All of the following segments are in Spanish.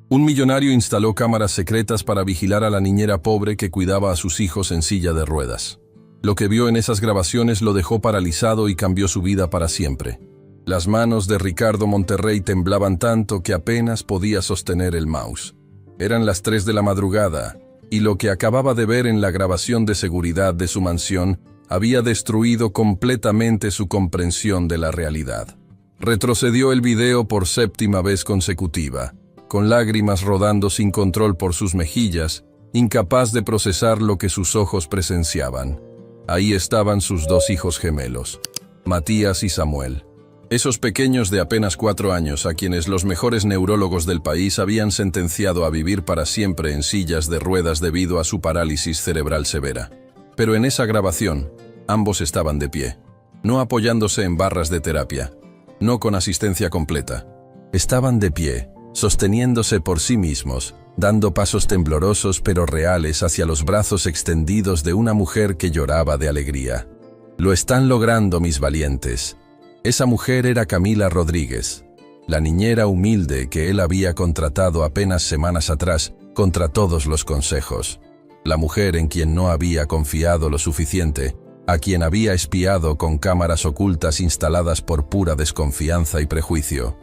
Un millonario instaló cámaras secretas para vigilar a la niñera pobre que cuidaba a sus hijos en silla de ruedas. Lo que vio en esas grabaciones lo dejó paralizado y cambió su vida para siempre. Las manos de Ricardo Monterrey temblaban tanto que apenas podía sostener el mouse. Eran las 3 de la madrugada, y lo que acababa de ver en la grabación de seguridad de su mansión había destruido completamente su comprensión de la realidad. Retrocedió el video por 7ª vez consecutiva, con lágrimas rodando sin control por sus mejillas, incapaz de procesar lo que sus ojos presenciaban. Ahí estaban sus 2 hijos gemelos, Matías y Samuel. Esos pequeños de apenas 4 años a quienes los mejores neurólogos del país habían sentenciado a vivir para siempre en sillas de ruedas debido a su parálisis cerebral severa. Pero en esa grabación, ambos estaban de pie, no apoyándose en barras de terapia, no con asistencia completa. Estaban de pie, sosteniéndose por sí mismos, dando pasos temblorosos pero reales hacia los brazos extendidos de una mujer que lloraba de alegría. «Lo están logrando, mis valientes». Esa mujer era Camila Rodríguez, la niñera humilde que él había contratado apenas semanas atrás contra todos los consejos. La mujer en quien no había confiado lo suficiente, a quien había espiado con cámaras ocultas instaladas por pura desconfianza y prejuicio.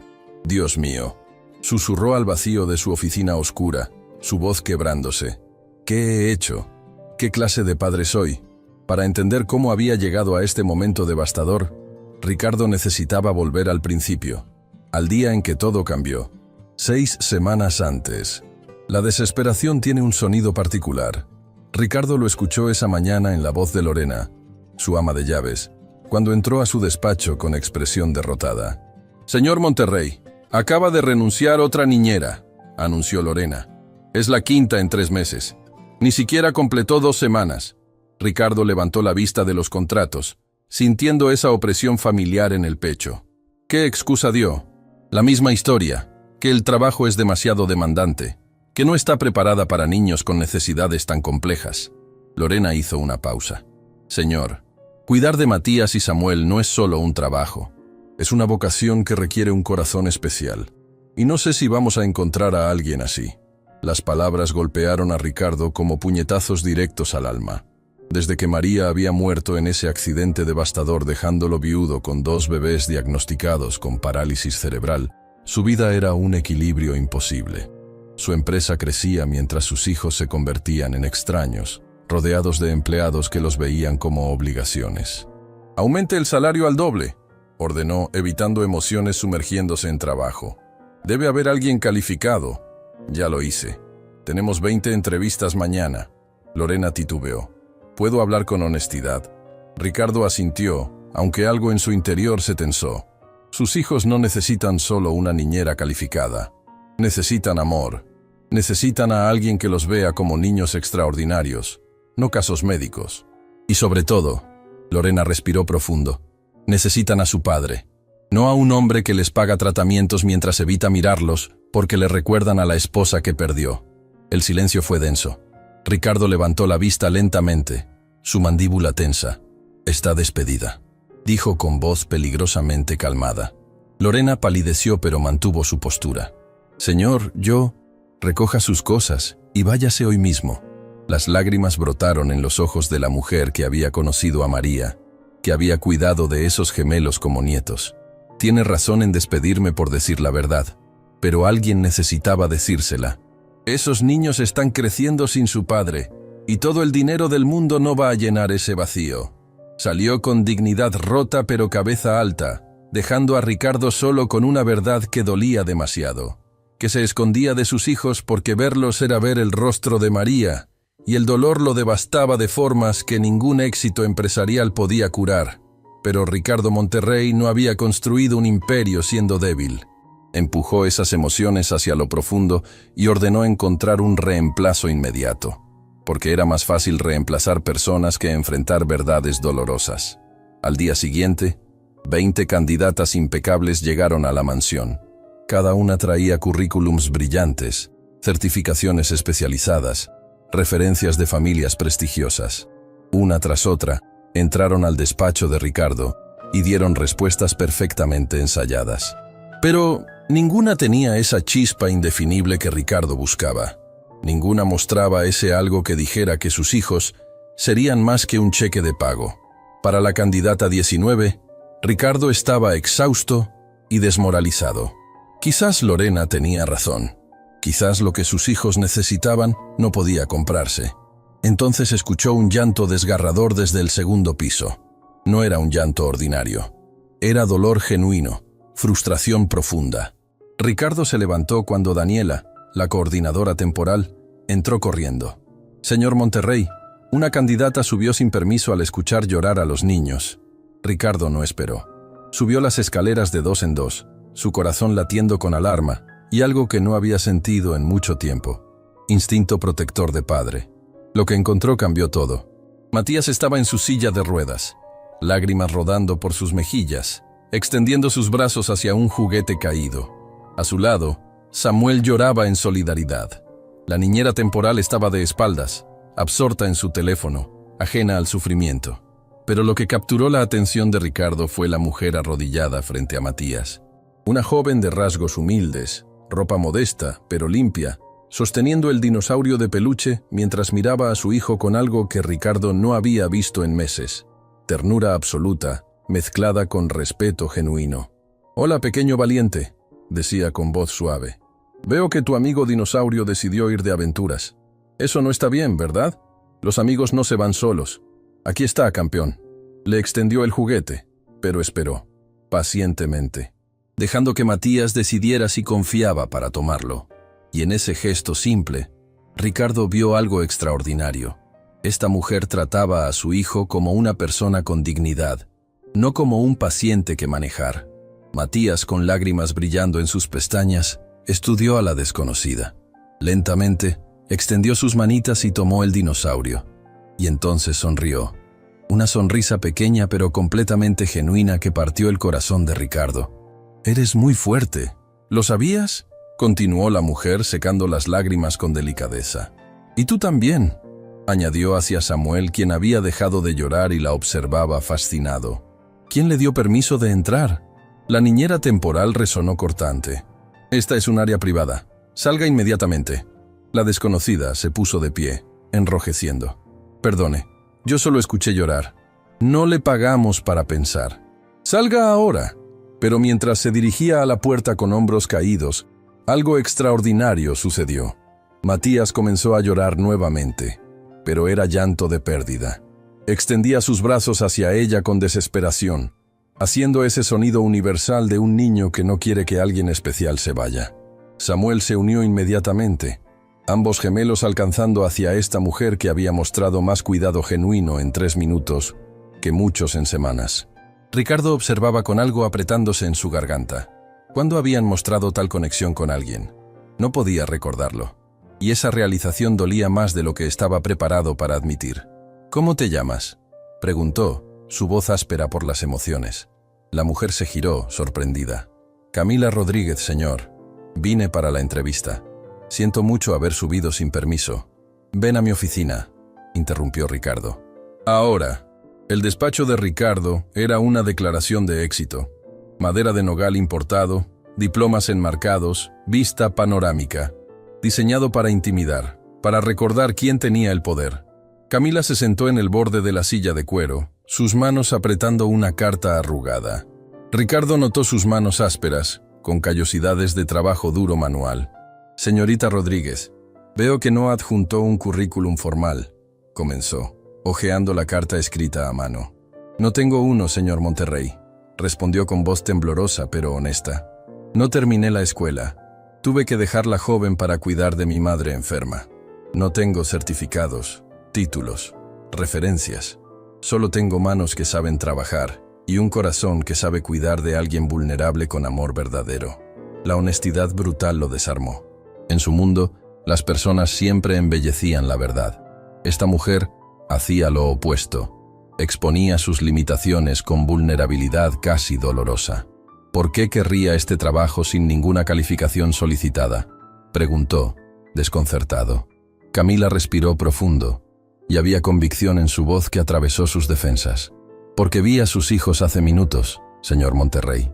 «Dios mío», susurró al vacío de su oficina oscura, su voz quebrándose. «¿Qué he hecho? ¿Qué clase de padre soy?» Para entender cómo había llegado a este momento devastador, Ricardo necesitaba volver al principio, al día en que todo cambió. 6 semanas antes. La desesperación tiene un sonido particular. Ricardo lo escuchó esa mañana en la voz de Lorena, su ama de llaves, cuando entró a su despacho con expresión derrotada. «Señor Monterrey, acaba de renunciar otra niñera», anunció Lorena. «Es la 5ª en 3 meses. Ni siquiera completó 2 semanas». Ricardo levantó la vista de los contratos, sintiendo esa opresión familiar en el pecho. ¿Qué excusa dio? La misma historia, que el trabajo es demasiado demandante, que no está preparada para niños con necesidades tan complejas. Lorena hizo una pausa. «Señor, cuidar de Matías y Samuel no es solo un trabajo. Es una vocación que requiere un corazón especial. Y no sé si vamos a encontrar a alguien así». Las palabras golpearon a Ricardo como puñetazos directos al alma. Desde que María había muerto en ese accidente devastador dejándolo viudo con 2 bebés diagnosticados con parálisis cerebral, su vida era un equilibrio imposible. Su empresa crecía mientras sus hijos se convertían en extraños, rodeados de empleados que los veían como obligaciones. «Aumente el salario al doble», ordenó, evitando emociones sumergiéndose en trabajo. «Debe haber alguien calificado». «Ya lo hice. Tenemos 20 entrevistas mañana». Lorena titubeó. «¿Puedo hablar con honestidad?» Ricardo asintió, aunque algo en su interior se tensó. Sus hijos no necesitan solo una niñera calificada. Necesitan amor. Necesitan a alguien que los vea como niños extraordinarios, no casos médicos. Y sobre todo, Lorena respiró profundo, necesitan a su padre. No a un hombre que les paga tratamientos mientras evita mirarlos porque le recuerdan a la esposa que perdió. El silencio fue denso. Ricardo levantó la vista lentamente, su mandíbula tensa. «Está despedida», dijo con voz peligrosamente calmada. Lorena palideció pero mantuvo su postura. «Señor, recoja sus cosas y váyase hoy mismo». Las lágrimas brotaron en los ojos de la mujer que había conocido a María, que había cuidado de esos gemelos como nietos. «Tiene razón en despedirme por decir la verdad, pero alguien necesitaba decírsela. Esos niños están creciendo sin su padre, y todo el dinero del mundo no va a llenar ese vacío». Salió con dignidad rota pero cabeza alta, dejando a Ricardo solo con una verdad que dolía demasiado, que se escondía de sus hijos porque verlos era ver el rostro de María, y el dolor lo devastaba de formas que ningún éxito empresarial podía curar. Pero Ricardo Monterrey no había construido un imperio siendo débil. Empujó esas emociones hacia lo profundo y ordenó encontrar un reemplazo inmediato, porque era más fácil reemplazar personas que enfrentar verdades dolorosas. Al día siguiente, 20 candidatas impecables llegaron a la mansión. Cada una traía currículums brillantes, certificaciones especializadas, referencias de familias prestigiosas. Una tras otra, entraron al despacho de Ricardo y dieron respuestas perfectamente ensayadas. «Pero», Ninguna tenía esa chispa indefinible que Ricardo buscaba. Ninguna mostraba ese algo que dijera que sus hijos serían más que un cheque de pago. Para la candidata 19, Ricardo estaba exhausto y desmoralizado. Quizás Lorena tenía razón. Quizás lo que sus hijos necesitaban no podía comprarse. Entonces escuchó un llanto desgarrador desde el segundo piso. No era un llanto ordinario. Era dolor genuino, frustración profunda. Ricardo se levantó cuando Daniela, la coordinadora temporal, entró corriendo. «Señor Monterrey», una candidata subió sin permiso al escuchar llorar a los niños. Ricardo no esperó. Subió las escaleras de dos en dos, su corazón latiendo con alarma y algo que no había sentido en mucho tiempo. Instinto protector de padre. Lo que encontró cambió todo. Matías estaba en su silla de ruedas, lágrimas rodando por sus mejillas, extendiendo sus brazos hacia un juguete caído. A su lado, Samuel lloraba en solidaridad. La niñera temporal estaba de espaldas, absorta en su teléfono, ajena al sufrimiento. Pero lo que capturó la atención de Ricardo fue la mujer arrodillada frente a Matías. Una joven de rasgos humildes, ropa modesta, pero limpia, sosteniendo el dinosaurio de peluche mientras miraba a su hijo con algo que Ricardo no había visto en meses. Ternura absoluta, mezclada con respeto genuino. «Hola, pequeño valiente», decía con voz suave. «Veo que tu amigo dinosaurio decidió ir de aventuras. Eso no está bien, ¿verdad? Los amigos no se van solos. Aquí está, campeón». Le extendió el juguete, pero esperó, pacientemente, dejando que Matías decidiera si confiaba para tomarlo. Y en ese gesto simple, Ricardo vio algo extraordinario. Esta mujer trataba a su hijo como una persona con dignidad, no como un paciente que manejar. Matías, con lágrimas brillando en sus pestañas, estudió a la desconocida. Lentamente, extendió sus manitas y tomó el dinosaurio. Y entonces sonrió. Una sonrisa pequeña pero completamente genuina que partió el corazón de Ricardo. «Eres muy fuerte. ¿Lo sabías?», continuó la mujer secando las lágrimas con delicadeza. «Y tú también», añadió hacia Samuel, quien había dejado de llorar y la observaba fascinado. «¿Quién le dio permiso de entrar?». La niñera temporal resonó cortante. «Esta es un área privada. Salga inmediatamente». La desconocida se puso de pie, enrojeciendo. «Perdone, yo solo escuché llorar. No le pagamos para pensar. Salga ahora». Pero mientras se dirigía a la puerta con hombros caídos, algo extraordinario sucedió. Matías comenzó a llorar nuevamente, pero era llanto de pérdida. Extendía sus brazos hacia ella con desesperación, haciendo ese sonido universal de un niño que no quiere que alguien especial se vaya. Samuel se unió inmediatamente, ambos gemelos alcanzando hacia esta mujer que había mostrado más cuidado genuino en 3 minutos que muchos en semanas. Ricardo observaba con algo apretándose en su garganta. ¿Cuándo habían mostrado tal conexión con alguien? No podía recordarlo. Y esa realización dolía más de lo que estaba preparado para admitir. «¿Cómo te llamas?», preguntó, su voz áspera por las emociones. La mujer se giró, sorprendida. «Camila Rodríguez, señor. Vine para la entrevista. Siento mucho haber subido sin permiso». «Ven a mi oficina», interrumpió Ricardo. Ahora, el despacho de Ricardo era una declaración de éxito. Madera de nogal importado, diplomas enmarcados, vista panorámica. Diseñado para intimidar, para recordar quién tenía el poder. Camila se sentó en el borde de la silla de cuero, sus manos apretando una carta arrugada. Ricardo notó sus manos ásperas, con callosidades de trabajo duro manual. «Señorita Rodríguez, veo que no adjuntó un currículum formal», comenzó, hojeando la carta escrita a mano. «No tengo uno, señor Monterrey», respondió con voz temblorosa pero honesta. «No terminé la escuela. Tuve que dejarla joven para cuidar de mi madre enferma. No tengo certificados, títulos, referencias. Solo tengo manos que saben trabajar y un corazón que sabe cuidar de alguien vulnerable con amor verdadero». La honestidad brutal lo desarmó. En su mundo, las personas siempre embellecían la verdad. Esta mujer hacía lo opuesto. Exponía sus limitaciones con vulnerabilidad casi dolorosa. «¿Por qué querría este trabajo sin ninguna calificación solicitada?», preguntó, desconcertado. Camila respiró profundo, y había convicción en su voz que atravesó sus defensas. «Porque vi a sus hijos hace minutos, señor Monterrey».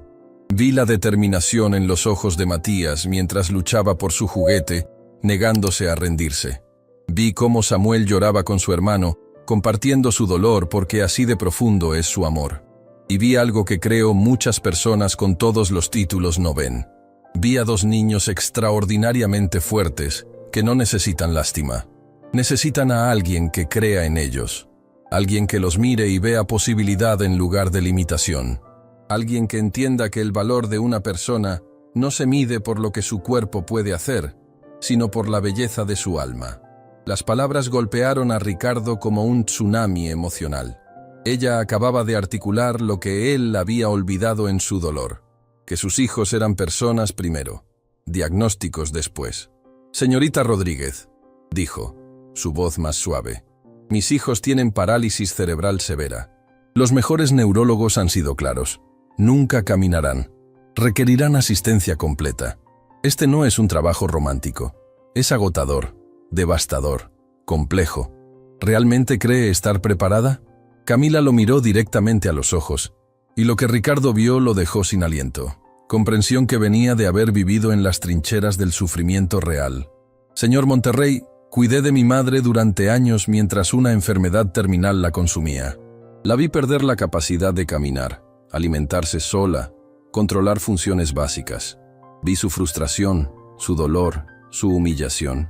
Vi la determinación en los ojos de Matías mientras luchaba por su juguete, negándose a rendirse. Vi cómo Samuel lloraba con su hermano, compartiendo su dolor porque así de profundo es su amor. Y vi algo que creo muchas personas con todos los títulos no ven. Vi a dos niños extraordinariamente fuertes que no necesitan lástima. Necesitan a alguien que crea en ellos. Alguien que los mire y vea posibilidad en lugar de limitación. Alguien que entienda que el valor de una persona no se mide por lo que su cuerpo puede hacer, sino por la belleza de su alma. Las palabras golpearon a Ricardo como un tsunami emocional. Ella acababa de articular lo que él había olvidado en su dolor, que sus hijos eran personas primero, diagnósticos después. «Señorita Rodríguez», dijo, su voz más suave, «mis hijos tienen parálisis cerebral severa. Los mejores neurólogos han sido claros. Nunca caminarán. Requerirán asistencia completa. Este no es un trabajo romántico. Es agotador, devastador, complejo. ¿Realmente cree estar preparada?». Camila lo miró directamente a los ojos, y lo que Ricardo vio lo dejó sin aliento. Comprensión que venía de haber vivido en las trincheras del sufrimiento real. «Señor Monterrey, cuidé de mi madre durante años mientras una enfermedad terminal la consumía. La vi perder la capacidad de caminar, alimentarse sola, controlar funciones básicas. Vi su frustración, su dolor, su humillación.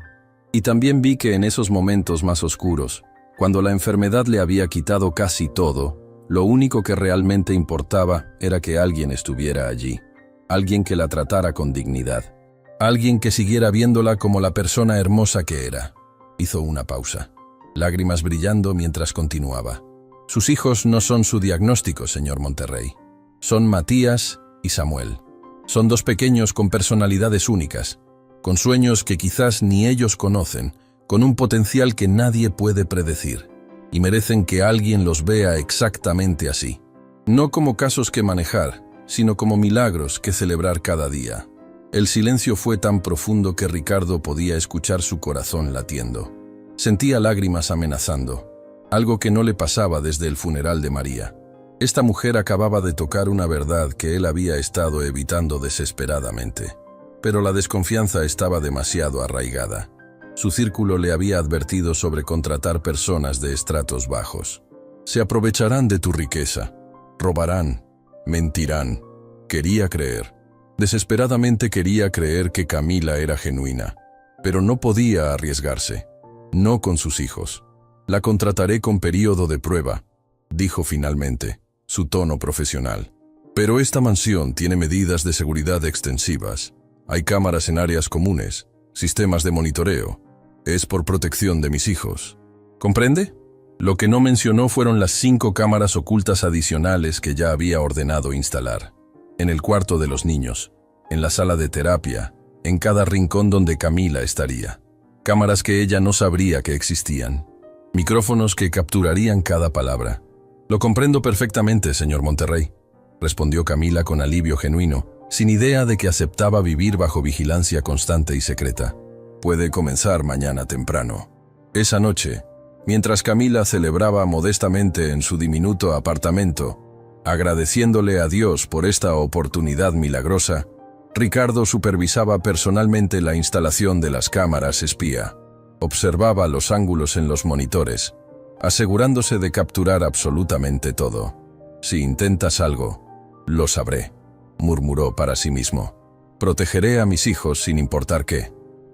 Y también vi que en esos momentos más oscuros, cuando la enfermedad le había quitado casi todo, lo único que realmente importaba era que alguien estuviera allí. Alguien que la tratara con dignidad. Alguien que siguiera viéndola como la persona hermosa que era». Hizo una pausa, lágrimas brillando mientras continuaba. «Sus hijos no son su diagnóstico, señor Monterrey. Son Matías y Samuel. Son dos pequeños con personalidades únicas, con sueños que quizás ni ellos conocen, con un potencial que nadie puede predecir, y merecen que alguien los vea exactamente así. No como casos que manejar, sino como milagros que celebrar cada día». El silencio fue tan profundo que Ricardo podía escuchar su corazón latiendo. Sentía lágrimas amenazando, algo que no le pasaba desde el funeral de María. Esta mujer acababa de tocar una verdad que él había estado evitando desesperadamente. Pero la desconfianza estaba demasiado arraigada. Su círculo le había advertido sobre contratar personas de estratos bajos. «Se aprovecharán de tu riqueza, robarán, mentirán». Quería creer. Desesperadamente quería creer que Camila era genuina, pero no podía arriesgarse. No con sus hijos. «La contrataré con período de prueba», dijo finalmente, su tono profesional. «Pero esta mansión tiene medidas de seguridad extensivas. Hay cámaras en áreas comunes, sistemas de monitoreo. Es por protección de mis hijos. ¿Comprende?». Lo que no mencionó fueron las 5 cámaras ocultas adicionales que ya había ordenado instalar. En el cuarto de los niños, en la sala de terapia, en cada rincón donde Camila estaría. Cámaras que ella no sabría que existían. Micrófonos que capturarían cada palabra. «Lo comprendo perfectamente, señor Monterrey», respondió Camila con alivio genuino, sin idea de que aceptaba vivir bajo vigilancia constante y secreta. «Puede comenzar mañana temprano». Esa noche, mientras Camila celebraba modestamente en su diminuto apartamento, agradeciéndole a Dios por esta oportunidad milagrosa, Ricardo supervisaba personalmente la instalación de las cámaras espía. Observaba los ángulos en los monitores, asegurándose de capturar absolutamente todo. «Si intentas algo, lo sabré», murmuró para sí mismo. «Protegeré a mis hijos sin importar qué.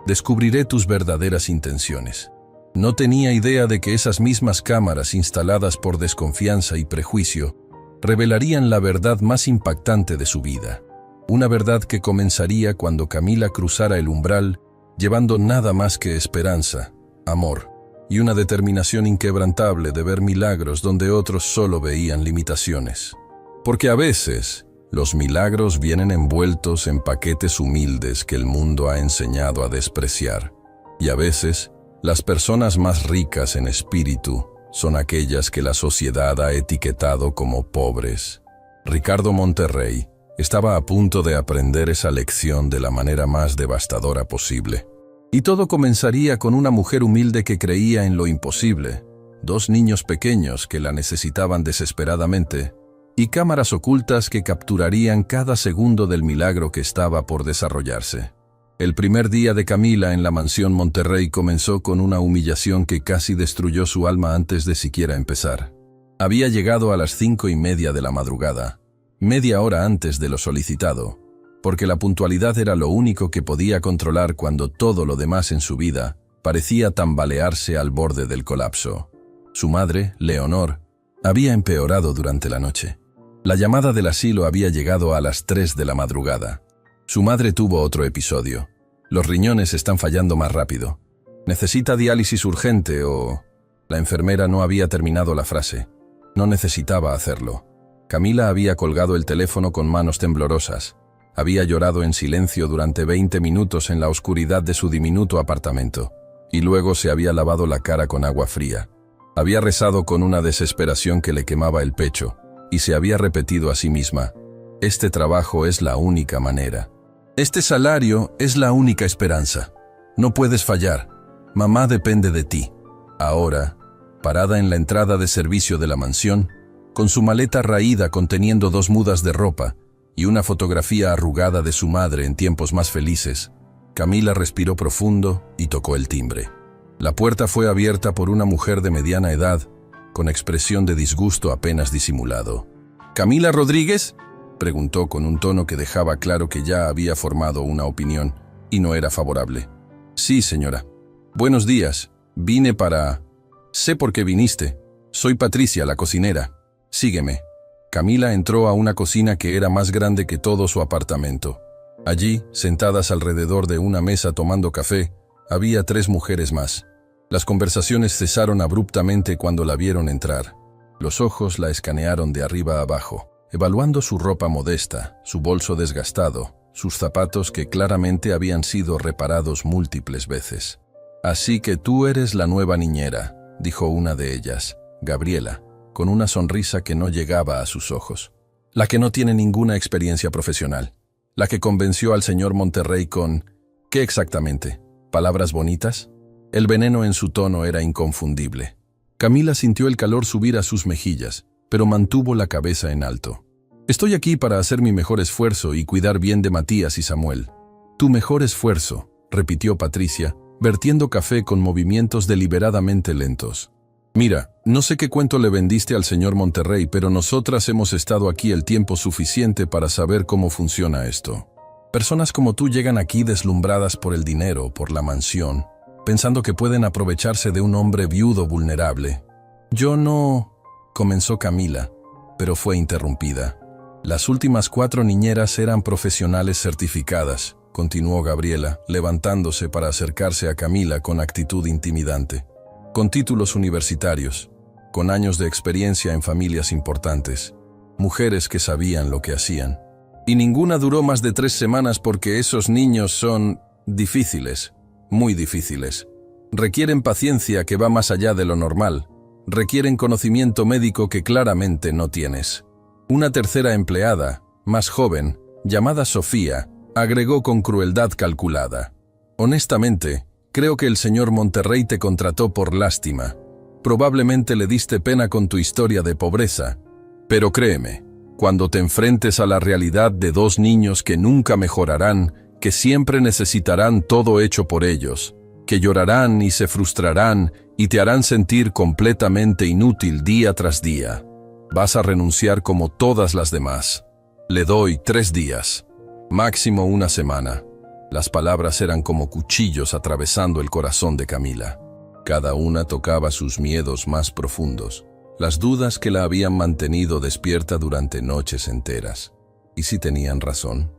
Descubriré tus verdaderas intenciones». No tenía idea de que esas mismas cámaras instaladas por desconfianza y prejuicio revelarían la verdad más impactante de su vida. Una verdad que comenzaría cuando Camila cruzara el umbral, llevando nada más que esperanza, amor y una determinación inquebrantable de ver milagros donde otros solo veían limitaciones. Porque a veces, los milagros vienen envueltos en paquetes humildes que el mundo ha enseñado a despreciar. Y a veces, las personas más ricas en espíritu son aquellas que la sociedad ha etiquetado como pobres. Ricardo Monterrey estaba a punto de aprender esa lección de la manera más devastadora posible. Y todo comenzaría con una mujer humilde que creía en lo imposible, 2 niños pequeños que la necesitaban desesperadamente, y cámaras ocultas que capturarían cada segundo del milagro que estaba por desarrollarse. El primer día de Camila en la mansión Monterrey comenzó con una humillación que casi destruyó su alma antes de siquiera empezar. Había llegado a las 5:30 de la madrugada, media hora antes de lo solicitado, porque la puntualidad era lo único que podía controlar cuando todo lo demás en su vida parecía tambalearse al borde del colapso. Su madre, Leonor, había empeorado durante la noche. La llamada del asilo había llegado a las 3 de la madrugada. Su madre tuvo otro episodio. Los riñones están fallando más rápido. Necesita diálisis urgente o... La enfermera no había terminado la frase. No necesitaba hacerlo. Camila había colgado el teléfono con manos temblorosas. Había llorado en silencio durante 20 minutos en la oscuridad de su diminuto apartamento. Y luego se había lavado la cara con agua fría. Había rezado con una desesperación que le quemaba el pecho. Y se había repetido a sí misma: este trabajo es la única manera. Este salario es la única esperanza. No puedes fallar. Mamá depende de ti. Ahora, parada en la entrada de servicio de la mansión, con su maleta raída conteniendo 2 mudas de ropa y una fotografía arrugada de su madre en tiempos más felices, Camila respiró profundo y tocó el timbre. La puerta fue abierta por una mujer de mediana edad, con expresión de disgusto apenas disimulado. «¿Camila Rodríguez?», preguntó con un tono que dejaba claro que ya había formado una opinión y no era favorable. «Sí, señora. Buenos días. Vine para... Sé por qué viniste. Soy Patricia, la cocinera. Sígueme». Camila entró a una cocina que era más grande que todo su apartamento. Allí, sentadas alrededor de una mesa tomando café, había 3 mujeres más. Las conversaciones cesaron abruptamente cuando la vieron entrar. Los ojos la escanearon de arriba a abajo, evaluando su ropa modesta, su bolso desgastado, sus zapatos que claramente habían sido reparados múltiples veces. «Así que tú eres la nueva niñera», dijo una de ellas, Gabriela, con una sonrisa que no llegaba a sus ojos. «La que no tiene ninguna experiencia profesional. La que convenció al señor Monterrey con... ¿Qué exactamente? ¿Palabras bonitas?». El veneno en su tono era inconfundible. Camila sintió el calor subir a sus mejillas, pero mantuvo la cabeza en alto. «Estoy aquí para hacer mi mejor esfuerzo y cuidar bien de Matías y Samuel». «Tu mejor esfuerzo», repitió Patricia, vertiendo café con movimientos deliberadamente lentos. «Mira, no sé qué cuento le vendiste al señor Monterrey, pero nosotras hemos estado aquí el tiempo suficiente para saber cómo funciona esto. Personas como tú llegan aquí deslumbradas por el dinero, por la mansión, pensando que pueden aprovecharse de un hombre viudo vulnerable. Yo no...», comenzó Camila, pero fue interrumpida. «Las últimas 4 niñeras eran profesionales certificadas», continuó Gabriela, levantándose para acercarse a Camila con actitud intimidante. «Con títulos universitarios, con años de experiencia en familias importantes, mujeres que sabían lo que hacían. Y ninguna duró más de 3 semanas porque esos niños son difíciles. Muy difíciles. Requieren paciencia que va más allá de lo normal. Requieren conocimiento médico que claramente no tienes». Una tercera empleada, más joven, llamada Sofía, agregó con crueldad calculada: «Honestamente, creo que el señor Monterrey te contrató por lástima. Probablemente le diste pena con tu historia de pobreza. Pero créeme, cuando te enfrentes a la realidad de 2 niños que nunca mejorarán, que siempre necesitarán todo hecho por ellos, que llorarán y se frustrarán y te harán sentir completamente inútil día tras día, vas a renunciar como todas las demás. Le doy 3 días, máximo 1 semana». Las palabras eran como cuchillos atravesando el corazón de Camila. Cada una tocaba sus miedos más profundos, las dudas que la habían mantenido despierta durante noches enteras. ¿Y si tenían razón?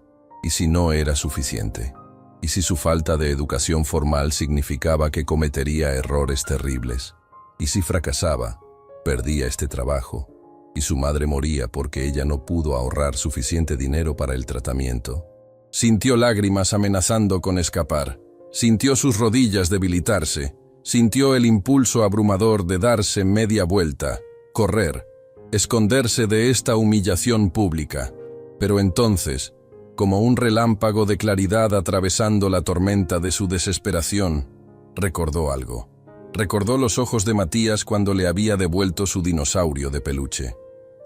¿Y si no era suficiente? ¿Y si su falta de educación formal significaba que cometería errores terribles? ¿Y si fracasaba, perdía este trabajo, y su madre moría porque ella no pudo ahorrar suficiente dinero para el tratamiento? Sintió lágrimas amenazando con escapar. Sintió sus rodillas debilitarse. Sintió el impulso abrumador de darse media vuelta, correr, esconderse de esta humillación pública. Pero entonces, como un relámpago de claridad atravesando la tormenta de su desesperación, recordó algo. Recordó los ojos de Matías cuando le había devuelto su dinosaurio de peluche.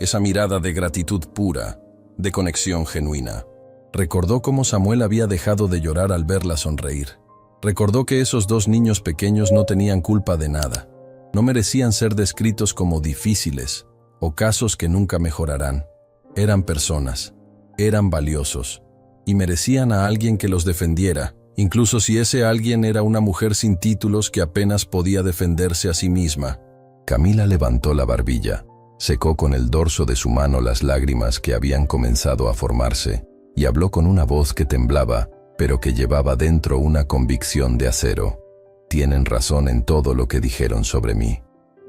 esa mirada de gratitud pura, de conexión genuina. Recordó cómo Samuel había dejado de llorar al verla sonreír. Recordó que esos dos niños pequeños no tenían culpa de nada. No merecían ser descritos como difíciles o casos que nunca mejorarán. Eran personas, eran valiosos y merecían a alguien que los defendiera, incluso si ese alguien era una mujer sin títulos que apenas podía defenderse a sí misma. Camila levantó la barbilla, secó con el dorso de su mano las lágrimas que habían comenzado a formarse y habló con una voz que temblaba, pero que llevaba dentro una convicción de acero. Tienen razón en todo lo que dijeron sobre mí.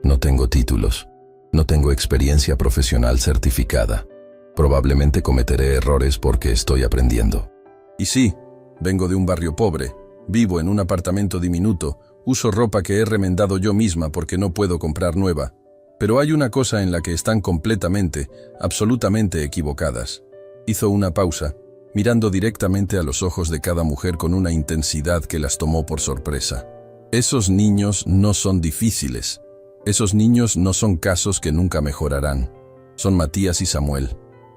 No tengo títulos, no tengo experiencia profesional certificada. Probablemente cometeré errores porque estoy aprendiendo. Y sí, vengo de un barrio pobre, vivo en un apartamento diminuto, uso ropa que he remendado yo misma porque no puedo comprar nueva. Pero hay una cosa en la que están completamente, absolutamente equivocadas. Hizo una pausa, mirando directamente a los ojos de cada mujer con una intensidad que las tomó por sorpresa. Esos niños no son difíciles. Esos niños no son casos que nunca mejorarán. Son Matías y Samuel.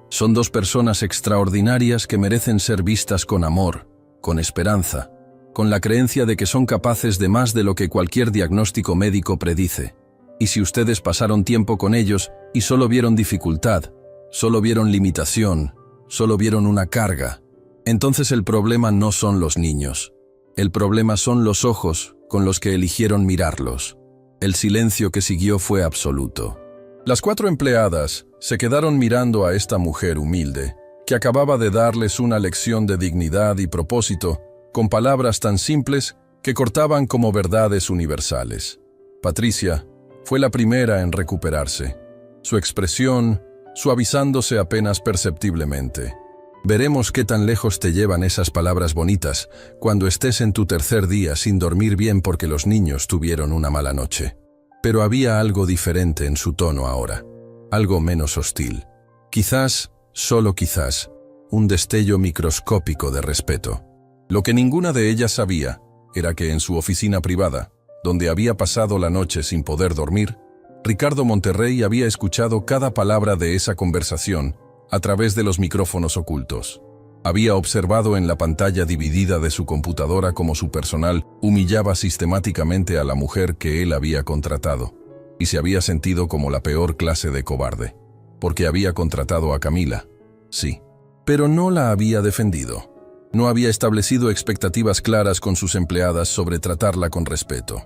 Son dos personas extraordinarias que merecen ser vistas con amor, con esperanza, con la creencia de que son capaces de más de lo que cualquier diagnóstico médico predice. Y si ustedes pasaron tiempo con ellos y solo vieron dificultad, solo vieron limitación, solo vieron una carga, entonces el problema no son los niños. El problema son los ojos con los que eligieron mirarlos. El silencio que siguió fue absoluto. Las 4 empleadas se quedaron mirando a esta mujer humilde, que acababa de darles una lección de dignidad y propósito, con palabras tan simples que cortaban como verdades universales. Patricia fue la primera en recuperarse, su expresión suavizándose apenas perceptiblemente. Veremos qué tan lejos te llevan esas palabras bonitas cuando estés en tu 3er día sin dormir bien porque los niños tuvieron una mala noche. Pero había algo diferente en su tono ahora, algo menos hostil. Quizás, solo quizás, un destello microscópico de respeto. Lo que ninguna de ellas sabía era que en su oficina privada, donde había pasado la noche sin poder dormir, Ricardo Monterrey había escuchado cada palabra de esa conversación a través de los micrófonos ocultos. Había observado en la pantalla dividida de su computadora cómo su personal humillaba sistemáticamente a la mujer que él había contratado, y se había sentido como la peor clase de cobarde, porque había contratado a Camila, sí, pero no la había defendido. No había establecido expectativas claras con sus empleadas sobre tratarla con respeto.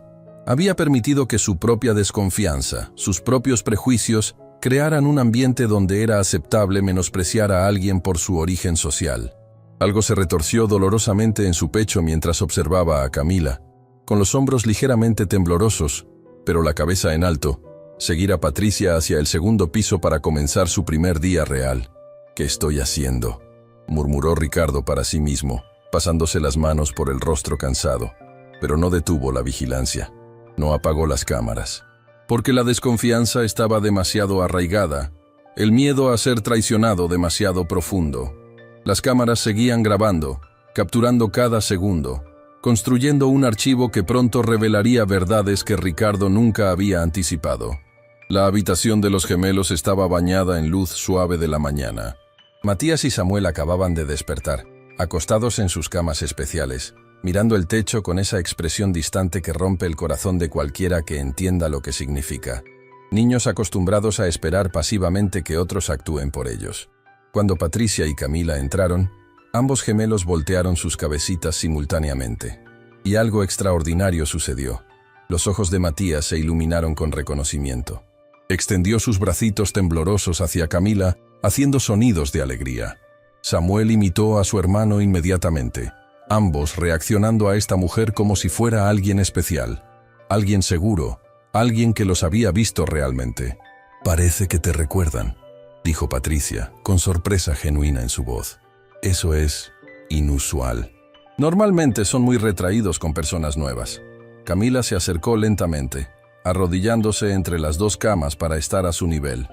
Había permitido que su propia desconfianza, sus propios prejuicios, crearan un ambiente donde era aceptable menospreciar a alguien por su origen social. Algo se retorció dolorosamente en su pecho mientras observaba a Camila, con los hombros ligeramente temblorosos, pero la cabeza en alto, seguir a Patricia hacia el 2.º piso para comenzar su primer día real. ¿Qué estoy haciendo?, murmuró Ricardo para sí mismo, pasándose las manos por el rostro cansado, pero no detuvo la vigilancia, no apagó las cámaras. Porque la desconfianza estaba demasiado arraigada, el miedo a ser traicionado demasiado profundo. Las cámaras seguían grabando, capturando cada segundo, construyendo un archivo que pronto revelaría verdades que Ricardo nunca había anticipado. La habitación de los gemelos estaba bañada en luz suave de la mañana. Matías y Samuel acababan de despertar, acostados en sus camas especiales, mirando el techo con esa expresión distante que rompe el corazón de cualquiera que entienda lo que significa. Niños acostumbrados a esperar pasivamente que otros actúen por ellos. Cuando Patricia y Camila entraron, ambos gemelos voltearon sus cabecitas simultáneamente. Y algo extraordinario sucedió. Los ojos de Matías se iluminaron con reconocimiento. Extendió sus bracitos temblorosos hacia Camila, haciendo sonidos de alegría. Samuel imitó a su hermano inmediatamente, ambos reaccionando a esta mujer como si fuera alguien especial, alguien seguro, alguien que los había visto realmente. «Parece que te recuerdan», dijo Patricia, con sorpresa genuina en su voz. «Eso es inusual. Normalmente son muy retraídos con personas nuevas». Camila se acercó lentamente, arrodillándose entre las 2 camas para estar a su nivel.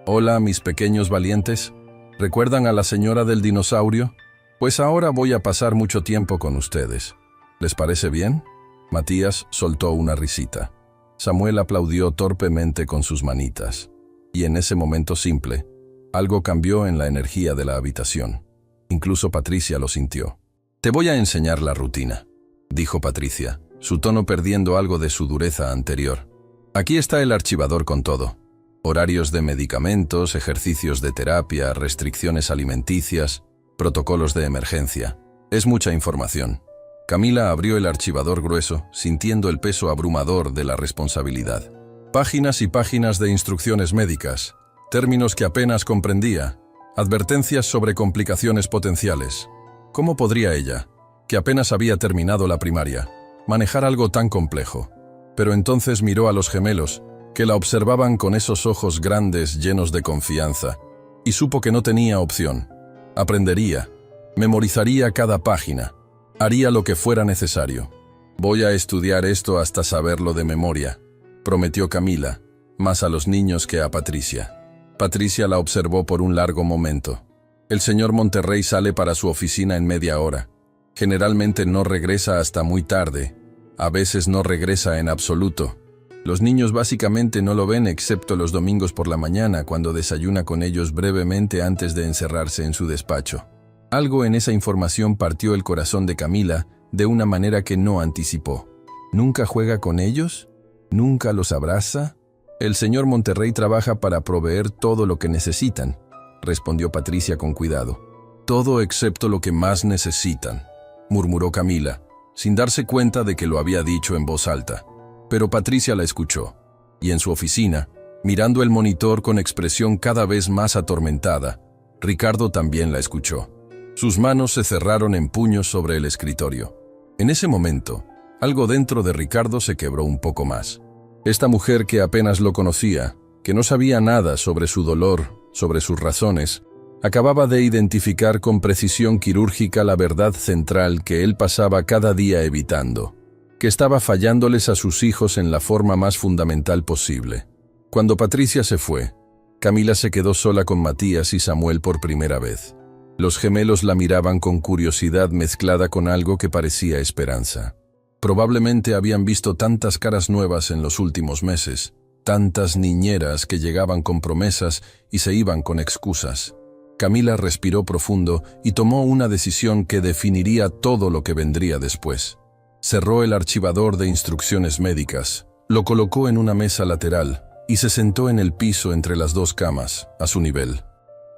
«Hola, mis pequeños valientes. ¿Recuerdan a la señora del dinosaurio? Pues ahora voy a pasar mucho tiempo con ustedes. ¿Les parece bien?» Matías soltó una risita. Samuel aplaudió torpemente con sus manitas. Y en ese momento simple, algo cambió en la energía de la habitación. Incluso Patricia lo sintió. «Te voy a enseñar la rutina», dijo Patricia, su tono perdiendo algo de su dureza anterior. «Aquí está el archivador con todo. Horarios de medicamentos, ejercicios de terapia, restricciones alimenticias, protocolos de emergencia. Es mucha información». Camila abrió el archivador grueso, sintiendo el peso abrumador de la responsabilidad. Páginas y páginas de instrucciones médicas, términos que apenas comprendía, advertencias sobre complicaciones potenciales. ¿Cómo podría ella, que apenas había terminado la primaria, manejar algo tan complejo? Pero entonces miró a los gemelos, que la observaban con esos ojos grandes llenos de confianza, y supo que no tenía opción. Aprendería, memorizaría cada página, haría lo que fuera necesario. «Voy a estudiar esto hasta saberlo de memoria», prometió Camila, más a los niños que a Patricia. Patricia la observó por un largo momento. El señor Monterrey sale para su oficina en media hora. Generalmente no regresa hasta muy tarde. A veces no regresa en absoluto. Los niños básicamente no lo ven excepto los domingos por la mañana, cuando desayuna con ellos brevemente antes de encerrarse en su despacho. Algo en esa información partió el corazón de Camila de una manera que no anticipó. ¿Nunca juega con ellos? ¿Nunca los abraza? «El señor Monterrey trabaja para proveer todo lo que necesitan», respondió Patricia con cuidado. «Todo excepto lo que más necesitan», murmuró Camila, sin darse cuenta de que lo había dicho en voz alta. Pero Patricia la escuchó, y en su oficina, mirando el monitor con expresión cada vez más atormentada, Ricardo también la escuchó. Sus manos se cerraron en puños sobre el escritorio. En ese momento, algo dentro de Ricardo se quebró un poco más. Esta mujer que apenas lo conocía, que no sabía nada sobre su dolor, sobre sus razones, acababa de identificar con precisión quirúrgica la verdad central que él pasaba cada día evitando, que estaba fallándoles a sus hijos en la forma más fundamental posible. Cuando Patricia se fue, Camila se quedó sola con Matías y Samuel por primera vez. Los gemelos la miraban con curiosidad mezclada con algo que parecía esperanza. Probablemente habían visto tantas caras nuevas en los últimos meses, tantas niñeras que llegaban con promesas y se iban con excusas. Camila respiró profundo y tomó una decisión que definiría todo lo que vendría después. Cerró el archivador de instrucciones médicas, lo colocó en una mesa lateral y se sentó en el piso entre las dos camas, a su nivel.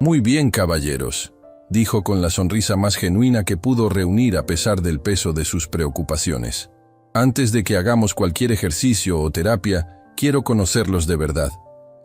«Muy bien, caballeros», dijo con la sonrisa más genuina que pudo reunir a pesar del peso de sus preocupaciones. «Antes de que hagamos cualquier ejercicio o terapia, quiero conocerlos de verdad.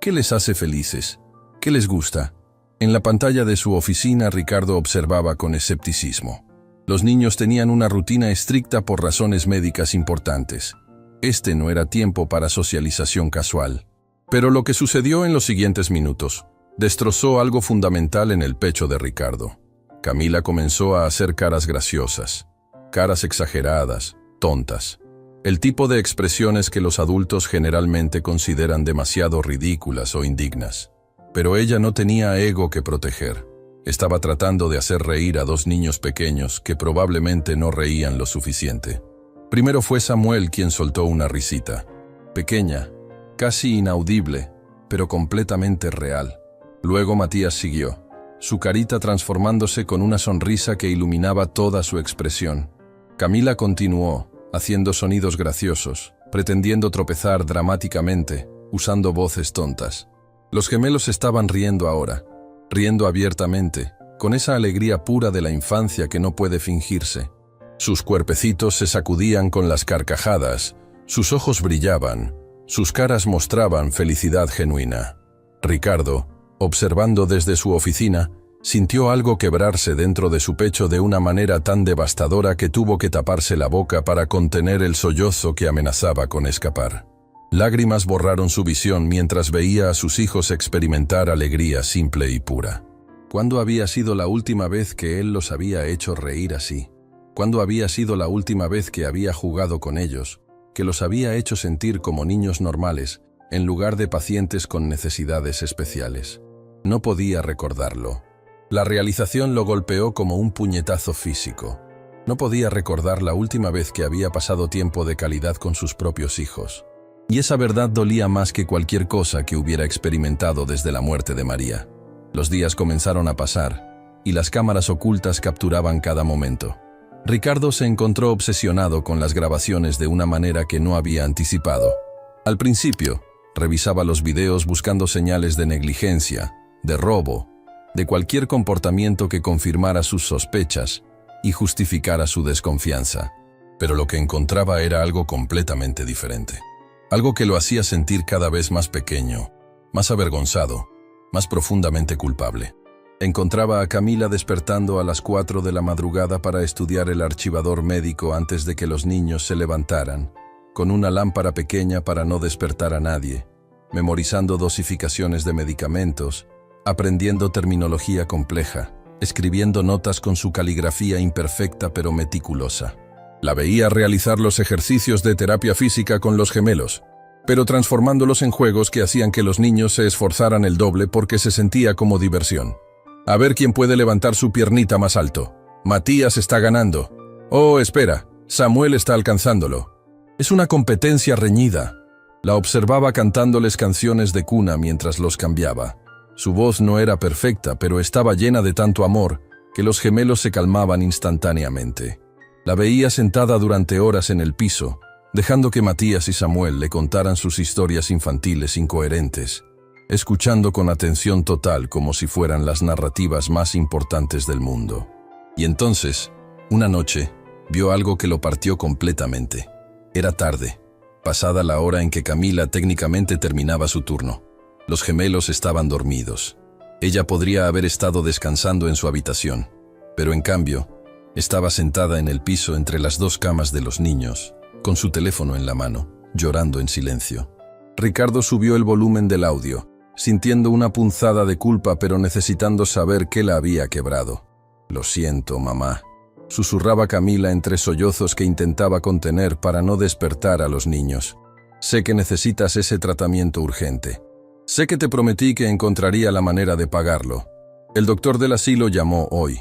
¿Qué les hace felices? ¿Qué les gusta?» En la pantalla de su oficina, Ricardo observaba con escepticismo. Los niños tenían una rutina estricta por razones médicas importantes. Este no era tiempo para socialización casual. Pero lo que sucedió en los siguientes minutos destrozó algo fundamental en el pecho de Ricardo. Camila comenzó a hacer caras graciosas, caras exageradas, tontas. El tipo de expresiones que los adultos generalmente consideran demasiado ridículas o indignas. Pero ella no tenía ego que proteger. Estaba tratando de hacer reír a dos niños pequeños que probablemente no reían lo suficiente. Primero fue Samuel quien soltó una risita, pequeña, casi inaudible, pero completamente real. Luego Matías siguió, su carita transformándose con una sonrisa que iluminaba toda su expresión. Camila continuó, haciendo sonidos graciosos, pretendiendo tropezar dramáticamente, usando voces tontas. Los gemelos estaban riendo ahora, riendo abiertamente, con esa alegría pura de la infancia que no puede fingirse. Sus cuerpecitos se sacudían con las carcajadas, sus ojos brillaban, sus caras mostraban felicidad genuina. Ricardo, observando desde su oficina, sintió algo quebrarse dentro de su pecho de una manera tan devastadora que tuvo que taparse la boca para contener el sollozo que amenazaba con escapar. Lágrimas borraron su visión mientras veía a sus hijos experimentar alegría simple y pura. ¿Cuándo había sido la última vez que él los había hecho reír así? ¿Cuándo había sido la última vez que había jugado con ellos, que los había hecho sentir como niños normales, en lugar de pacientes con necesidades especiales? No podía recordarlo. La realización lo golpeó como un puñetazo físico. No podía recordar la última vez que había pasado tiempo de calidad con sus propios hijos. Y esa verdad dolía más que cualquier cosa que hubiera experimentado desde la muerte de María. Los días comenzaron a pasar, y las cámaras ocultas capturaban cada momento. Ricardo se encontró obsesionado con las grabaciones de una manera que no había anticipado. Al principio, revisaba los videos buscando señales de negligencia, de robo, de cualquier comportamiento que confirmara sus sospechas y justificara su desconfianza. Pero lo que encontraba era algo completamente diferente. Algo que lo hacía sentir cada vez más pequeño, más avergonzado, más profundamente culpable. Encontraba a Camila despertando a las 4 de la madrugada para estudiar el archivador médico antes de que los niños se levantaran, con una lámpara pequeña para no despertar a nadie, memorizando dosificaciones de medicamentos, aprendiendo terminología compleja, escribiendo notas con su caligrafía imperfecta pero meticulosa. La veía realizar los ejercicios de terapia física con los gemelos, pero transformándolos en juegos que hacían que los niños se esforzaran el doble porque se sentía como diversión. A ver quién puede levantar su piernita más alto. Matías está ganando. Oh, espera, Samuel está alcanzándolo. Es una competencia reñida. La observaba cantándoles canciones de cuna mientras los cambiaba. Su voz no era perfecta, pero estaba llena de tanto amor que los gemelos se calmaban instantáneamente. La veía sentada durante horas en el piso, dejando que Matías y Samuel le contaran sus historias infantiles incoherentes, escuchando con atención total como si fueran las narrativas más importantes del mundo. Y entonces, una noche, vio algo que lo partió completamente. Era tarde, pasada la hora en que Camila técnicamente terminaba su turno. Los gemelos estaban dormidos. Ella podría haber estado descansando en su habitación, pero en cambio, estaba sentada en el piso entre las dos camas de los niños, con su teléfono en la mano, llorando en silencio. Ricardo subió el volumen del audio, sintiendo una punzada de culpa pero necesitando saber qué la había quebrado. «Lo siento, mamá», susurraba Camila entre sollozos que intentaba contener para no despertar a los niños. «Sé que necesitas ese tratamiento urgente. Sé que te prometí que encontraría la manera de pagarlo. El doctor del asilo llamó hoy.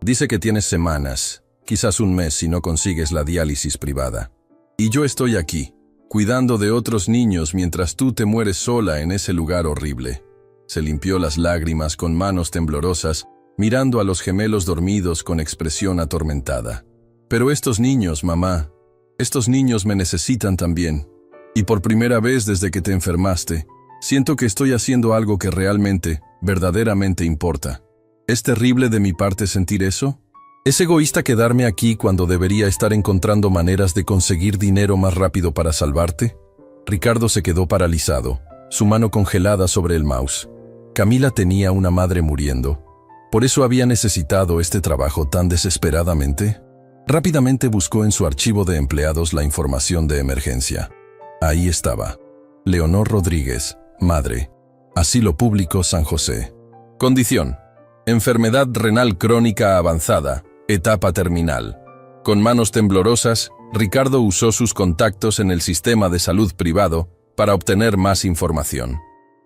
Dice que tienes semanas, quizás un mes si no consigues la diálisis privada. Y yo estoy aquí, cuidando de otros niños mientras tú te mueres sola en ese lugar horrible». Se limpió las lágrimas con manos temblorosas, mirando a los gemelos dormidos con expresión atormentada. «Pero estos niños, mamá, estos niños me necesitan también. Y por primera vez desde que te enfermaste, siento que estoy haciendo algo que realmente, verdaderamente importa. ¿Es terrible de mi parte sentir eso? ¿Es egoísta quedarme aquí cuando debería estar encontrando maneras de conseguir dinero más rápido para salvarte?» Ricardo se quedó paralizado, su mano congelada sobre el mouse. Camila tenía una madre muriendo. ¿Por eso había necesitado este trabajo tan desesperadamente? Rápidamente buscó en su archivo de empleados la información de emergencia. Ahí estaba. Leonor Rodríguez, madre. Asilo Público San José. Condición: enfermedad renal crónica avanzada, etapa terminal. Con manos temblorosas, Ricardo usó sus contactos en el sistema de salud privado para obtener más información.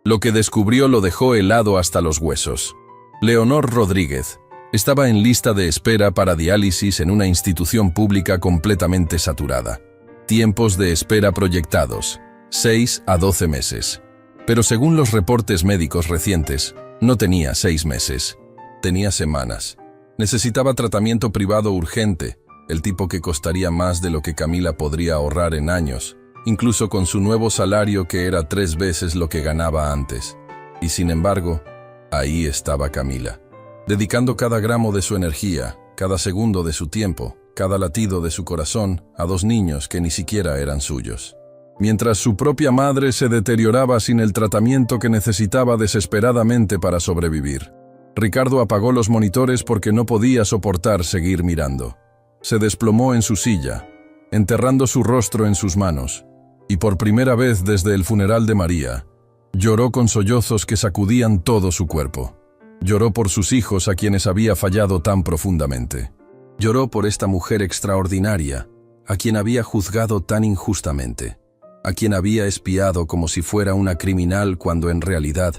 Lo que descubrió lo dejó helado hasta los huesos. Leonor Rodríguez estaba en lista de espera para diálisis en una institución pública completamente saturada. Tiempos de espera proyectados: 6 a 12 meses. Pero según los reportes médicos recientes, no tenía 6 meses. Tenía semanas. Necesitaba tratamiento privado urgente, el tipo que costaría más de lo que Camila podría ahorrar en años, incluso con su nuevo salario que era 3 veces lo que ganaba antes. Y sin embargo, ahí estaba Camila, dedicando cada gramo de su energía, cada segundo de su tiempo, cada latido de su corazón a 2 niños que ni siquiera eran suyos. Mientras su propia madre se deterioraba sin el tratamiento que necesitaba desesperadamente para sobrevivir. Ricardo apagó los monitores porque no podía soportar seguir mirando. Se desplomó en su silla, enterrando su rostro en sus manos, y por primera vez desde el funeral de María, lloró con sollozos que sacudían todo su cuerpo. Lloró por sus hijos a quienes había fallado tan profundamente. Lloró por esta mujer extraordinaria, a quien había juzgado tan injustamente, a quien había espiado como si fuera una criminal cuando en realidad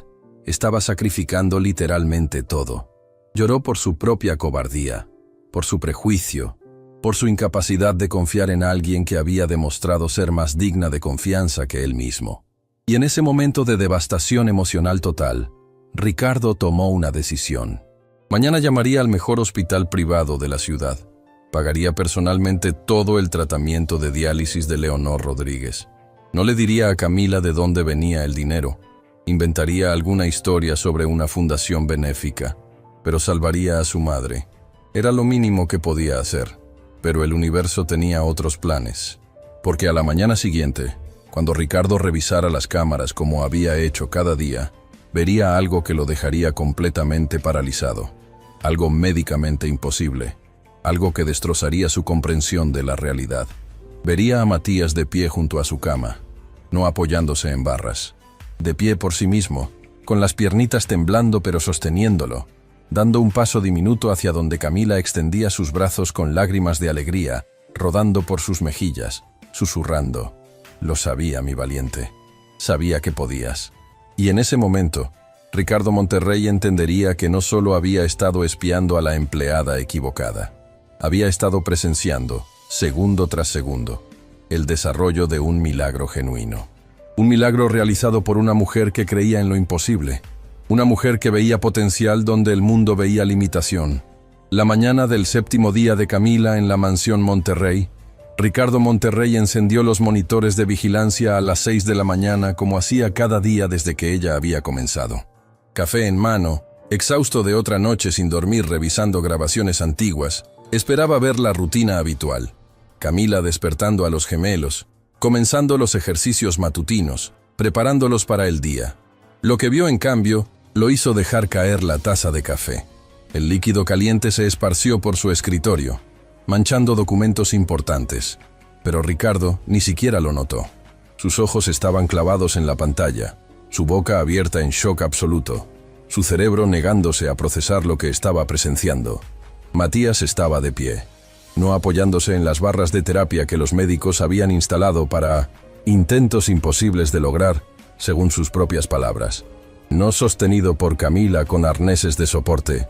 estaba sacrificando literalmente todo. Lloró por su propia cobardía, por su prejuicio, por su incapacidad de confiar en alguien que había demostrado ser más digna de confianza que él mismo. Y en ese momento de devastación emocional total, Ricardo tomó una decisión. Mañana llamaría al mejor hospital privado de la ciudad. Pagaría personalmente todo el tratamiento de diálisis de Leonor Rodríguez. No le diría a Camila de dónde venía el dinero. Inventaría alguna historia sobre una fundación benéfica, pero salvaría a su madre. Era lo mínimo que podía hacer. Pero el universo tenía otros planes. Porque a la mañana siguiente, cuando Ricardo revisara las cámaras como había hecho cada día, vería algo que lo dejaría completamente paralizado. Algo médicamente imposible. Algo que destrozaría su comprensión de la realidad. Vería a Matías de pie junto a su cama, no apoyándose en barras. De pie por sí mismo, con las piernitas temblando pero sosteniéndolo, dando un paso diminuto hacia donde Camila extendía sus brazos con lágrimas de alegría, rodando por sus mejillas, susurrando: «Lo sabía, mi valiente. Sabía que podías». Y en ese momento, Ricardo Monterrey entendería que no solo había estado espiando a la empleada equivocada, había estado presenciando, segundo tras segundo, el desarrollo de un milagro genuino. Un milagro realizado por una mujer que creía en lo imposible. Una mujer que veía potencial donde el mundo veía limitación. La mañana del 7º día de Camila en la mansión Monterrey, Ricardo Monterrey encendió los monitores de vigilancia a las 6 de la mañana como hacía cada día desde que ella había comenzado. Café en mano, exhausto de otra noche sin dormir revisando grabaciones antiguas, esperaba ver la rutina habitual. Camila despertando a los gemelos, comenzando los ejercicios matutinos, preparándolos para el día. Lo que vio, en cambio, lo hizo dejar caer la taza de café. El líquido caliente se esparció por su escritorio, manchando documentos importantes. Pero Ricardo ni siquiera lo notó. Sus ojos estaban clavados en la pantalla, su boca abierta en shock absoluto, su cerebro negándose a procesar lo que estaba presenciando. Matías estaba de pie, no apoyándose en las barras de terapia que los médicos habían instalado para intentos imposibles de lograr, según sus propias palabras. No sostenido por Camila con arneses de soporte.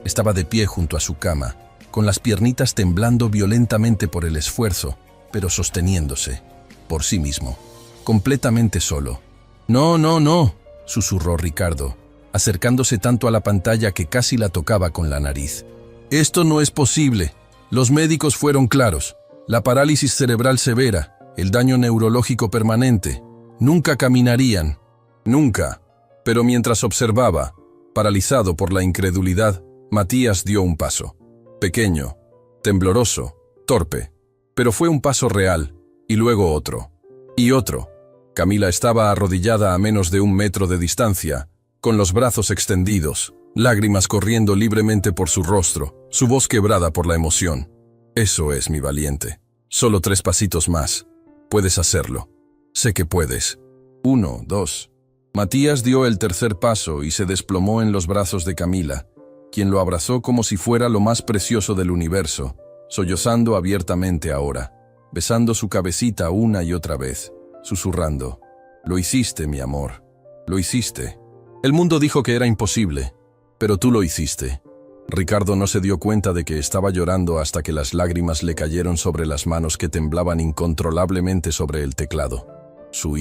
Estaba de pie junto a su cama, con las piernitas temblando violentamente por el esfuerzo, pero sosteniéndose, por sí mismo, completamente solo. «No, no, no», susurró Ricardo, acercándose tanto a la pantalla que casi la tocaba con la nariz. «Esto no es posible. Los médicos fueron claros. La parálisis cerebral severa, el daño neurológico permanente. Nunca caminarían. Nunca». Pero mientras observaba, paralizado por la incredulidad, Matías dio un paso. Pequeño, tembloroso, torpe. Pero fue un paso real, y luego otro. Y otro. Camila estaba arrodillada a menos de 1 metro de distancia, con los brazos extendidos, lágrimas corriendo libremente por su rostro, su voz quebrada por la emoción. «Eso es, mi valiente. Solo 3 pasitos más. Puedes hacerlo. Sé que puedes. 1, 2. Matías dio el 3er paso y se desplomó en los brazos de Camila, quien lo abrazó como si fuera lo más precioso del universo, sollozando abiertamente ahora, besando su cabecita una y otra vez, susurrando: «Lo hiciste, mi amor. Lo hiciste. El mundo dijo que era imposible, pero tú lo hiciste». Ricardo no se dio cuenta de que estaba llorando hasta que las lágrimas le cayeron sobre las manos que temblaban incontrolablemente sobre el teclado. Su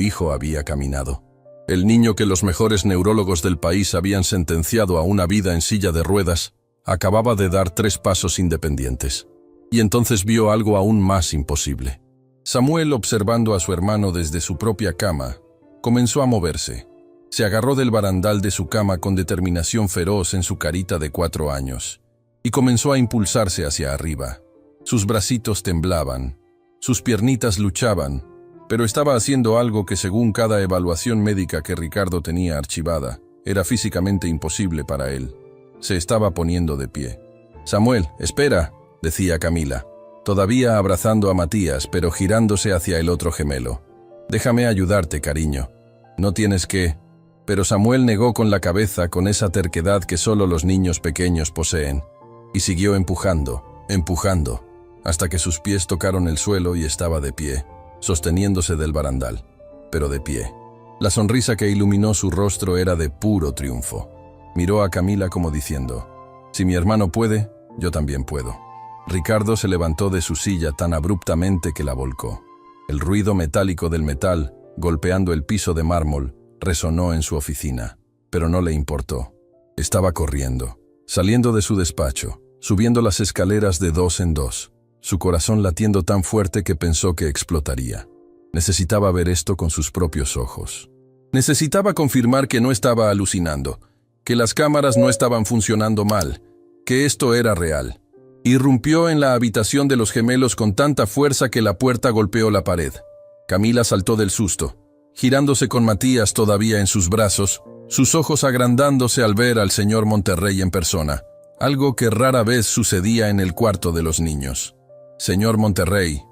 hijo había caminado. El niño que los mejores neurólogos del país habían sentenciado a una vida en silla de ruedas, acababa de dar 3 pasos independientes. Y entonces vio algo aún más imposible. Samuel, observando a su hermano desde su propia cama, comenzó a moverse. Se agarró del barandal de su cama con determinación feroz en su carita de 4 años, y comenzó a impulsarse hacia arriba. Sus bracitos temblaban, sus piernitas luchaban, pero estaba haciendo algo que, según cada evaluación médica que Ricardo tenía archivada, era físicamente imposible para él. Se estaba poniendo de pie. «Samuel, espera», decía Camila, todavía abrazando a Matías, pero girándose hacia el otro gemelo. «Déjame ayudarte, cariño. No tienes que...». Pero Samuel negó con la cabeza con esa terquedad que solo los niños pequeños poseen, y siguió empujando, hasta que sus pies tocaron el suelo y estaba de pie, sosteniéndose del barandal, pero de pie. La sonrisa que iluminó su rostro era de puro triunfo. Miró a Camila como diciendo: «Si mi hermano puede, yo también puedo». Ricardo se levantó de su silla tan abruptamente que la volcó. El ruido metálico del metal, golpeando el piso de mármol, resonó en su oficina, pero no le importó. Estaba corriendo, saliendo de su despacho, subiendo las escaleras de dos en dos, su corazón latiendo tan fuerte que pensó que explotaría. Necesitaba ver esto con sus propios ojos. Necesitaba confirmar que no estaba alucinando, que las cámaras no estaban funcionando mal, que esto era real. Irrumpió en la habitación de los gemelos con tanta fuerza que la puerta golpeó la pared. Camila saltó del susto, girándose con Matías todavía en sus brazos, sus ojos agrandándose al ver al señor Monterrey en persona, algo que rara vez sucedía en el cuarto de los niños. Señor Monterrey,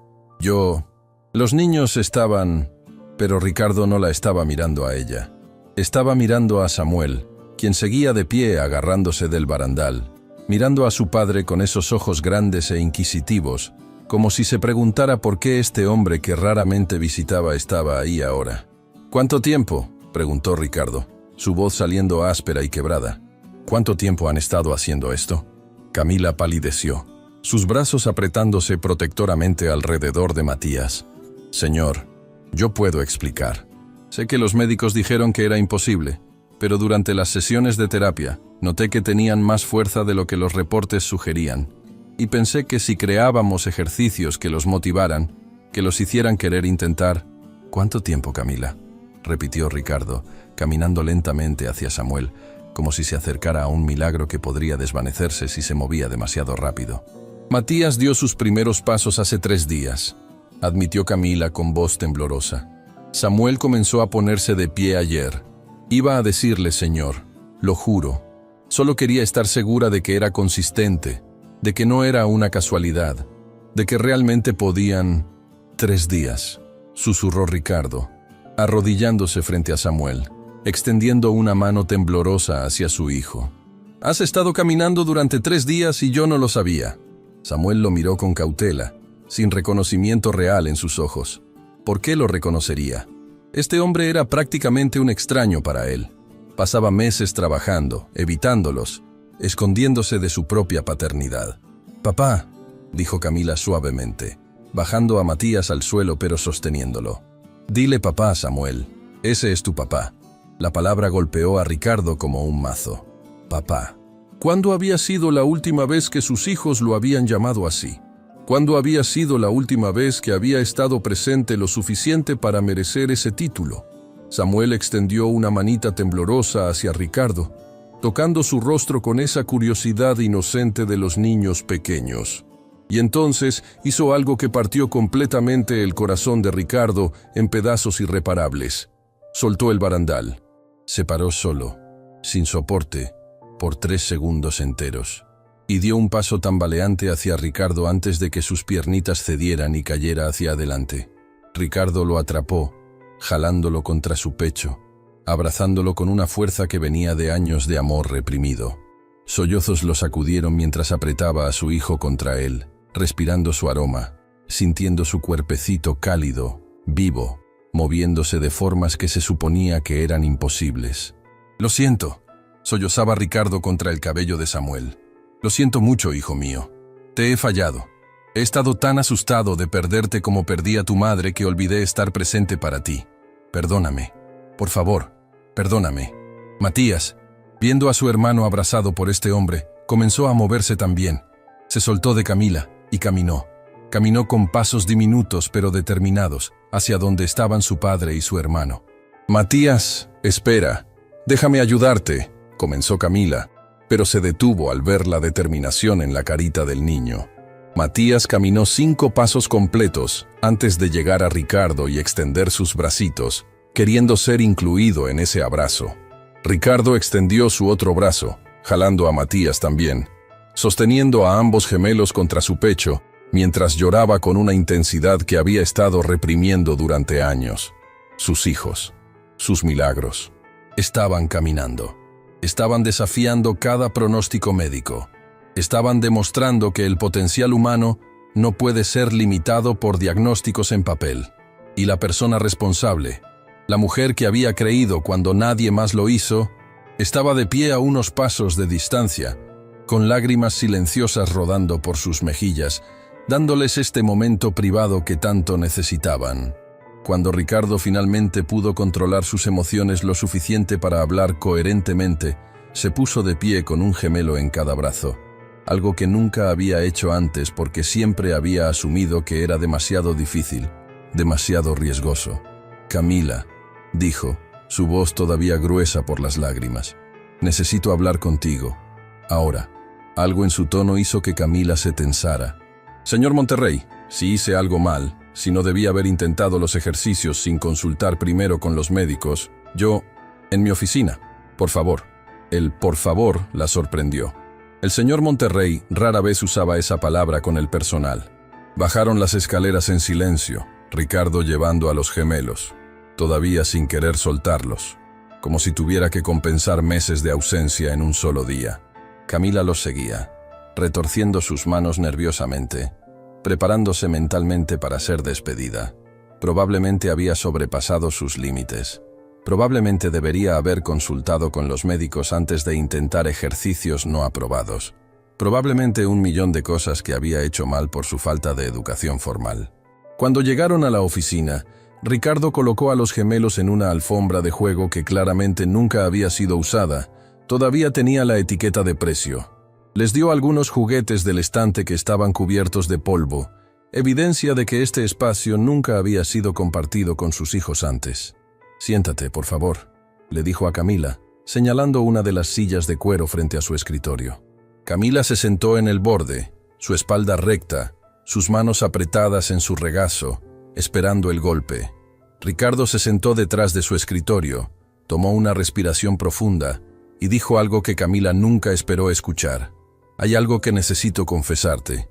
Los niños estaban... Pero Ricardo no la estaba mirando a ella. Estaba mirando a Samuel, quien seguía de pie agarrándose del barandal, mirando a su padre con esos ojos grandes e inquisitivos, como si se preguntara por qué este hombre que raramente visitaba estaba ahí ahora. ¿Cuánto tiempo?, preguntó Ricardo, su voz saliendo áspera y quebrada. ¿Cuánto tiempo han estado haciendo esto? Camila palideció, sus brazos apretándose protectoramente alrededor de Matías. Señor, yo puedo explicar. Sé que los médicos dijeron que era imposible, pero durante las sesiones de terapia noté que tenían más fuerza de lo que los reportes sugerían, y pensé que si creábamos ejercicios que los motivaran, que los hicieran querer intentar... ¿Cuánto tiempo, Camila?, repitió Ricardo, caminando lentamente hacia Samuel, como si se acercara a un milagro que podría desvanecerse si se movía demasiado rápido. Matías dio sus primeros pasos hace 3 días, admitió Camila con voz temblorosa. Samuel comenzó a ponerse de pie ayer. Iba a decirle, señor, lo juro. Solo quería estar segura de que era consistente, de que no era una casualidad, de que realmente podían... 3 días, susurró Ricardo, arrodillándose frente a Samuel, extendiendo una mano temblorosa hacia su hijo. Has estado caminando durante 3 días y yo no lo sabía. Samuel lo miró con cautela, sin reconocimiento real en sus ojos. ¿Por qué lo reconocería? Este hombre era prácticamente un extraño para él. Pasaba meses trabajando, evitándolos, escondiéndose de su propia paternidad. «Papá», dijo Camila suavemente, bajando a Matías al suelo pero sosteniéndolo. «Dile papá, Samuel. Ese es tu papá». La palabra golpeó a Ricardo como un mazo. Papá. ¿Cuándo había sido la última vez que sus hijos lo habían llamado así? ¿Cuándo había sido la última vez que había estado presente lo suficiente para merecer ese título? Samuel extendió una manita temblorosa hacia Ricardo, tocando su rostro con esa curiosidad inocente de los niños pequeños. Y entonces hizo algo que partió completamente el corazón de Ricardo en pedazos irreparables. Soltó el barandal. Se paró solo, sin soporte, por 3 segundos enteros, y dio un paso tambaleante hacia Ricardo antes de que sus piernitas cedieran y cayera hacia adelante. Ricardo lo atrapó, jalándolo contra su pecho, abrazándolo con una fuerza que venía de años de amor reprimido. Sollozos lo sacudieron mientras apretaba a su hijo contra él, respirando su aroma, sintiendo su cuerpecito cálido, vivo, moviéndose de formas que se suponía que eran imposibles. «Lo siento», sollozaba Ricardo contra el cabello de Samuel. «Lo siento mucho, hijo mío. Te he fallado. He estado tan asustado de perderte como perdí a tu madre que olvidé estar presente para ti. Perdóname. Por favor, perdóname». Matías, viendo a su hermano abrazado por este hombre, comenzó a moverse también. Se soltó de Camila y caminó. Caminó con pasos diminutos pero determinados, hacia donde estaban su padre y su hermano. «Matías, espera. Déjame ayudarte», comenzó Camila, pero se detuvo al ver la determinación en la carita del niño. Matías caminó 5 pasos completos antes de llegar a Ricardo y extender sus bracitos, queriendo ser incluido en ese abrazo. Ricardo extendió su otro brazo, jalando a Matías también, sosteniendo a ambos gemelos contra su pecho, mientras lloraba con una intensidad que había estado reprimiendo durante años. Sus hijos, sus milagros, estaban caminando. Estaban desafiando cada pronóstico médico. Estaban demostrando que el potencial humano no puede ser limitado por diagnósticos en papel. Y la persona responsable, la mujer que había creído cuando nadie más lo hizo, estaba de pie a unos pasos de distancia, con lágrimas silenciosas rodando por sus mejillas, dándoles este momento privado que tanto necesitaban. Cuando Ricardo finalmente pudo controlar sus emociones lo suficiente para hablar coherentemente, se puso de pie con un gemelo en cada brazo, algo que nunca había hecho antes porque siempre había asumido que era demasiado difícil, demasiado riesgoso. «Camila», dijo, su voz todavía gruesa por las lágrimas, «necesito hablar contigo. Ahora». Algo en su tono hizo que Camila se tensara. «Señor Monterrey, si hice algo mal, si no debía haber intentado los ejercicios sin consultar primero con los médicos, yo, en mi oficina, por favor». El «por favor» la sorprendió. El señor Monterrey rara vez usaba esa palabra con el personal. Bajaron las escaleras en silencio, Ricardo llevando a los gemelos, todavía sin querer soltarlos, como si tuviera que compensar meses de ausencia en un solo día. Camila los seguía, retorciendo sus manos nerviosamente, preparándose mentalmente para ser despedida. Probablemente había sobrepasado sus límites. Probablemente debería haber consultado con los médicos antes de intentar ejercicios no aprobados. Probablemente 1.000.000 de cosas que había hecho mal por su falta de educación formal. Cuando llegaron a la oficina, Ricardo colocó a los gemelos en una alfombra de juego que claramente nunca había sido usada. Todavía tenía la etiqueta de precio. Les dio algunos juguetes del estante que estaban cubiertos de polvo, evidencia de que este espacio nunca había sido compartido con sus hijos antes. «Siéntate, por favor», le dijo a Camila, señalando una de las sillas de cuero frente a su escritorio. Camila se sentó en el borde, su espalda recta, sus manos apretadas en su regazo, esperando el golpe. Ricardo se sentó detrás de su escritorio, tomó una respiración profunda y dijo algo que Camila nunca esperó escuchar. «Hay algo que necesito confesarte,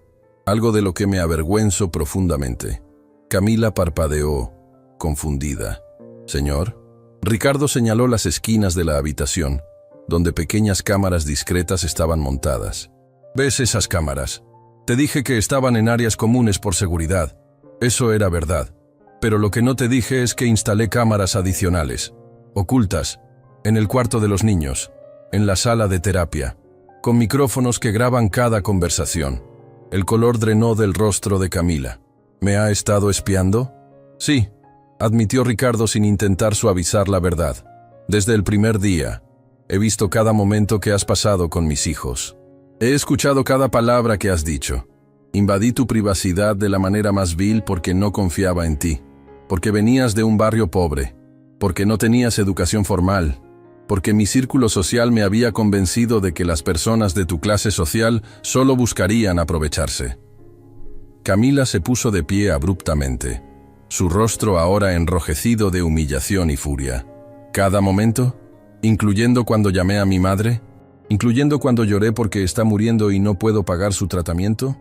algo de lo que me avergüenzo profundamente». Camila parpadeó, confundida. «¿Señor?» Ricardo señaló las esquinas de la habitación, donde pequeñas cámaras discretas estaban montadas. «¿Ves esas cámaras? Te dije que estaban en áreas comunes por seguridad. Eso era verdad. Pero lo que no te dije es que instalé cámaras adicionales, ocultas, en el cuarto de los niños, en la sala de terapia, con micrófonos que graban cada conversación». El color drenó del rostro de Camila. «¿Me ha estado espiando?» «Sí», admitió Ricardo sin intentar suavizar la verdad. «Desde el primer día, he visto cada momento que has pasado con mis hijos. He escuchado cada palabra que has dicho. Invadí tu privacidad de la manera más vil porque no confiaba en ti, porque venías de un barrio pobre, porque no tenías educación formal, porque mi círculo social me había convencido de que las personas de tu clase social solo buscarían aprovecharse». Camila se puso de pie abruptamente, su rostro ahora enrojecido de humillación y furia. «¿Cada momento? ¿Incluyendo cuando llamé a mi madre? ¿Incluyendo cuando lloré porque está muriendo y no puedo pagar su tratamiento?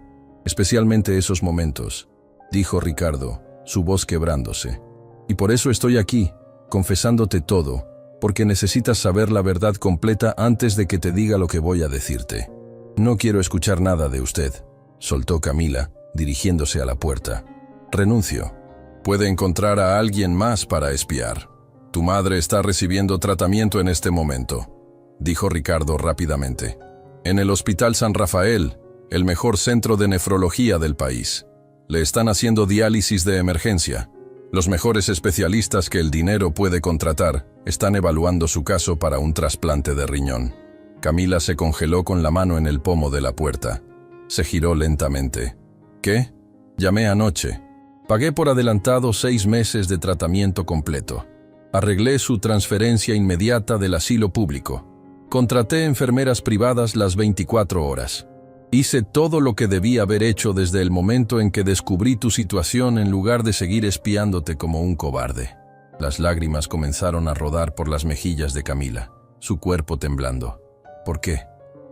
Especialmente esos momentos», dijo Ricardo, su voz quebrándose. «Y por eso estoy aquí, confesándote todo, porque necesitas saber la verdad completa antes de que te diga lo que voy a decirte». «No quiero escuchar nada de usted», soltó Camila, dirigiéndose a la puerta. «Renuncio. Puede encontrar a alguien más para espiar. Tu madre está recibiendo tratamiento en este momento», dijo Ricardo rápidamente. «En el Hospital San Rafael, el mejor centro de nefrología del país. Le están haciendo diálisis de emergencia. Los mejores especialistas que el dinero puede contratar están evaluando su caso para un trasplante de riñón». Camila se congeló con la mano en el pomo de la puerta. Se giró lentamente. «¿Qué?» «Llamé anoche. Pagué por adelantado 6 meses de tratamiento completo. Arreglé su transferencia inmediata del asilo público. Contraté enfermeras privadas las 24 horas. Hice todo lo que debía haber hecho desde el momento en que descubrí tu situación en lugar de seguir espiándote como un cobarde». Las lágrimas comenzaron a rodar por las mejillas de Camila, su cuerpo temblando. «¿Por qué?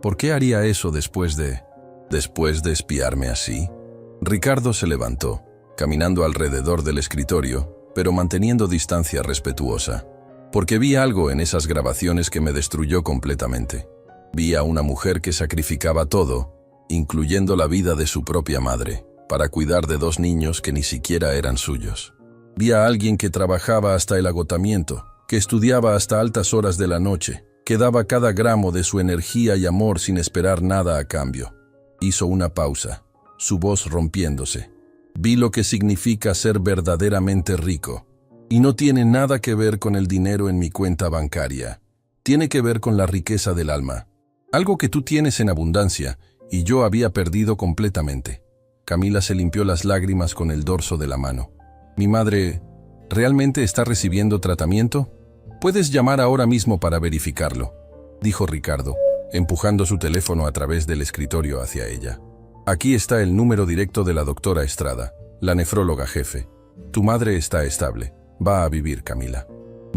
¿Por qué haría eso después de espiarme así?» Ricardo se levantó, caminando alrededor del escritorio, pero manteniendo distancia respetuosa. «Porque vi algo en esas grabaciones que me destruyó completamente. Vi a una mujer que sacrificaba todo, incluyendo la vida de su propia madre, para cuidar de 2 niños que ni siquiera eran suyos. Vi a alguien que trabajaba hasta el agotamiento, que estudiaba hasta altas horas de la noche, que daba cada gramo de su energía y amor sin esperar nada a cambio. Hizo una pausa, su voz rompiéndose. Vi lo que significa ser verdaderamente rico. Y no tiene nada que ver con el dinero en mi cuenta bancaria. Tiene que ver con la riqueza del alma. Algo que tú tienes en abundancia y yo había perdido completamente. Camila se limpió las lágrimas con el dorso de la mano. Mi madre, ¿realmente está recibiendo tratamiento? Puedes llamar ahora mismo para verificarlo, dijo Ricardo, empujando su teléfono a través del escritorio hacia ella. Aquí está el número directo de la doctora Estrada, la nefróloga jefe. Tu madre está estable. Va a vivir, Camila.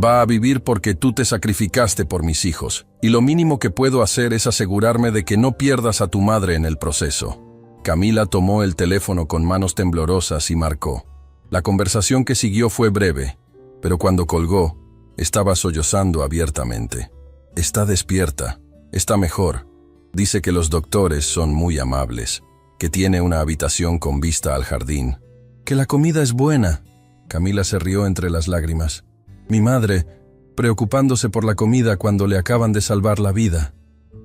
Va a vivir porque tú te sacrificaste por mis hijos, y lo mínimo que puedo hacer es asegurarme de que no pierdas a tu madre en el proceso. Camila tomó el teléfono con manos temblorosas y marcó. La conversación que siguió fue breve, pero cuando colgó, estaba sollozando abiertamente. Está despierta, está mejor. Dice que los doctores son muy amables, que tiene una habitación con vista al jardín, que la comida es buena. Camila se rió entre las lágrimas. Mi madre, preocupándose por la comida cuando le acaban de salvar la vida.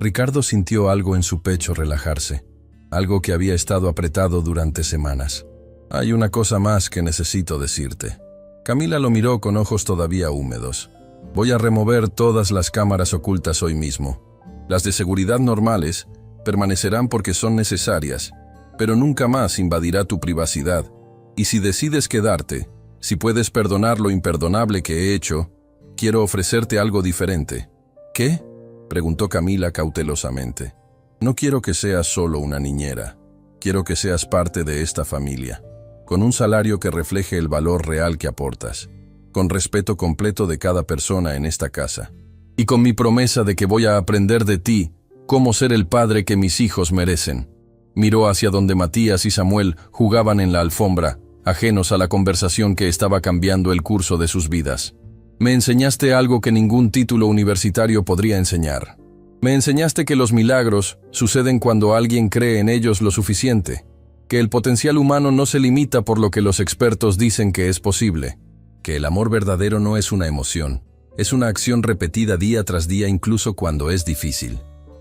Ricardo sintió algo en su pecho relajarse, algo que había estado apretado durante semanas. Hay una cosa más que necesito decirte. Camila lo miró con ojos todavía húmedos. Voy a remover todas las cámaras ocultas hoy mismo. Las de seguridad normales permanecerán porque son necesarias, pero nunca más invadirá tu privacidad. Y si decides quedarte, si puedes perdonar lo imperdonable que he hecho, quiero ofrecerte algo diferente. ¿Qué?, preguntó Camila cautelosamente. No quiero que seas solo una niñera. Quiero que seas parte de esta familia, con un salario que refleje el valor real que aportas, con respeto completo de cada persona en esta casa, y con mi promesa de que voy a aprender de ti cómo ser el padre que mis hijos merecen. Miró hacia donde Matías y Samuel jugaban en la alfombra, ajenos a la conversación que estaba cambiando el curso de sus vidas. Me enseñaste algo que ningún título universitario podría enseñar. Me enseñaste que los milagros suceden cuando alguien cree en ellos lo suficiente, que el potencial humano no se limita por lo que los expertos dicen que es posible, que el amor verdadero no es una emoción, es una acción repetida día tras día incluso cuando es difícil.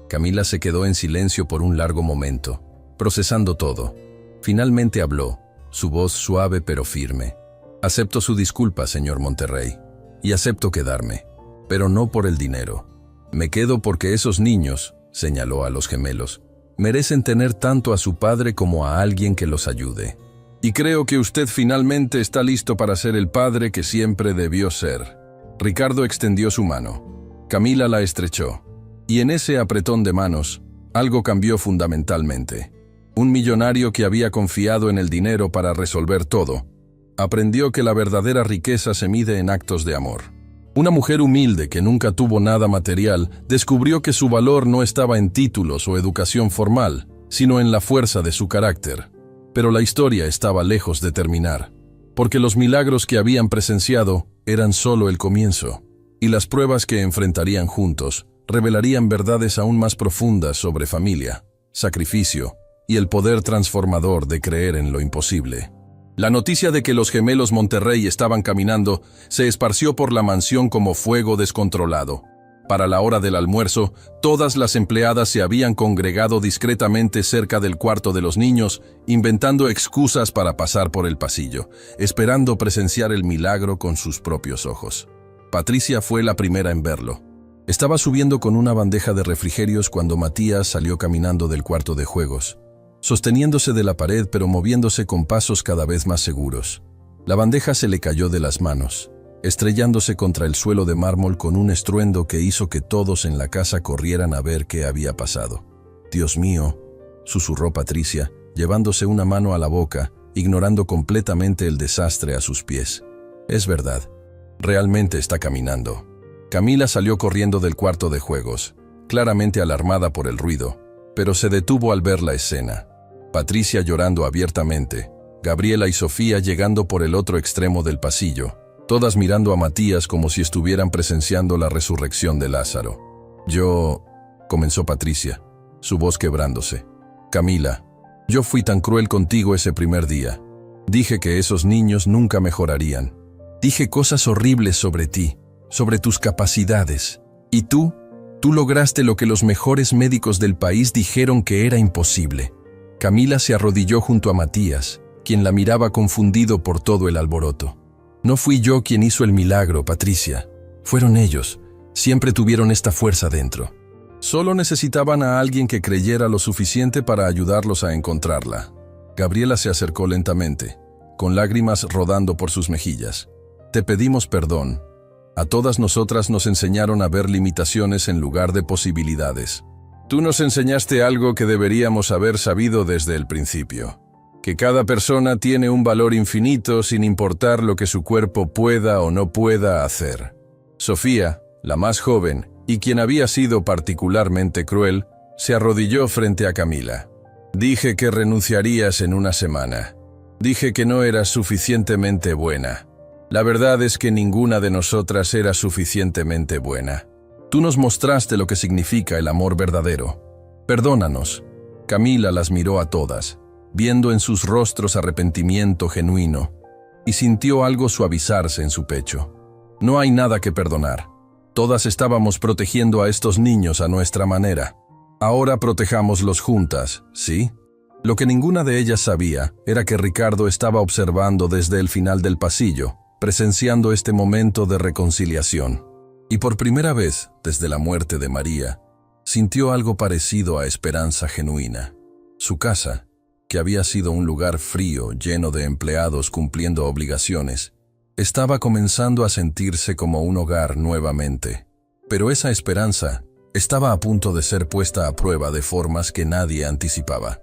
Camila se quedó en silencio por un largo momento, procesando todo. Finalmente habló, su voz suave pero firme. Acepto su disculpa, señor Monterrey, y acepto quedarme, pero no por el dinero. Me quedo porque esos niños, señaló a los gemelos, merecen tener tanto a su padre como a alguien que los ayude. Y creo que usted finalmente está listo para ser el padre que siempre debió ser. Ricardo extendió su mano. Camila la estrechó. Y en ese apretón de manos, algo cambió fundamentalmente. Un millonario que había confiado en el dinero para resolver todo, aprendió que la verdadera riqueza se mide en actos de amor. Una mujer humilde que nunca tuvo nada material descubrió que su valor no estaba en títulos o educación formal, sino en la fuerza de su carácter. Pero la historia estaba lejos de terminar, porque los milagros que habían presenciado eran solo el comienzo, y las pruebas que enfrentarían juntos revelarían verdades aún más profundas sobre familia, sacrificio y el poder transformador de creer en lo imposible. La noticia de que los gemelos Monterrey estaban caminando se esparció por la mansión como fuego descontrolado. Para la hora del almuerzo, todas las empleadas se habían congregado discretamente cerca del cuarto de los niños, inventando excusas para pasar por el pasillo, esperando presenciar el milagro con sus propios ojos. Patricia fue la primera en verlo. Estaba subiendo con una bandeja de refrigerios cuando Matías salió caminando del cuarto de juegos, sosteniéndose de la pared pero moviéndose con pasos cada vez más seguros. La bandeja se le cayó de las manos, estrellándose contra el suelo de mármol con un estruendo que hizo que todos en la casa corrieran a ver qué había pasado. «Dios mío», susurró Patricia, llevándose una mano a la boca, ignorando completamente el desastre a sus pies. «Es verdad, realmente está caminando». Camila salió corriendo del cuarto de juegos, claramente alarmada por el ruido, pero se detuvo al ver la escena. Patricia llorando abiertamente, Gabriela y Sofía llegando por el otro extremo del pasillo, todas mirando a Matías como si estuvieran presenciando la resurrección de Lázaro. Comenzó Patricia, su voz quebrándose. «Camila, yo fui tan cruel contigo ese primer día. Dije que esos niños nunca mejorarían. Dije cosas horribles sobre ti, sobre tus capacidades. Y tú Tú lograste lo que los mejores médicos del país dijeron que era imposible. Camila se arrodilló junto a Matías, quien la miraba confundido por todo el alboroto. No fui yo quien hizo el milagro, Patricia. Fueron ellos. Siempre tuvieron esta fuerza dentro. Solo necesitaban a alguien que creyera lo suficiente para ayudarlos a encontrarla. Gabriela se acercó lentamente, con lágrimas rodando por sus mejillas. Te pedimos perdón. A todas nosotras nos enseñaron a ver limitaciones en lugar de posibilidades. Tú nos enseñaste algo que deberíamos haber sabido desde el principio. Que cada persona tiene un valor infinito sin importar lo que su cuerpo pueda o no pueda hacer. Sofía, la más joven, y quien había sido particularmente cruel, se arrodilló frente a Camila. Dije que renunciarías en una semana. Dije que no eras suficientemente buena. La verdad es que ninguna de nosotras era suficientemente buena. Tú nos mostraste lo que significa el amor verdadero. Perdónanos. Camila las miró a todas, viendo en sus rostros arrepentimiento genuino, y sintió algo suavizarse en su pecho. No hay nada que perdonar. Todas estábamos protegiendo a estos niños a nuestra manera. Ahora protejámoslos juntas, ¿sí? Lo que ninguna de ellas sabía era que Ricardo estaba observando desde el final del pasillo, presenciando este momento de reconciliación. Y por primera vez, desde la muerte de María, sintió algo parecido a esperanza genuina. Su casa, que había sido un lugar frío, lleno de empleados cumpliendo obligaciones, estaba comenzando a sentirse como un hogar nuevamente. Pero esa esperanza estaba a punto de ser puesta a prueba de formas que nadie anticipaba.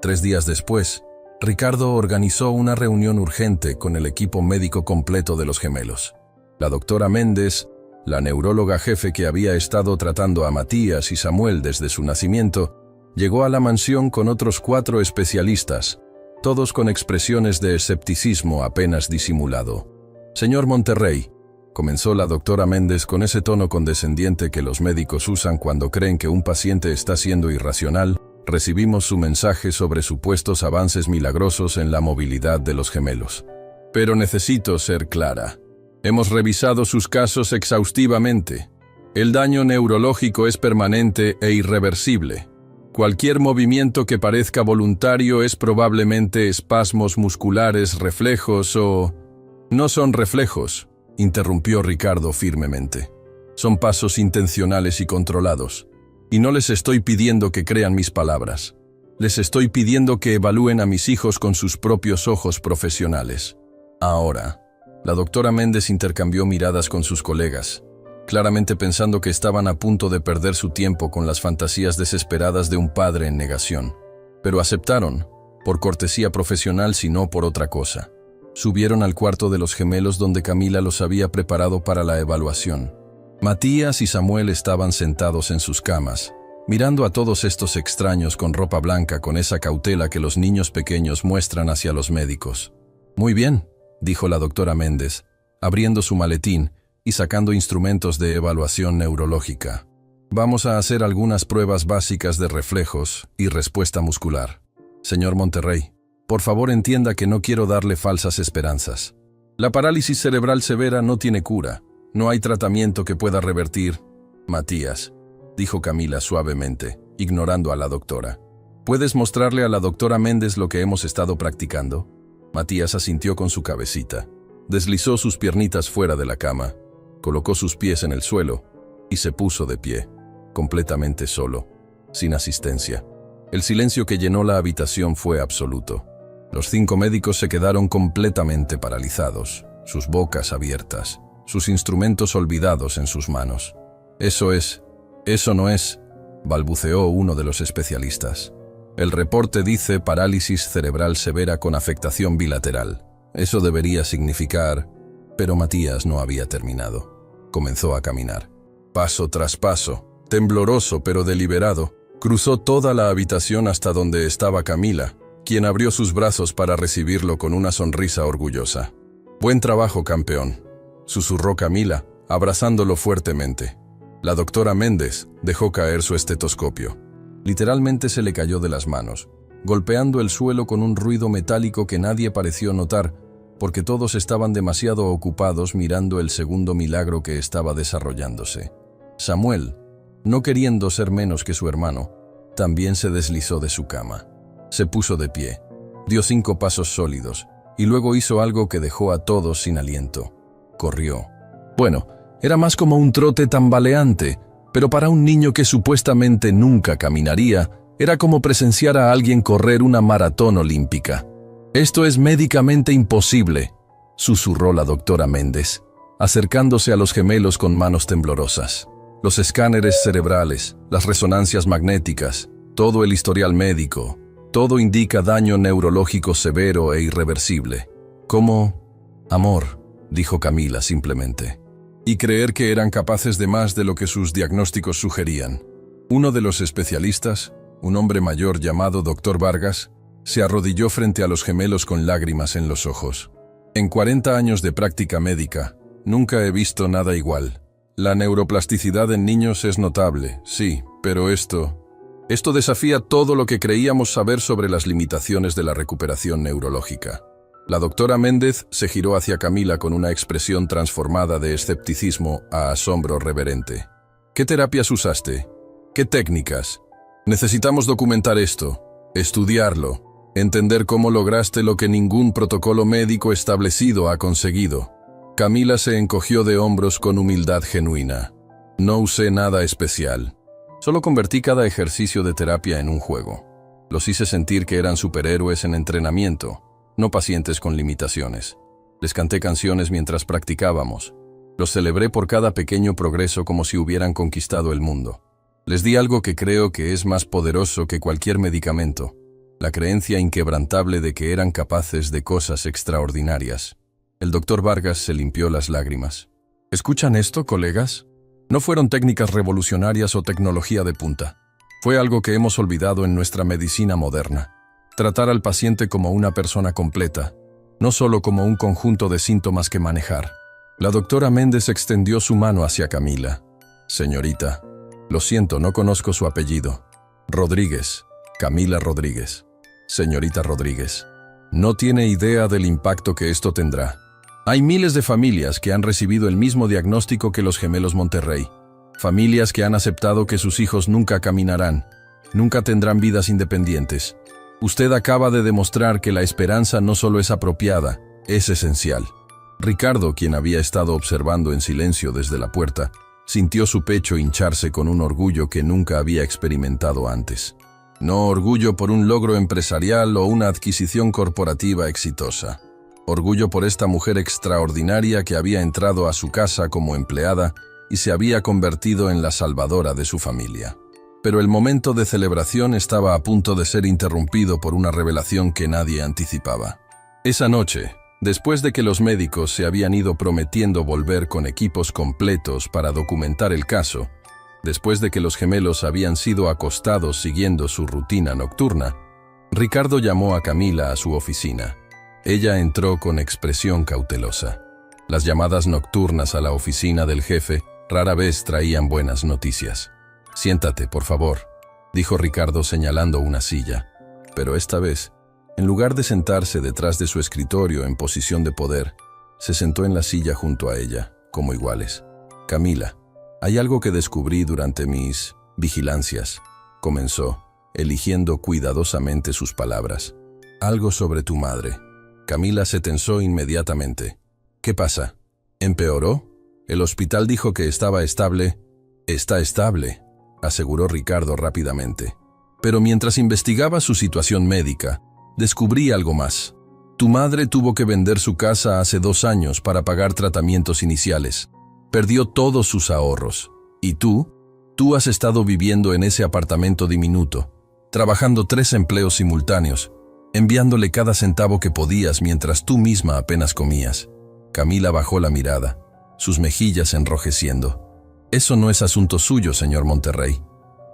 3 días después, Ricardo organizó una reunión urgente con el equipo médico completo de los gemelos. La doctora Méndez, la neuróloga jefe que había estado tratando a Matías y Samuel desde su nacimiento, llegó a la mansión con otros 4 especialistas, todos con expresiones de escepticismo apenas disimulado. Señor Monterrey, comenzó la doctora Méndez con ese tono condescendiente que los médicos usan cuando creen que un paciente está siendo irracional, recibimos su mensaje sobre supuestos avances milagrosos en la movilidad de los gemelos. Pero necesito ser clara. Hemos revisado sus casos exhaustivamente. El daño neurológico es permanente e irreversible. Cualquier movimiento que parezca voluntario es probablemente espasmos musculares, reflejos o... No son reflejos, interrumpió Ricardo firmemente. Son pasos intencionales y controlados. Y no les estoy pidiendo que crean mis palabras. Les estoy pidiendo que evalúen a mis hijos con sus propios ojos profesionales. Ahora, la doctora Méndez intercambió miradas con sus colegas, claramente pensando que estaban a punto de perder su tiempo con las fantasías desesperadas de un padre en negación. Pero aceptaron, por cortesía profesional si no por otra cosa. Subieron al cuarto de los gemelos donde Camila los había preparado para la evaluación. Matías y Samuel estaban sentados en sus camas, mirando a todos estos extraños con ropa blanca con esa cautela que los niños pequeños muestran hacia los médicos. Muy bien, dijo la doctora Méndez, abriendo su maletín y sacando instrumentos de evaluación neurológica. Vamos a hacer algunas pruebas básicas de reflejos y respuesta muscular. Señor Monterrey, por favor entienda que no quiero darle falsas esperanzas. La parálisis cerebral severa no tiene cura. No hay tratamiento que pueda revertir. Matías, dijo Camila suavemente, ignorando a la doctora. ¿Puedes mostrarle a la doctora Méndez lo que hemos estado practicando? Matías asintió con su cabecita. Deslizó sus piernitas fuera de la cama, colocó sus pies en el suelo y se puso de pie, completamente solo, sin asistencia. El silencio que llenó la habitación fue absoluto. Los 5 médicos se quedaron completamente paralizados, sus bocas abiertas, sus instrumentos olvidados en sus manos. Eso no es, balbuceó uno de los especialistas. El reporte dice parálisis cerebral severa con afectación bilateral. Eso debería significar... Pero Matías no había terminado. Comenzó a caminar. Paso tras paso, tembloroso pero deliberado, cruzó toda la habitación hasta donde estaba Camila, quien abrió sus brazos para recibirlo con una sonrisa orgullosa. «Buen trabajo, campeón», susurró Camila, abrazándolo fuertemente. La doctora Méndez dejó caer su estetoscopio. Literalmente se le cayó de las manos, golpeando el suelo con un ruido metálico que nadie pareció notar, porque todos estaban demasiado ocupados mirando el segundo milagro que estaba desarrollándose. Samuel, No queriendo ser menos que su hermano, también se deslizó de su cama. Se puso de pie, dio 5 pasos sólidos, y luego hizo algo que dejó a todos sin aliento. Corrió. Bueno, era más como un trote tambaleante, pero para un niño que supuestamente nunca caminaría, era como presenciar a alguien correr una maratón olímpica. «Esto es médicamente imposible», susurró la doctora Méndez, acercándose a los gemelos con manos temblorosas. Los escáneres cerebrales, las resonancias magnéticas, todo el historial médico, todo indica daño neurológico severo e irreversible. «¿Cómo? Amor», dijo Camila simplemente. Y creer que eran capaces de más de lo que sus diagnósticos sugerían. Uno de los especialistas, un hombre mayor llamado Dr. Vargas, se arrodilló frente a los gemelos con lágrimas en los ojos. En 40 años de práctica médica, nunca he visto nada igual. La neuroplasticidad en niños es notable, sí, pero esto desafía todo lo que creíamos saber sobre las limitaciones de la recuperación neurológica. La doctora Méndez se giró hacia Camila con una expresión transformada de escepticismo a asombro reverente. ¿Qué terapias usaste? ¿Qué técnicas? Necesitamos documentar esto, estudiarlo, entender cómo lograste lo que ningún protocolo médico establecido ha conseguido. Camila se encogió de hombros con humildad genuina. No usé nada especial. Solo convertí cada ejercicio de terapia en un juego. Los hice sentir que eran superhéroes en entrenamiento, no pacientes con limitaciones. Les canté canciones mientras practicábamos. Los celebré por cada pequeño progreso como si hubieran conquistado el mundo. Les di algo que creo que es más poderoso que cualquier medicamento, la creencia inquebrantable de que eran capaces de cosas extraordinarias. El doctor Vargas se limpió las lágrimas. ¿Escuchan esto, colegas? No fueron técnicas revolucionarias o tecnología de punta. Fue algo que hemos olvidado en nuestra medicina moderna. Tratar al paciente como una persona completa, no solo como un conjunto de síntomas que manejar. La doctora Méndez extendió su mano hacia Camila. Señorita, lo siento, no conozco su apellido. Rodríguez, Camila Rodríguez. Señorita Rodríguez, no tiene idea del impacto que esto tendrá. Hay miles de familias que han recibido el mismo diagnóstico que los gemelos Monterrey. Familias que han aceptado que sus hijos nunca caminarán, nunca tendrán vidas independientes. Usted acaba de demostrar que la esperanza no solo es apropiada, es esencial. Ricardo, quien había estado observando en silencio desde la puerta, sintió su pecho hincharse con un orgullo que nunca había experimentado antes. No orgullo por un logro empresarial o una adquisición corporativa exitosa. Orgullo por esta mujer extraordinaria que había entrado a su casa como empleada y se había convertido en la salvadora de su familia. Pero el momento de celebración estaba a punto de ser interrumpido por una revelación que nadie anticipaba. Esa noche, después de que los médicos se habían ido prometiendo volver con equipos completos para documentar el caso, después de que los gemelos habían sido acostados siguiendo su rutina nocturna, Ricardo llamó a Camila a su oficina. Ella entró con expresión cautelosa. Las llamadas nocturnas a la oficina del jefe rara vez traían buenas noticias. «Siéntate, por favor», dijo Ricardo señalando una silla. Pero esta vez, en lugar de sentarse detrás de su escritorio en posición de poder, se sentó en la silla junto a ella, como iguales. «Camila, hay algo que descubrí durante mis vigilancias», comenzó, eligiendo cuidadosamente sus palabras. «Algo sobre tu madre». Camila se tensó inmediatamente. «¿Qué pasa? ¿Empeoró? El hospital dijo que estaba estable». «Está estable», aseguró Ricardo rápidamente. «Pero mientras investigaba su situación médica, descubrí algo más. Tu madre tuvo que vender su casa hace 2 años para pagar tratamientos iniciales. Perdió todos sus ahorros. Y tú has estado viviendo en ese apartamento diminuto, trabajando 3 empleos simultáneos, enviándole cada centavo que podías mientras tú misma apenas comías». Camila bajó la mirada, sus mejillas enrojeciendo. «Eso no es asunto suyo, señor Monterrey.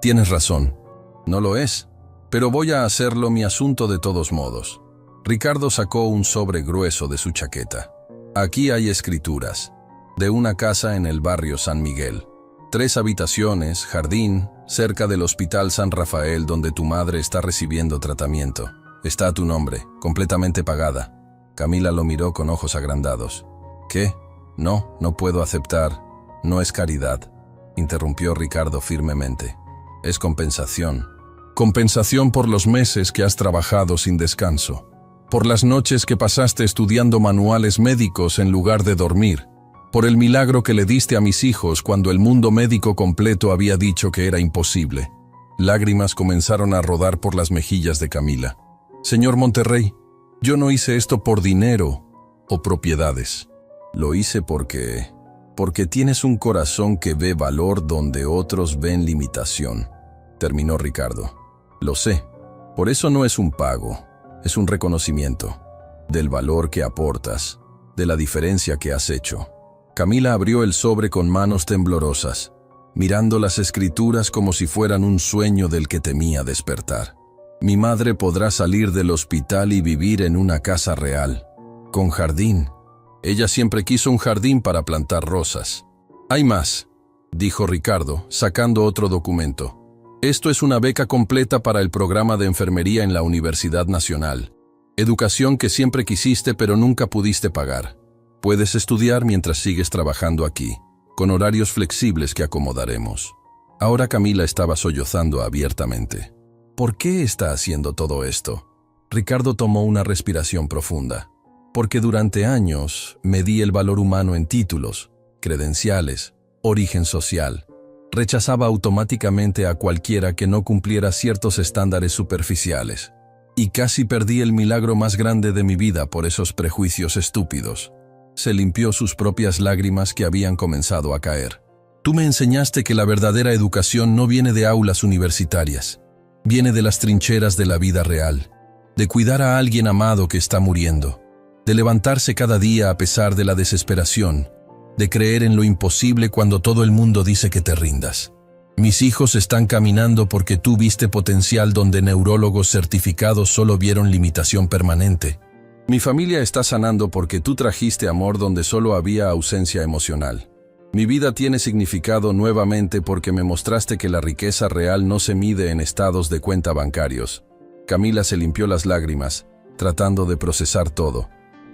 Tienes razón, no lo es, pero voy a hacerlo mi asunto de todos modos». Ricardo sacó un sobre grueso de su chaqueta. «Aquí hay escrituras, de una casa en el barrio San Miguel. 3 habitaciones, jardín, cerca del Hospital San Rafael donde tu madre está recibiendo tratamiento. Está a tu nombre, completamente pagada». Camila lo miró con ojos agrandados. «¿Qué? No puedo aceptar. No es caridad». interrumpió Ricardo firmemente. Es compensación. Compensación por los meses que has trabajado sin descanso, por las noches que pasaste estudiando manuales médicos en lugar de dormir, por el milagro que le diste a mis hijos cuando el mundo médico completo había dicho que era imposible. Lágrimas comenzaron a rodar por las mejillas de Camila. Señor Monterrey, yo no hice esto por dinero o propiedades. Lo hice porque tienes un corazón que ve valor donde otros ven limitación, terminó Ricardo. Lo sé, por eso no es un pago, es un reconocimiento del valor que aportas, de la diferencia que has hecho. Camila abrió el sobre con manos temblorosas, mirando las escrituras como si fueran un sueño del que temía despertar. Mi madre podrá salir del hospital y vivir en una casa real, con jardín. Ella siempre quiso un jardín para plantar rosas. Hay más, dijo Ricardo, sacando otro documento. Esto es una beca completa para el programa de enfermería en la Universidad Nacional. Educación que siempre quisiste pero nunca pudiste pagar. Puedes estudiar mientras sigues trabajando aquí, con horarios flexibles que acomodaremos. Ahora Camila estaba sollozando abiertamente. ¿Por qué está haciendo todo esto? Ricardo tomó una respiración profunda. Porque durante años medí el valor humano en títulos, credenciales, origen social. Rechazaba automáticamente a cualquiera que no cumpliera ciertos estándares superficiales. Y casi perdí el milagro más grande de mi vida por esos prejuicios estúpidos. Se limpió sus propias lágrimas que habían comenzado a caer. Tú me enseñaste que la verdadera educación no viene de aulas universitarias. Viene de las trincheras de la vida real. De cuidar a alguien amado que está muriendo. De levantarse cada día a pesar de la desesperación, de creer en lo imposible cuando todo el mundo dice que te rindas. Mis hijos están caminando porque tú viste potencial donde neurólogos certificados solo vieron limitación permanente. Mi familia está sanando porque tú trajiste amor donde solo había ausencia emocional. Mi vida tiene significado nuevamente porque me mostraste que la riqueza real no se mide en estados de cuenta bancarios. Camila se limpió las lágrimas, tratando de procesar todo.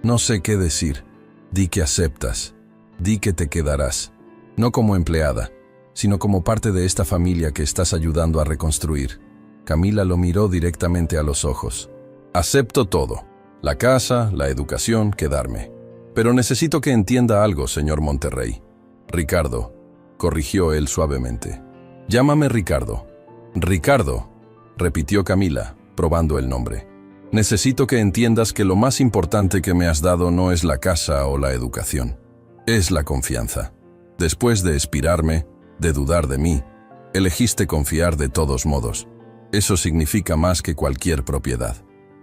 No sé qué decir. Di que aceptas. Di que te quedarás. No como empleada, sino como parte de esta familia que estás ayudando a reconstruir. Camila lo miró directamente a los ojos. Acepto todo. La casa, la educación, quedarme. Pero necesito que entienda algo, señor Monterrey. Ricardo, corrigió él suavemente. Llámame Ricardo. Ricardo, repitió Camila, probando el nombre. Necesito que entiendas que lo más importante que me has dado no es la casa o la educación. Es la confianza. Después de expirarme, de dudar de mí, elegiste confiar de todos modos. Eso significa más que cualquier propiedad.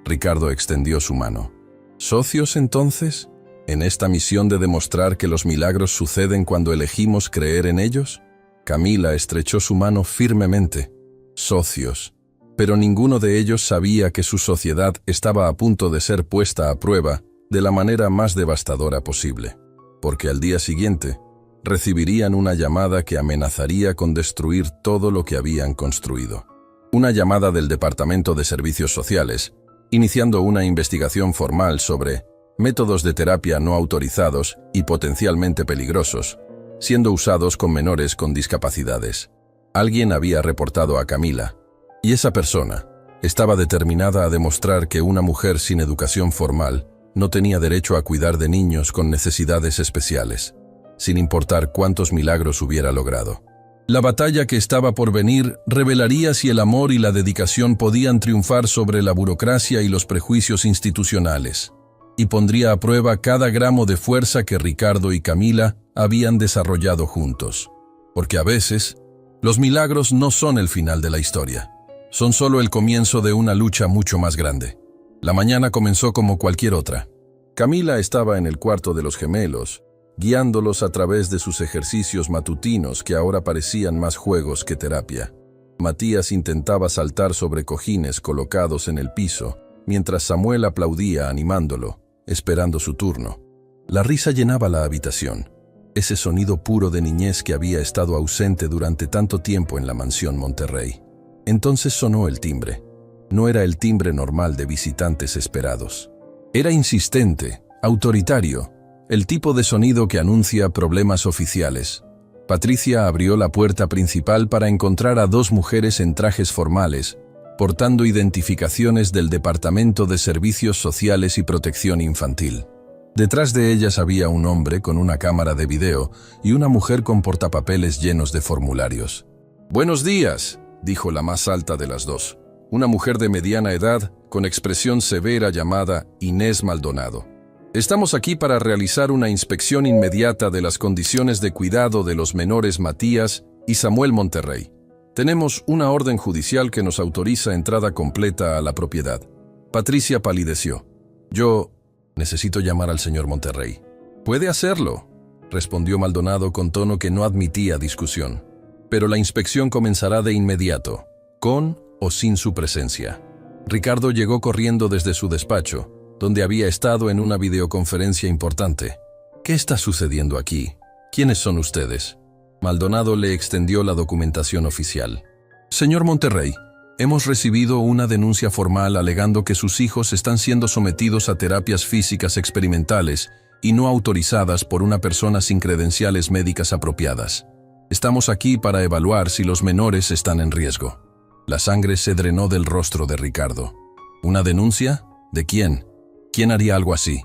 Ricardo extendió su mano. ¿Socios entonces? ¿En esta misión de demostrar que los milagros suceden cuando elegimos creer en ellos? Camila estrechó su mano firmemente. Socios. Pero ninguno de ellos sabía que su sociedad estaba a punto de ser puesta a prueba de la manera más devastadora posible, porque al día siguiente recibirían una llamada que amenazaría con destruir todo lo que habían construido. Una llamada del Departamento de Servicios Sociales, iniciando una investigación formal sobre métodos de terapia no autorizados y potencialmente peligrosos, siendo usados con menores con discapacidades. Alguien había reportado a Camila, y esa persona estaba determinada a demostrar que una mujer sin educación formal no tenía derecho a cuidar de niños con necesidades especiales, sin importar cuántos milagros hubiera logrado. La batalla que estaba por venir revelaría si el amor y la dedicación podían triunfar sobre la burocracia y los prejuicios institucionales, y pondría a prueba cada gramo de fuerza que Ricardo y Camila habían desarrollado juntos. Porque a veces, los milagros no son el final de la historia. Son solo el comienzo de una lucha mucho más grande. La mañana comenzó como cualquier otra. Camila estaba en el cuarto de los gemelos, guiándolos a través de sus ejercicios matutinos que ahora parecían más juegos que terapia. Matías intentaba saltar sobre cojines colocados en el piso, mientras Samuel aplaudía animándolo, esperando su turno. La risa llenaba la habitación, ese sonido puro de niñez que había estado ausente durante tanto tiempo en la mansión Monterrey. Entonces sonó el timbre. No era el timbre normal de visitantes esperados. Era insistente, autoritario, el tipo de sonido que anuncia problemas oficiales. Patricia abrió la puerta principal para encontrar a dos mujeres en trajes formales, portando identificaciones del Departamento de Servicios Sociales y Protección Infantil. Detrás de ellas había un hombre con una cámara de video y una mujer con portapapeles llenos de formularios. «Buenos días», dijo la más alta de las dos, una mujer de mediana edad con expresión severa llamada Inés Maldonado. «Estamos aquí para realizar una inspección inmediata de las condiciones de cuidado de los menores Matías y Samuel Monterrey. Tenemos una orden judicial que nos autoriza entrada completa a la propiedad». Patricia palideció. «Yo necesito llamar al señor Monterrey». «Puede hacerlo», respondió Maldonado con tono que no admitía discusión. «Pero la inspección comenzará de inmediato, con o sin su presencia». Ricardo llegó corriendo desde su despacho, donde había estado en una videoconferencia importante. «¿Qué está sucediendo aquí? ¿Quiénes son ustedes?». Maldonado le extendió la documentación oficial. «Señor Monterrey, hemos recibido una denuncia formal alegando que sus hijos están siendo sometidos a terapias físicas experimentales y no autorizadas por una persona sin credenciales médicas apropiadas. Estamos aquí para evaluar si los menores están en riesgo». La sangre se drenó del rostro de Ricardo. «¿Una denuncia? ¿De quién? ¿Quién haría algo así?».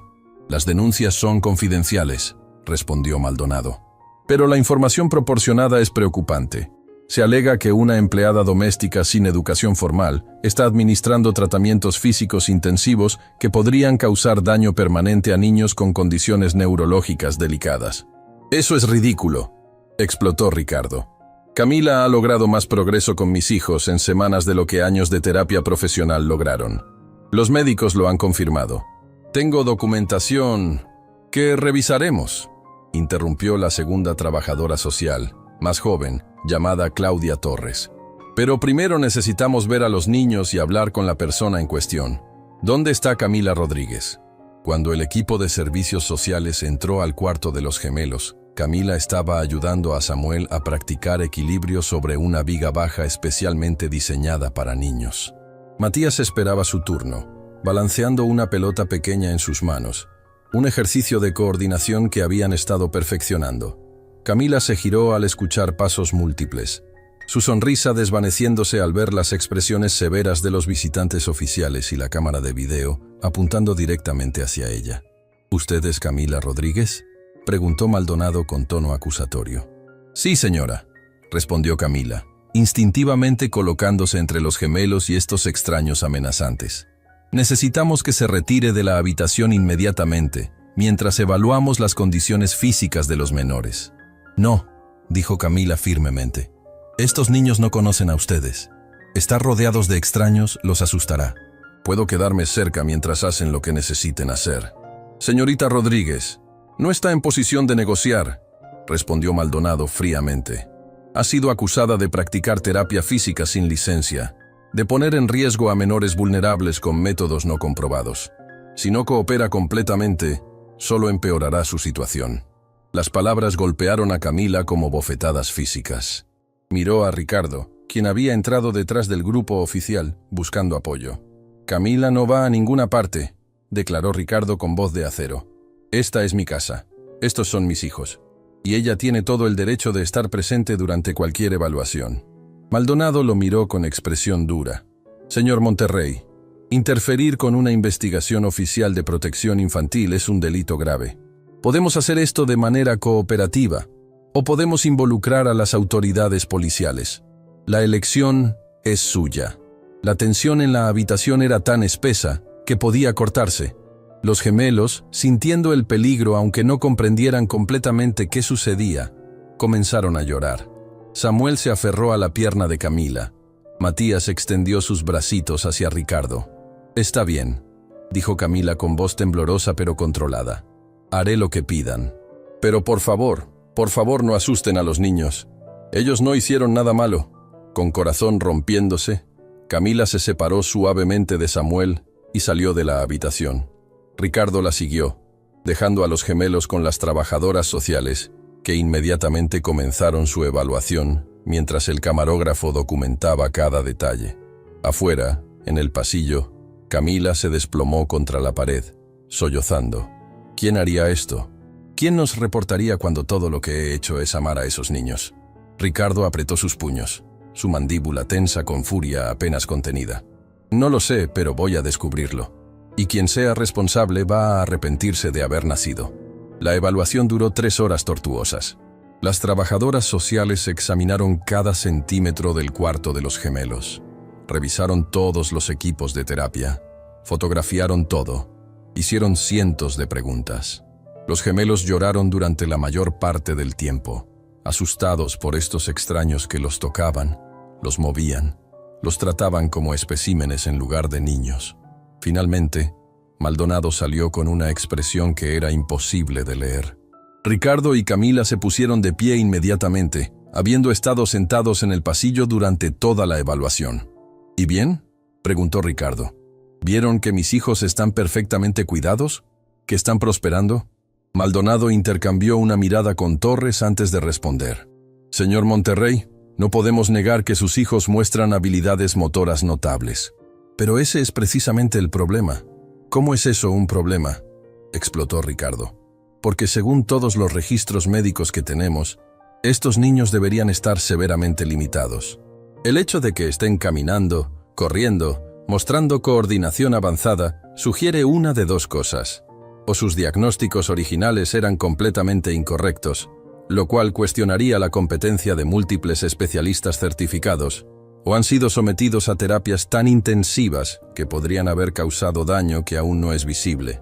«Las denuncias son confidenciales», respondió Maldonado. «Pero la información proporcionada es preocupante. Se alega que una empleada doméstica sin educación formal está administrando tratamientos físicos intensivos que podrían causar daño permanente a niños con condiciones neurológicas delicadas». «Eso es ridículo», explotó Ricardo. «Camila ha logrado más progreso con mis hijos en semanas de lo que años de terapia profesional lograron. Los médicos lo han confirmado. Tengo documentación que revisaremos», interrumpió la segunda trabajadora social, más joven, llamada Claudia Torres. «Pero primero necesitamos ver a los niños y hablar con la persona en cuestión. ¿Dónde está Camila Rodríguez?». Cuando el equipo de servicios sociales entró al cuarto de los gemelos, Camila estaba ayudando a Samuel a practicar equilibrio sobre una viga baja especialmente diseñada para niños. Matías esperaba su turno, balanceando una pelota pequeña en sus manos, un ejercicio de coordinación que habían estado perfeccionando. Camila se giró al escuchar pasos múltiples, su sonrisa desvaneciéndose al ver las expresiones severas de los visitantes oficiales y la cámara de video apuntando directamente hacia ella. «¿Usted es Camila Rodríguez?», preguntó Maldonado con tono acusatorio. «Sí, señora», respondió Camila, instintivamente colocándose entre los gemelos y estos extraños amenazantes. «Necesitamos que se retire de la habitación inmediatamente, mientras evaluamos las condiciones físicas de los menores». «No», dijo Camila firmemente. «Estos niños no conocen a ustedes. Estar rodeados de extraños los asustará». «Puedo quedarme cerca mientras hacen lo que necesiten hacer». «Señorita Rodríguez, no está en posición de negociar», respondió Maldonado fríamente. «Ha sido acusada de practicar terapia física sin licencia, de poner en riesgo a menores vulnerables con métodos no comprobados. Si no coopera completamente, solo empeorará su situación». Las palabras golpearon a Camila como bofetadas físicas. Miró a Ricardo, quien había entrado detrás del grupo oficial, buscando apoyo. «Camila no va a ninguna parte», declaró Ricardo con voz de acero. «Esta es mi casa, estos son mis hijos, y ella tiene todo el derecho de estar presente durante cualquier evaluación». Maldonado lo miró con expresión dura. «Señor Monterrey, interferir con una investigación oficial de protección infantil es un delito grave. Podemos hacer esto de manera cooperativa, o podemos involucrar a las autoridades policiales. La elección es suya». La tensión en la habitación era tan espesa que podía cortarse. Los gemelos, sintiendo el peligro aunque no comprendieran completamente qué sucedía, comenzaron a llorar. Samuel se aferró a la pierna de Camila. Matías extendió sus bracitos hacia Ricardo. «Está bien», dijo Camila con voz temblorosa pero controlada. «Haré lo que pidan. Pero por favor no asusten a los niños. Ellos no hicieron nada malo». Con corazón rompiéndose, Camila se separó suavemente de Samuel y salió de la habitación. Ricardo la siguió, dejando a los gemelos con las trabajadoras sociales, que inmediatamente comenzaron su evaluación, mientras el camarógrafo documentaba cada detalle. Afuera, en el pasillo, Camila se desplomó contra la pared, sollozando. «¿Quién haría esto?». ¿Quién nos reportaría cuando todo lo que he hecho es amar a esos niños? Ricardo apretó sus puños, su mandíbula tensa con furia apenas contenida. No lo sé, pero voy a descubrirlo. Y quien sea responsable va a arrepentirse de haber nacido. La evaluación duró 3 horas tortuosas. Las trabajadoras sociales examinaron cada centímetro del cuarto de los gemelos. Revisaron todos los equipos de terapia. Fotografiaron todo. Hicieron cientos de preguntas. Los gemelos lloraron durante la mayor parte del tiempo, asustados por estos extraños que los tocaban, los movían, los trataban como especímenes en lugar de niños. Finalmente, Maldonado salió con una expresión que era imposible de leer. Ricardo y Camila se pusieron de pie inmediatamente, habiendo estado sentados en el pasillo durante toda la evaluación. ¿Y bien?, preguntó Ricardo. ¿Vieron que mis hijos están perfectamente cuidados? ¿Que están prosperando? Maldonado intercambió una mirada con Torres antes de responder. Señor Monterrey, no podemos negar que sus hijos muestran habilidades motoras notables. Pero ese es precisamente el problema. ¿Cómo es eso un problema?, explotó Ricardo. Porque según todos los registros médicos que tenemos, estos niños deberían estar severamente limitados. El hecho de que estén caminando, corriendo, mostrando coordinación avanzada, sugiere una de dos cosas. O sus diagnósticos originales eran completamente incorrectos, lo cual cuestionaría la competencia de múltiples especialistas certificados, o han sido sometidos a terapias tan intensivas que podrían haber causado daño que aún no es visible.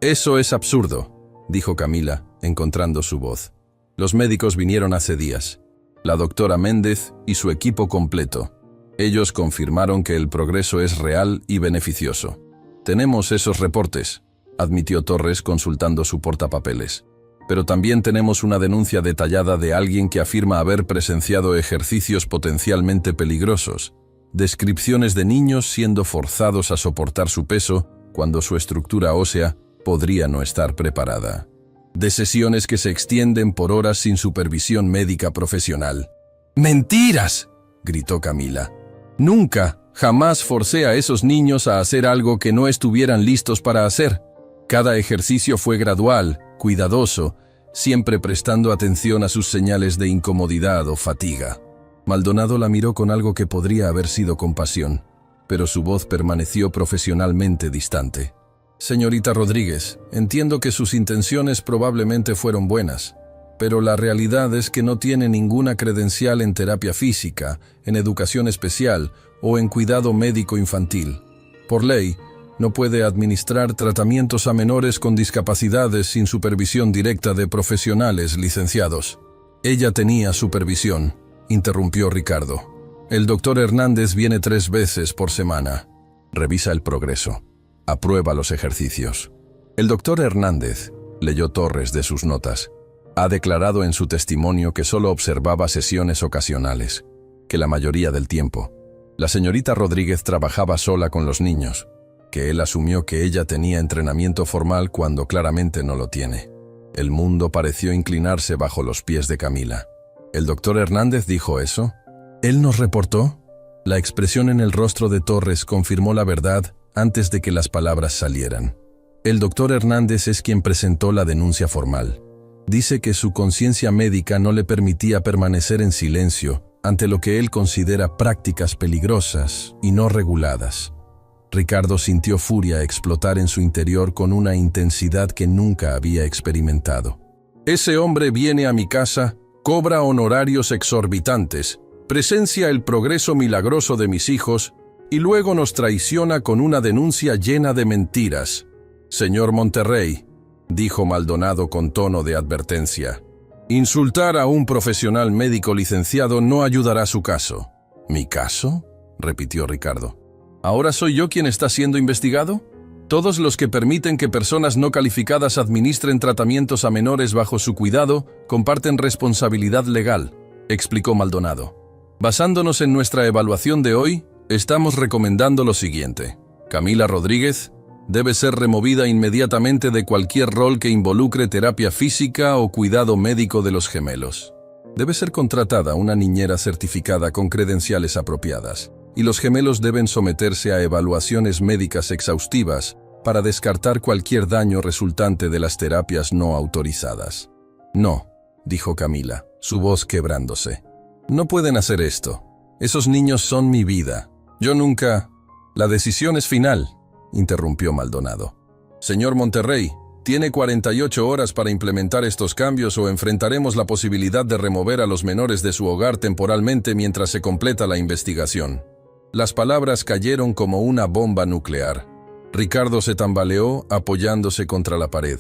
Eso es absurdo, dijo Camila, encontrando su voz. Los médicos vinieron hace días, la doctora Méndez y su equipo completo. Ellos confirmaron que el progreso es real y beneficioso. Tenemos esos reportes, admitió Torres consultando su portapapeles. Pero también tenemos una denuncia detallada de alguien que afirma haber presenciado ejercicios potencialmente peligrosos, descripciones de niños siendo forzados a soportar su peso cuando su estructura ósea podría no estar preparada, de sesiones que se extienden por horas sin supervisión médica profesional. ¡Mentiras!, gritó Camila. Nunca, jamás forcé a esos niños a hacer algo que no estuvieran listos para hacer. Cada ejercicio fue gradual, cuidadoso, siempre prestando atención a sus señales de incomodidad o fatiga. Maldonado la miró con algo que podría haber sido compasión, pero su voz permaneció profesionalmente distante. Señorita Rodríguez, entiendo que sus intenciones probablemente fueron buenas, pero la realidad es que no tiene ninguna credencial en terapia física, en educación especial o en cuidado médico infantil. Por ley, no puede administrar tratamientos a menores con discapacidades sin supervisión directa de profesionales licenciados. Ella tenía supervisión, interrumpió Ricardo. El doctor Hernández viene 3 veces por semana. Revisa el progreso. Aprueba los ejercicios. El doctor Hernández, leyó Torres de sus notas, ha declarado en su testimonio que solo observaba sesiones ocasionales, que la mayoría del tiempo la señorita Rodríguez trabajaba sola con los niños, que él asumió que ella tenía entrenamiento formal cuando claramente no lo tiene. El mundo pareció inclinarse bajo los pies de Camila. ¿El doctor Hernández dijo eso? ¿Él nos reportó? La expresión en el rostro de Torres confirmó la verdad antes de que las palabras salieran. El doctor Hernández es quien presentó la denuncia formal. Dice que su conciencia médica no le permitía permanecer en silencio ante lo que él considera prácticas peligrosas y no reguladas. Ricardo sintió furia explotar en su interior con una intensidad que nunca había experimentado. Ese hombre viene a mi casa, cobra honorarios exorbitantes, presencia el progreso milagroso de mis hijos y luego nos traiciona con una denuncia llena de mentiras. Señor Monterrey, dijo Maldonado con tono de advertencia, insultar a un profesional médico licenciado no ayudará a su caso. ¿Mi caso?, repitió Ricardo. ¿Ahora soy yo quien está siendo investigado? Todos los que permiten que personas no calificadas administren tratamientos a menores bajo su cuidado comparten responsabilidad legal, explicó Maldonado. Basándonos en nuestra evaluación de hoy, estamos recomendando lo siguiente. Camila Rodríguez debe ser removida inmediatamente de cualquier rol que involucre terapia física o cuidado médico de los gemelos. Debe ser contratada una niñera certificada con credenciales apropiadas, y los gemelos deben someterse a evaluaciones médicas exhaustivas para descartar cualquier daño resultante de las terapias no autorizadas. No, dijo Camila, su voz quebrándose. No pueden hacer esto. Esos niños son mi vida. Yo nunca... La decisión es final, interrumpió Maldonado. Señor Monterrey, tiene 48 horas para implementar estos cambios o enfrentaremos la posibilidad de remover a los menores de su hogar temporalmente mientras se completa la investigación. Las palabras cayeron como una bomba nuclear. Ricardo se tambaleó apoyándose contra la pared.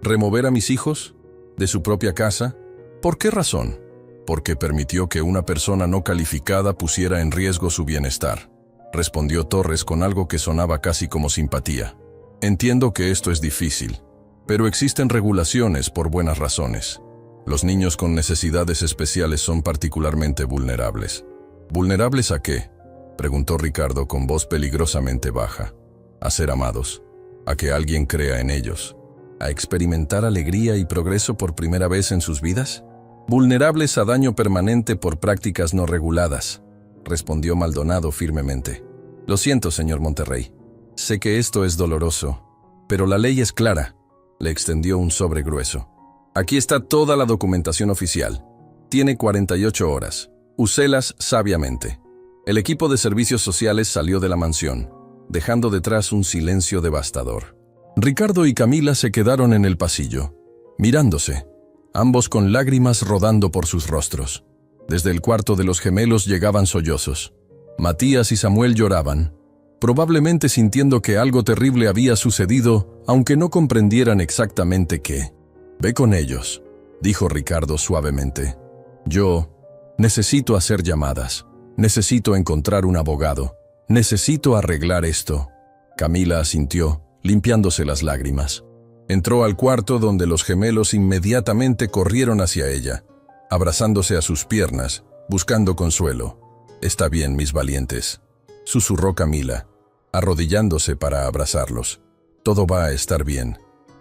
¿Remover a mis hijos? ¿De su propia casa? ¿Por qué razón? Porque permitió que una persona no calificada pusiera en riesgo su bienestar, respondió Torres con algo que sonaba casi como simpatía. Entiendo que esto es difícil, pero existen regulaciones por buenas razones. Los niños con necesidades especiales son particularmente vulnerables. ¿Vulnerables a qué?, preguntó Ricardo con voz peligrosamente baja. A ser amados, a que alguien crea en ellos, a experimentar alegría y progreso por primera vez en sus vidas. Vulnerables a daño permanente por prácticas no reguladas, respondió Maldonado firmemente. Lo siento, señor Monterrey. Sé que esto es doloroso, pero la ley es clara. Le extendió un sobre grueso. Aquí está toda la documentación oficial. Tiene 48 horas. Úselas sabiamente. El equipo de servicios sociales salió de la mansión, dejando detrás un silencio devastador. Ricardo y Camila se quedaron en el pasillo, mirándose, ambos con lágrimas rodando por sus rostros. Desde el cuarto de los gemelos llegaban sollozos. Matías y Samuel lloraban, probablemente sintiendo que algo terrible había sucedido, aunque no comprendieran exactamente qué. «Ve con ellos», dijo Ricardo suavemente. «Yo necesito hacer llamadas. Necesito encontrar un abogado. Necesito arreglar esto». Camila asintió, limpiándose las lágrimas. Entró al cuarto donde los gemelos inmediatamente corrieron hacia ella, abrazándose a sus piernas, buscando consuelo. «Está bien, mis valientes», susurró Camila, arrodillándose para abrazarlos. «Todo va a estar bien.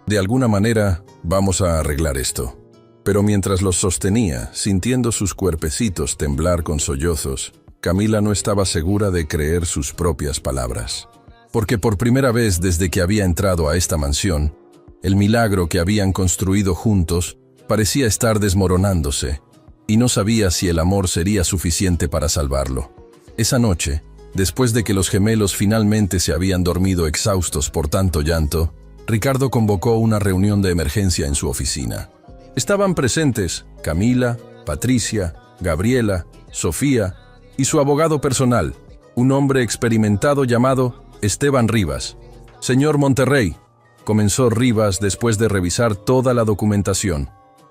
De alguna manera, vamos a arreglar esto». Pero mientras los sostenía, sintiendo sus cuerpecitos temblar con sollozos, Camila no estaba segura de creer sus propias palabras. Porque por primera vez desde que había entrado a esta mansión, el milagro que habían construido juntos parecía estar desmoronándose, y no sabía si el amor sería suficiente para salvarlo. Esa noche, después de que los gemelos finalmente se habían dormido exhaustos por tanto llanto, Ricardo convocó una reunión de emergencia en su oficina. Estaban presentes Camila, Patricia, Gabriela, Sofía y su abogado personal, un hombre experimentado llamado Esteban Rivas. «Señor Monterrey», comenzó Rivas después de revisar toda la documentación.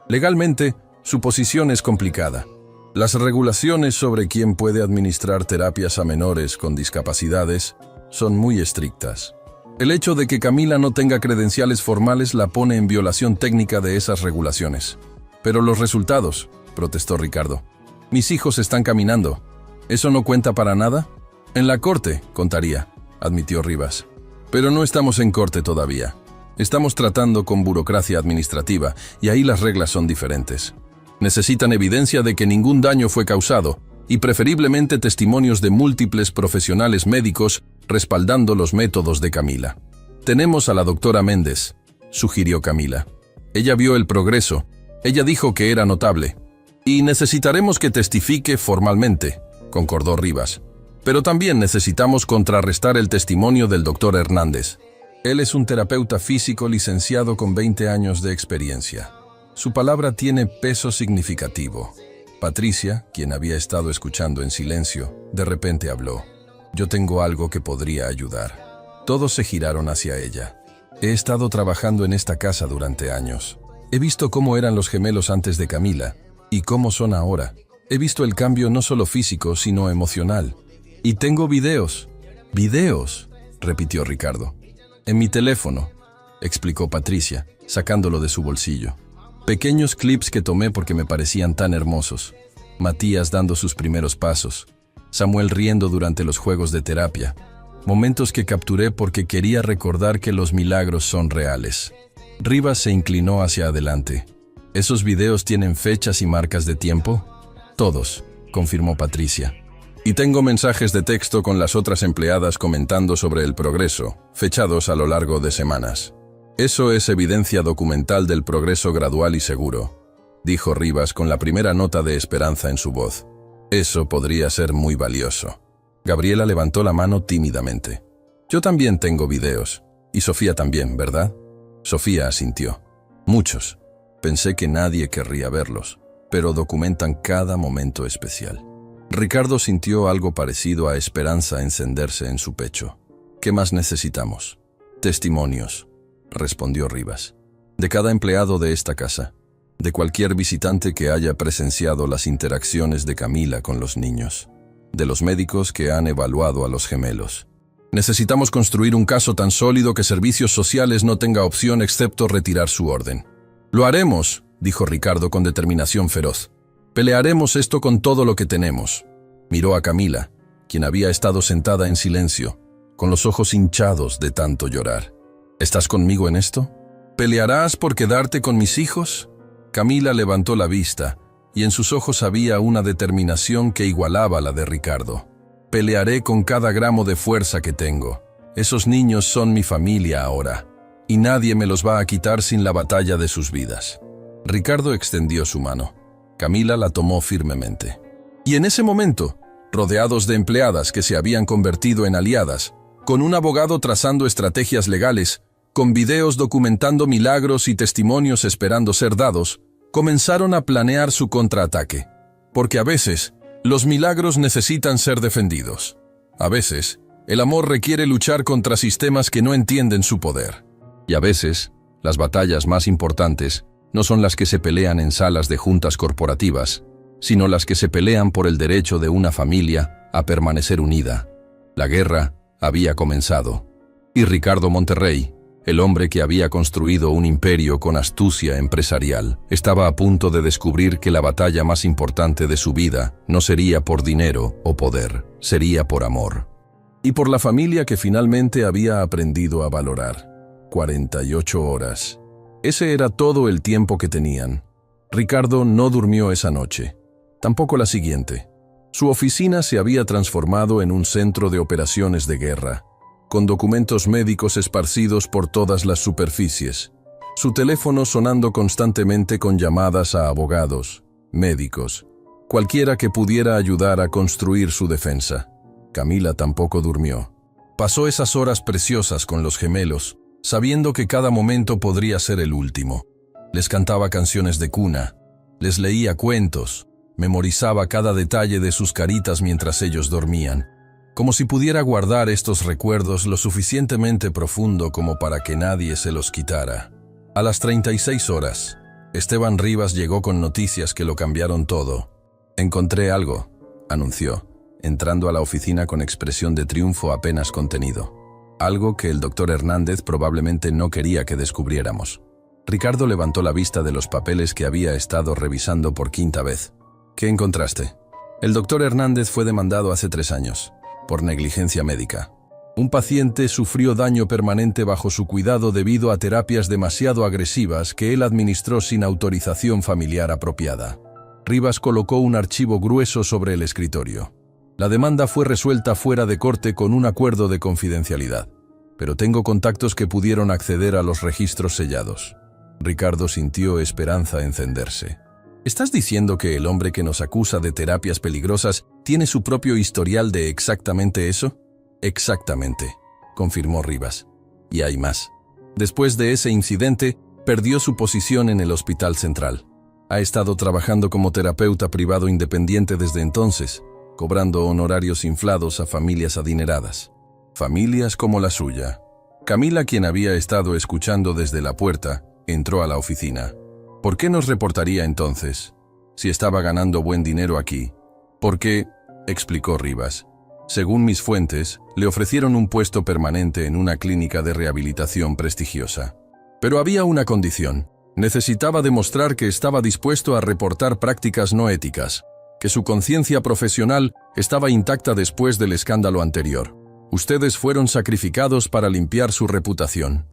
«Legalmente, su posición es complicada. Las regulaciones sobre quién puede administrar terapias a menores con discapacidades son muy estrictas. El hecho de que Camila no tenga credenciales formales la pone en violación técnica de esas regulaciones». «Pero los resultados», protestó Ricardo. «Mis hijos están caminando. ¿Eso no cuenta para nada?» «En la corte contaría», admitió Rivas. «Pero no estamos en corte todavía. Estamos tratando con burocracia administrativa y ahí las reglas son diferentes. Necesitan evidencia de que ningún daño fue causado y preferiblemente testimonios de múltiples profesionales médicos respaldando los métodos de Camila. Tenemos a la doctora Méndez», sugirió Camila. «Ella vio el progreso. Ella dijo que era notable. Y necesitaremos que testifique formalmente», concordó Rivas. «Pero también necesitamos contrarrestar el testimonio del doctor Hernández. Él es un terapeuta físico licenciado con 20 años de experiencia. Su palabra tiene peso significativo». Patricia, quien había estado escuchando en silencio, de repente habló. «Yo tengo algo que podría ayudar». Todos se giraron hacia ella. «He estado trabajando en esta casa durante años. He visto cómo eran los gemelos antes de Camila y cómo son ahora. He visto el cambio no solo físico, sino emocional. Y tengo videos». «¿Videos?», repitió Ricardo. «En mi teléfono», explicó Patricia, sacándolo de su bolsillo. «Pequeños clips que tomé porque me parecían tan hermosos. Matías dando sus primeros pasos. Samuel riendo durante los juegos de terapia. Momentos que capturé porque quería recordar que los milagros son reales». Rivas se inclinó hacia adelante. «¿Esos videos tienen fechas y marcas de tiempo?» «Todos», confirmó Patricia. Y tengo mensajes de texto con las otras empleadas comentando sobre el progreso, fechados a lo largo de semanas. Eso es evidencia documental del progreso gradual y seguro, dijo Rivas con la primera nota de esperanza en su voz. Eso podría ser muy valioso. Gabriela levantó la mano tímidamente. Yo también tengo videos. Y Sofía también, ¿verdad? Sofía asintió. Muchos. Pensé que nadie querría verlos, pero documentan cada momento especial. Ricardo sintió algo parecido a esperanza encenderse en su pecho. ¿Qué más necesitamos? Testimonios, respondió Rivas. De cada empleado de esta casa, de cualquier visitante que haya presenciado las interacciones de Camila con los niños, de los médicos que han evaluado a los gemelos. Necesitamos construir un caso tan sólido que Servicios Sociales no tenga opción excepto retirar su orden. Lo haremos, dijo Ricardo con determinación feroz. Pelearemos esto con todo lo que tenemos. Miró a Camila, quien había estado sentada en silencio, con los ojos hinchados de tanto llorar. ¿Estás conmigo en esto? ¿Pelearás por quedarte con mis hijos? Camila levantó la vista, y en sus ojos había una determinación que igualaba la de Ricardo. Pelearé con cada gramo de fuerza que tengo. Esos niños son mi familia ahora, y nadie me los va a quitar sin la batalla de sus vidas. Ricardo extendió su mano. Camila la tomó firmemente. Y en ese momento, rodeados de empleadas que se habían convertido en aliadas, con un abogado trazando estrategias legales, con videos documentando milagros y testimonios esperando ser dados, comenzaron a planear su contraataque. Porque a veces, los milagros necesitan ser defendidos. A veces, el amor requiere luchar contra sistemas que no entienden su poder. Y a veces, las batallas más importantes no son las que se pelean en salas de juntas corporativas, sino las que se pelean por el derecho de una familia a permanecer unida. La guerra había comenzado, y Ricardo Monterrey, el hombre que había construido un imperio con astucia empresarial, estaba a punto de descubrir que la batalla más importante de su vida no sería por dinero o poder, sería por amor. Y por la familia que finalmente había aprendido a valorar. 48 horas. Ese era todo el tiempo que tenían. Ricardo no durmió esa noche, tampoco la siguiente. Su oficina se había transformado en un centro de operaciones de guerra, con documentos médicos esparcidos por todas las superficies, su teléfono sonando constantemente con llamadas a abogados, médicos, cualquiera que pudiera ayudar a construir su defensa. Camila tampoco durmió. Pasó esas horas preciosas con los gemelos, sabiendo que cada momento podría ser el último. Les cantaba canciones de cuna, les leía cuentos, memorizaba cada detalle de sus caritas mientras ellos dormían, como si pudiera guardar estos recuerdos lo suficientemente profundo como para que nadie se los quitara. A las 36 horas, Esteban Rivas llegó con noticias que lo cambiaron todo. «Encontré algo», anunció, entrando a la oficina con expresión de triunfo apenas contenido. Algo que el doctor Hernández probablemente no quería que descubriéramos. Ricardo levantó la vista de los papeles que había estado revisando por quinta vez. ¿Qué encontraste? El doctor Hernández fue demandado hace 3 años, por negligencia médica. Un paciente sufrió daño permanente bajo su cuidado debido a terapias demasiado agresivas que él administró sin autorización familiar apropiada. Rivas colocó un archivo grueso sobre el escritorio. La demanda fue resuelta fuera de corte con un acuerdo de confidencialidad, pero tengo contactos que pudieron acceder a los registros sellados. Ricardo sintió esperanza encenderse. ¿Estás diciendo que el hombre que nos acusa de terapias peligrosas tiene su propio historial de exactamente eso? Exactamente, confirmó Rivas. Y hay más. Después de ese incidente, perdió su posición en el Hospital Central. Ha estado trabajando como terapeuta privado independiente desde entonces, cobrando honorarios inflados a familias adineradas. Familias como la suya. Camila, quien había estado escuchando desde la puerta, entró a la oficina. ¿Por qué nos reportaría entonces? Si estaba ganando buen dinero aquí. Porque, explicó Rivas, según mis fuentes, le ofrecieron un puesto permanente en una clínica de rehabilitación prestigiosa. Pero había una condición. Necesitaba demostrar que estaba dispuesto a reportar prácticas no éticas, que su conciencia profesional estaba intacta después del escándalo anterior. Ustedes fueron sacrificados para limpiar su reputación.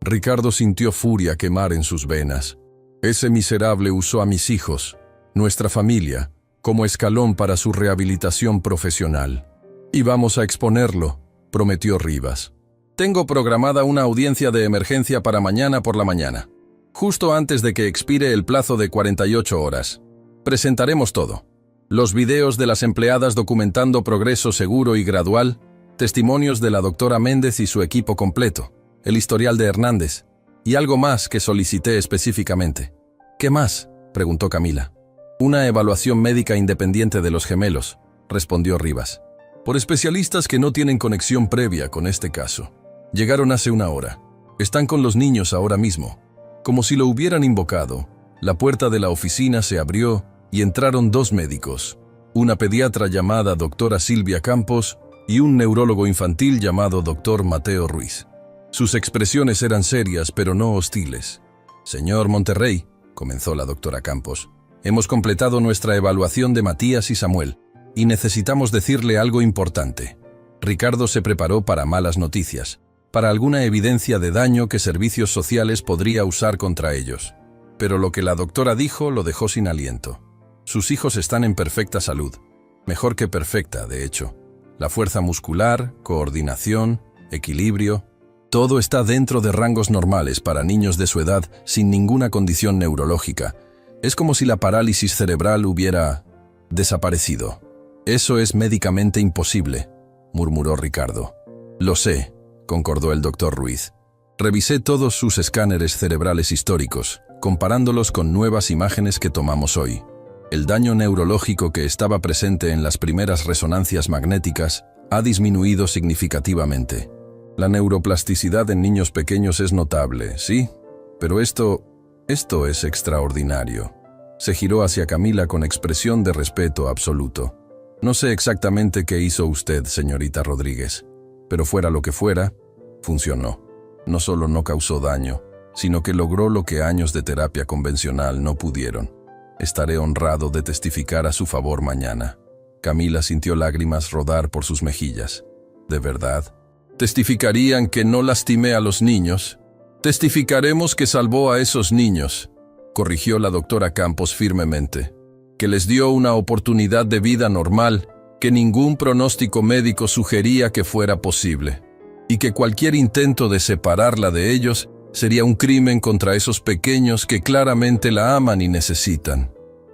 Ricardo sintió furia quemar en sus venas. Ese miserable usó a mis hijos, nuestra familia, como escalón para su rehabilitación profesional. Y vamos a exponerlo, prometió Rivas. Tengo programada una audiencia de emergencia para mañana por la mañana, justo antes de que expire el plazo de 48 horas. Presentaremos todo. Los videos de las empleadas documentando progreso seguro y gradual, testimonios de la doctora Méndez y su equipo completo, el historial de Hernández, y algo más que solicité específicamente. ¿Qué más?, preguntó Camila. Una evaluación médica independiente de los gemelos, respondió Rivas. Por especialistas que no tienen conexión previa con este caso. Llegaron hace una hora. Están con los niños ahora mismo. Como si lo hubieran invocado, la puerta de la oficina se abrió y entraron 2 médicos, una pediatra llamada doctora Silvia Campos y un neurólogo infantil llamado doctor Mateo Ruiz. Sus expresiones eran serias pero no hostiles. Señor Monterrey, comenzó la doctora Campos, hemos completado nuestra evaluación de Matías y Samuel y necesitamos decirle algo importante. Ricardo se preparó para malas noticias, para alguna evidencia de daño que servicios sociales podría usar contra ellos. Pero lo que la doctora dijo lo dejó sin aliento. Sus hijos están en perfecta salud, mejor que perfecta, de hecho. La fuerza muscular, coordinación, equilibrio, todo está dentro de rangos normales para niños de su edad sin ninguna condición neurológica. Es como si la parálisis cerebral hubiera desaparecido. Eso es médicamente imposible, murmuró Ricardo. Lo sé, concordó el doctor Ruiz. Revisé todos sus escáneres cerebrales históricos, comparándolos con nuevas imágenes que tomamos hoy. El daño neurológico que estaba presente en las primeras resonancias magnéticas ha disminuido significativamente. La neuroplasticidad en niños pequeños es notable, sí, pero esto es extraordinario. Se giró hacia Camila con expresión de respeto absoluto. No sé exactamente qué hizo usted, señorita Rodríguez, pero fuera lo que fuera, funcionó. No solo no causó daño, sino que logró lo que años de terapia convencional no pudieron. Estaré honrado de testificar a su favor mañana. Camila sintió lágrimas rodar por sus mejillas. ¿De verdad? ¿Testificarían que no lastimé a los niños? Testificaremos que salvó a esos niños, corrigió la doctora Campos firmemente, que les dio una oportunidad de vida normal que ningún pronóstico médico sugería que fuera posible, y que cualquier intento de separarla de ellos sería un crimen contra esos pequeños que claramente la aman y necesitan.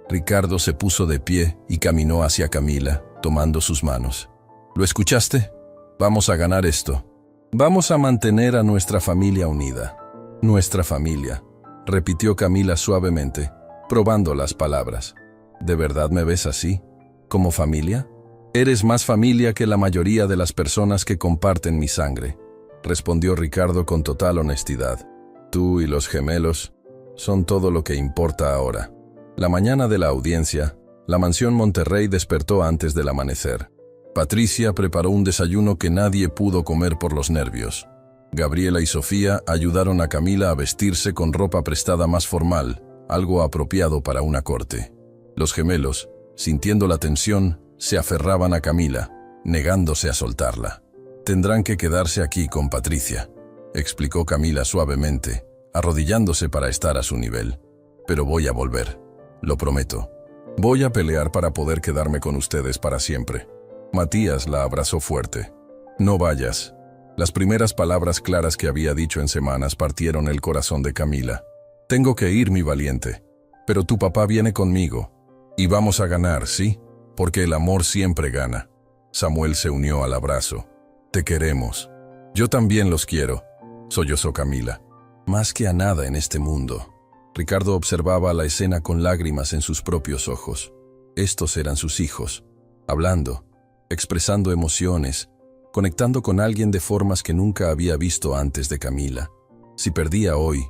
Ricardo se puso de pie y caminó hacia Camila, tomando sus manos. ¿Lo escuchaste? Vamos a ganar esto. Vamos a mantener a nuestra familia unida. Nuestra familia, repitió Camila suavemente, probando las palabras. ¿De verdad me ves así? ¿Como familia? Eres más familia que la mayoría de las personas que comparten mi sangre, respondió Ricardo con total honestidad. Tú y los gemelos son todo lo que importa ahora. La mañana de la audiencia, la mansión Monterrey despertó antes del amanecer. Patricia preparó un desayuno que nadie pudo comer por los nervios. Gabriela y Sofía ayudaron a Camila a vestirse con ropa prestada más formal, algo apropiado para una corte. Los gemelos, sintiendo la tensión, se aferraban a Camila, negándose a soltarla. Tendrán que quedarse aquí con Patricia, explicó Camila suavemente, arrodillándose para estar a su nivel. Pero voy a volver, lo prometo. Voy a pelear para poder quedarme con ustedes para siempre. Matías la abrazó fuerte. No vayas. Las primeras palabras claras que había dicho en semanas partieron el corazón de Camila. Tengo que ir, mi valiente. Pero tu papá viene conmigo. Y vamos a ganar, ¿sí? Porque el amor siempre gana. Samuel se unió al abrazo. Te queremos. Yo también los quiero, sollozó Camila. Más que a nada en este mundo. Ricardo observaba la escena con lágrimas en sus propios ojos. Estos eran sus hijos, hablando, expresando emociones, conectando con alguien de formas que nunca había visto antes de Camila. Si perdía hoy,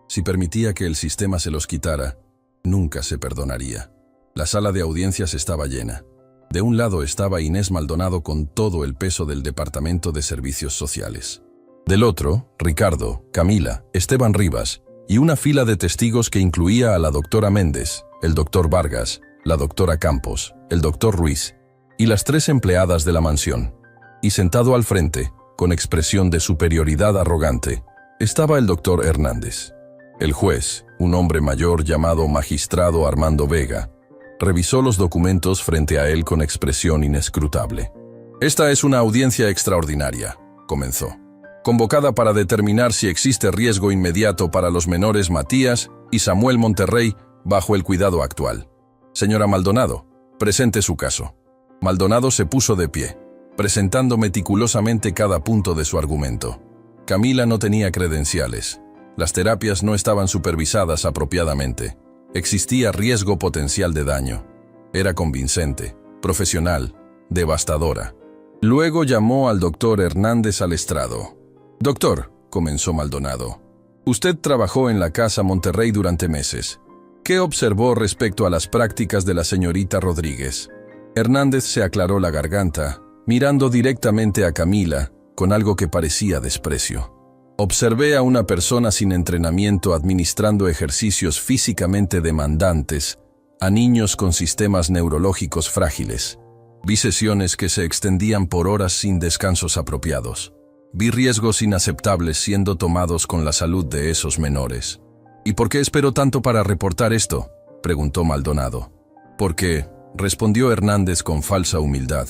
si permitía que el sistema se los quitara, nunca se perdonaría. La sala de audiencias estaba llena. De un lado estaba Inés Maldonado con todo el peso del Departamento de Servicios Sociales. Del otro, Ricardo, Camila, Esteban Rivas y una fila de testigos que incluía a la doctora Méndez, el doctor Vargas, la doctora Campos, el doctor Ruiz y las 3 empleadas de la mansión. Y sentado al frente, con expresión de superioridad arrogante, estaba el doctor Hernández. El juez, un hombre mayor llamado magistrado Armando Vega, Revisó los documentos frente a él con expresión inescrutable. «Esta es una audiencia extraordinaria», comenzó, «convocada para determinar si existe riesgo inmediato para los menores Matías y Samuel Monterrey bajo el cuidado actual. Señora Maldonado, presente su caso». Maldonado se puso de pie, presentando meticulosamente cada punto de su argumento. Camila no tenía credenciales. Las terapias no estaban supervisadas apropiadamente. Existía riesgo potencial de daño. Era convincente, profesional, devastadora. Luego llamó al doctor Hernández al estrado. «Doctor», comenzó Maldonado, «usted trabajó en la Casa Monterrey durante meses. ¿Qué observó respecto a las prácticas de la señorita Rodríguez?» Hernández se aclaró la garganta, mirando directamente a Camila, con algo que parecía desprecio. «Observé a una persona sin entrenamiento administrando ejercicios físicamente demandantes a niños con sistemas neurológicos frágiles. Vi sesiones que se extendían por horas sin descansos apropiados. Vi riesgos inaceptables siendo tomados con la salud de esos menores». «¿Y por qué esperó tanto para reportar esto?», preguntó Maldonado. «Porque», respondió Hernández con falsa humildad,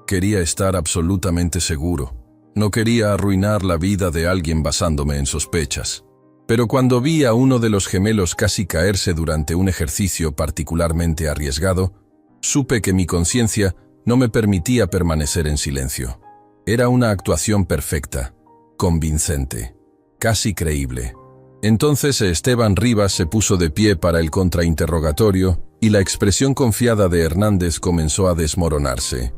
«quería estar absolutamente seguro. No quería arruinar la vida de alguien basándome en sospechas. Pero cuando vi a uno de los gemelos casi caerse durante un ejercicio particularmente arriesgado, supe que mi conciencia no me permitía permanecer en silencio. Era una actuación perfecta, convincente, casi creíble». Entonces Esteban Rivas se puso de pie para el contrainterrogatorio y la expresión confiada de Hernández comenzó a desmoronarse.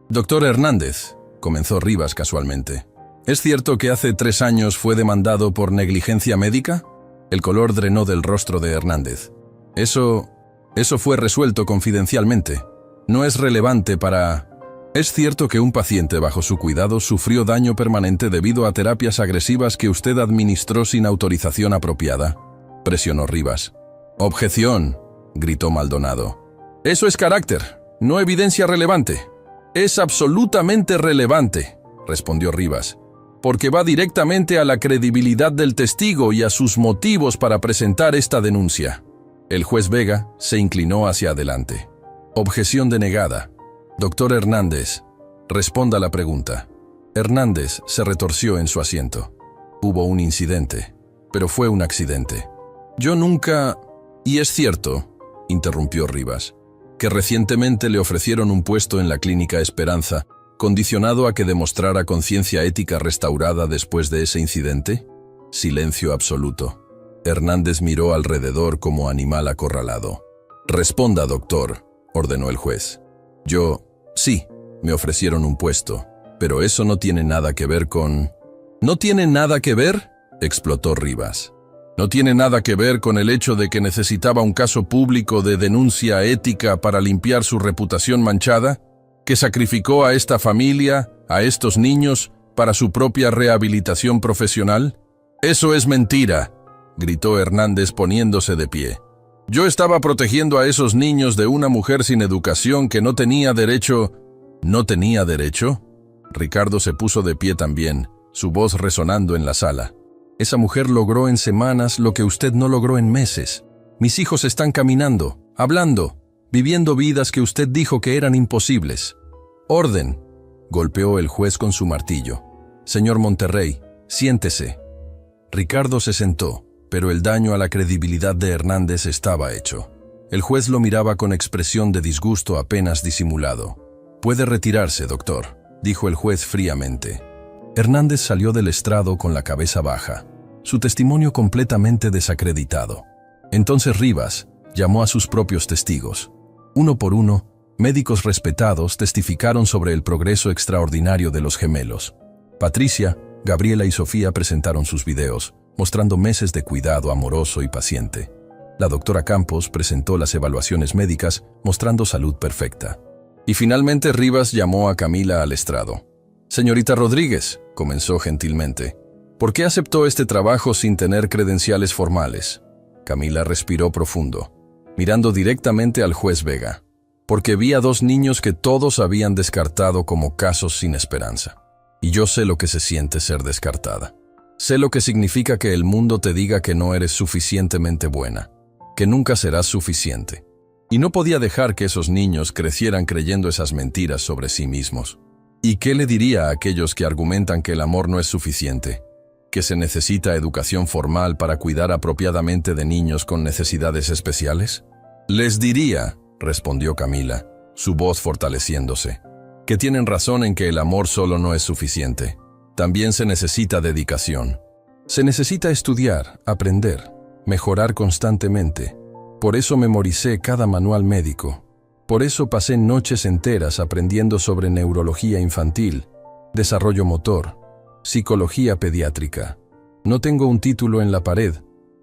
«Doctor Hernández», comenzó Rivas casualmente, «¿es cierto que hace 3 años fue demandado por negligencia médica?». El color drenó del rostro de Hernández. Eso fue resuelto confidencialmente. No es relevante para... ¿Es cierto que un paciente bajo su cuidado sufrió daño permanente debido a terapias agresivas que usted administró sin autorización apropiada?», presionó Rivas. «Objeción», gritó Maldonado. «Eso es carácter, no evidencia relevante». «Es absolutamente relevante», respondió Rivas, «porque va directamente a la credibilidad del testigo y a sus motivos para presentar esta denuncia». El juez Vega se inclinó hacia adelante. «Objeción denegada. Doctor Hernández, responda la pregunta». Hernández se retorció en su asiento. «Hubo un incidente, pero fue un accidente. Yo nunca...». «Y es cierto», interrumpió Rivas, «que recientemente le ofrecieron un puesto en la Clínica Esperanza, condicionado a que demostrara conciencia ética restaurada después de ese incidente». Silencio absoluto. Hernández miró alrededor como animal acorralado. «Responda, doctor», ordenó el juez. Sí, me ofrecieron un puesto, pero eso no tiene nada que ver con...». «¿No tiene nada que ver?», explotó Rivas. «¿No tiene nada que ver con el hecho de que necesitaba un caso público de denuncia ética para limpiar su reputación manchada? ¿Que sacrificó a esta familia, a estos niños, para su propia rehabilitación profesional? Eso es mentira», gritó Hernández poniéndose de pie. «Yo estaba protegiendo a esos niños de una mujer sin educación que no tenía derecho...». «¿No tenía derecho?». Ricardo se puso de pie también, su voz resonando en la sala. «Esa mujer logró en semanas lo que usted no logró en meses. Mis hijos están caminando, hablando, viviendo vidas que usted dijo que eran imposibles». «Orden», golpeó el juez con su martillo. «Señor Monterrey, siéntese». Ricardo se sentó, pero el daño a la credibilidad de Hernández estaba hecho. El juez lo miraba con expresión de disgusto apenas disimulado. «Puede retirarse, doctor», dijo el juez fríamente. Hernández salió del estrado con la cabeza baja, su testimonio completamente desacreditado. Entonces Rivas llamó a sus propios testigos. Uno por uno, médicos respetados testificaron sobre el progreso extraordinario de los gemelos. Patricia, Gabriela y Sofía presentaron sus videos, mostrando meses de cuidado amoroso y paciente. La doctora Campos presentó las evaluaciones médicas, mostrando salud perfecta. Y finalmente Rivas llamó a Camila al estrado. «Señorita Rodríguez», comenzó gentilmente, «¿por qué aceptó este trabajo sin tener credenciales formales?». Camila respiró profundo, mirando directamente al juez Vega. «Porque vi a 2 niños que todos habían descartado como casos sin esperanza. Y yo sé lo que se siente ser descartada. Sé lo que significa que el mundo te diga que no eres suficientemente buena, que nunca serás suficiente. Y no podía dejar que esos niños crecieran creyendo esas mentiras sobre sí mismos. ¿Y qué le diría a aquellos que argumentan que el amor no es suficiente? ¿Que se necesita educación formal para cuidar apropiadamente de niños con necesidades especiales? Les diría, respondió Camila, su voz fortaleciéndose, que tienen razón en que el amor solo no es suficiente. También se necesita dedicación. Se necesita estudiar, aprender, mejorar constantemente. Por eso memoricé cada manual médico. Por eso pasé noches enteras aprendiendo sobre neurología infantil, desarrollo motor, psicología pediátrica. No tengo un título en la pared,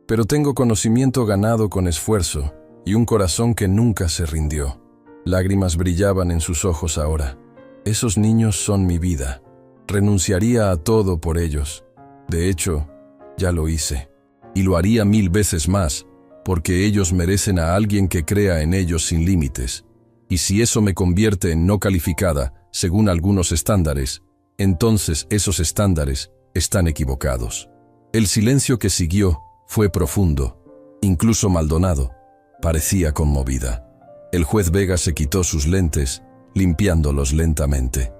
pero tengo conocimiento ganado con esfuerzo y un corazón que nunca se rindió. Lágrimas brillaban en sus ojos ahora. Esos niños son mi vida. Renunciaría a todo por ellos. De hecho, ya lo hice. Y lo haría 1000 veces más, porque ellos merecen a alguien que crea en ellos sin límites. Y si eso me convierte en no calificada, según algunos estándares, entonces esos estándares están equivocados. El silencio que siguió fue profundo, incluso Maldonado parecía conmovida. El juez Vega se quitó sus lentes, limpiándolos lentamente.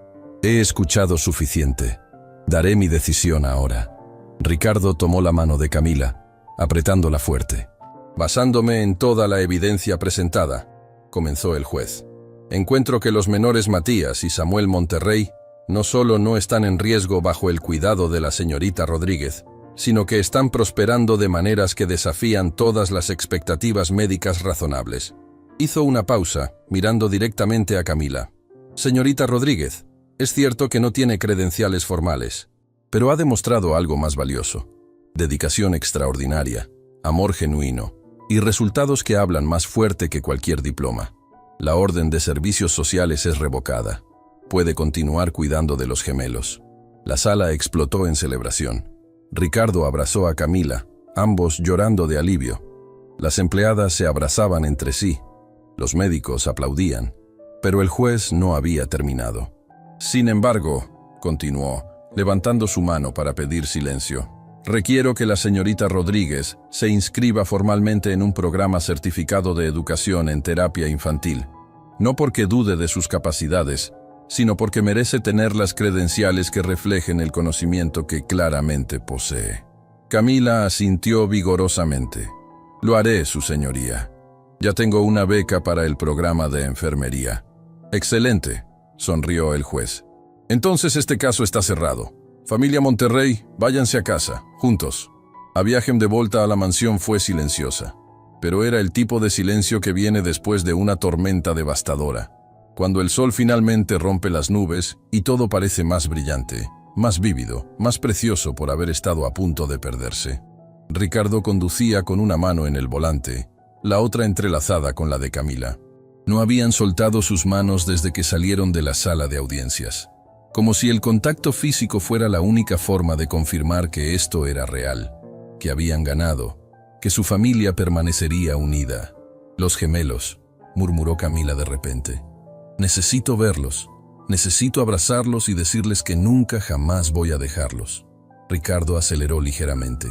He escuchado suficiente. Daré mi decisión ahora. Ricardo tomó la mano de Camila, apretándola fuerte. Basándome en toda la evidencia presentada, comenzó el juez, encuentro que los menores Matías y Samuel Monterrey no solo no están en riesgo bajo el cuidado de la señorita Rodríguez, sino que están prosperando de maneras que desafían todas las expectativas médicas razonables. Hizo una pausa, mirando directamente a Camila. Señorita Rodríguez, es cierto que no tiene credenciales formales, pero ha demostrado algo más valioso: dedicación extraordinaria, amor genuino y resultados que hablan más fuerte que cualquier diploma. La orden de servicios sociales es revocada. Puede continuar cuidando de los gemelos. La sala explotó en celebración. Ricardo abrazó a Camila, ambos llorando de alivio. Las empleadas se abrazaban entre sí. Los médicos aplaudían, pero el juez no había terminado. Sin embargo, continuó, levantando su mano para pedir silencio, requiero que la señorita Rodríguez se inscriba formalmente en un programa certificado de educación en terapia infantil, no porque dude de sus capacidades, sino porque merece tener las credenciales que reflejen el conocimiento que claramente posee. Camila asintió vigorosamente. Lo haré, su señoría. Ya tengo una beca para el programa de enfermería. Excelente, sonrió el juez. Entonces este caso está cerrado. Familia Monterrey, váyanse a casa, juntos. A viaje de vuelta a la mansión fue silenciosa, pero era el tipo de silencio que viene después de una tormenta devastadora, cuando el sol finalmente rompe las nubes y todo parece más brillante, más vívido, más precioso por haber estado a punto de perderse. Ricardo conducía con una mano en el volante, la otra entrelazada con la de Camila. No habían soltado sus manos desde que salieron de la sala de audiencias, como si el contacto físico fuera la única forma de confirmar que esto era real, que habían ganado, que su familia permanecería unida. Los gemelos, murmuró Camila de repente. Necesito verlos, necesito abrazarlos y decirles que nunca jamás voy a dejarlos. Ricardo aceleró ligeramente.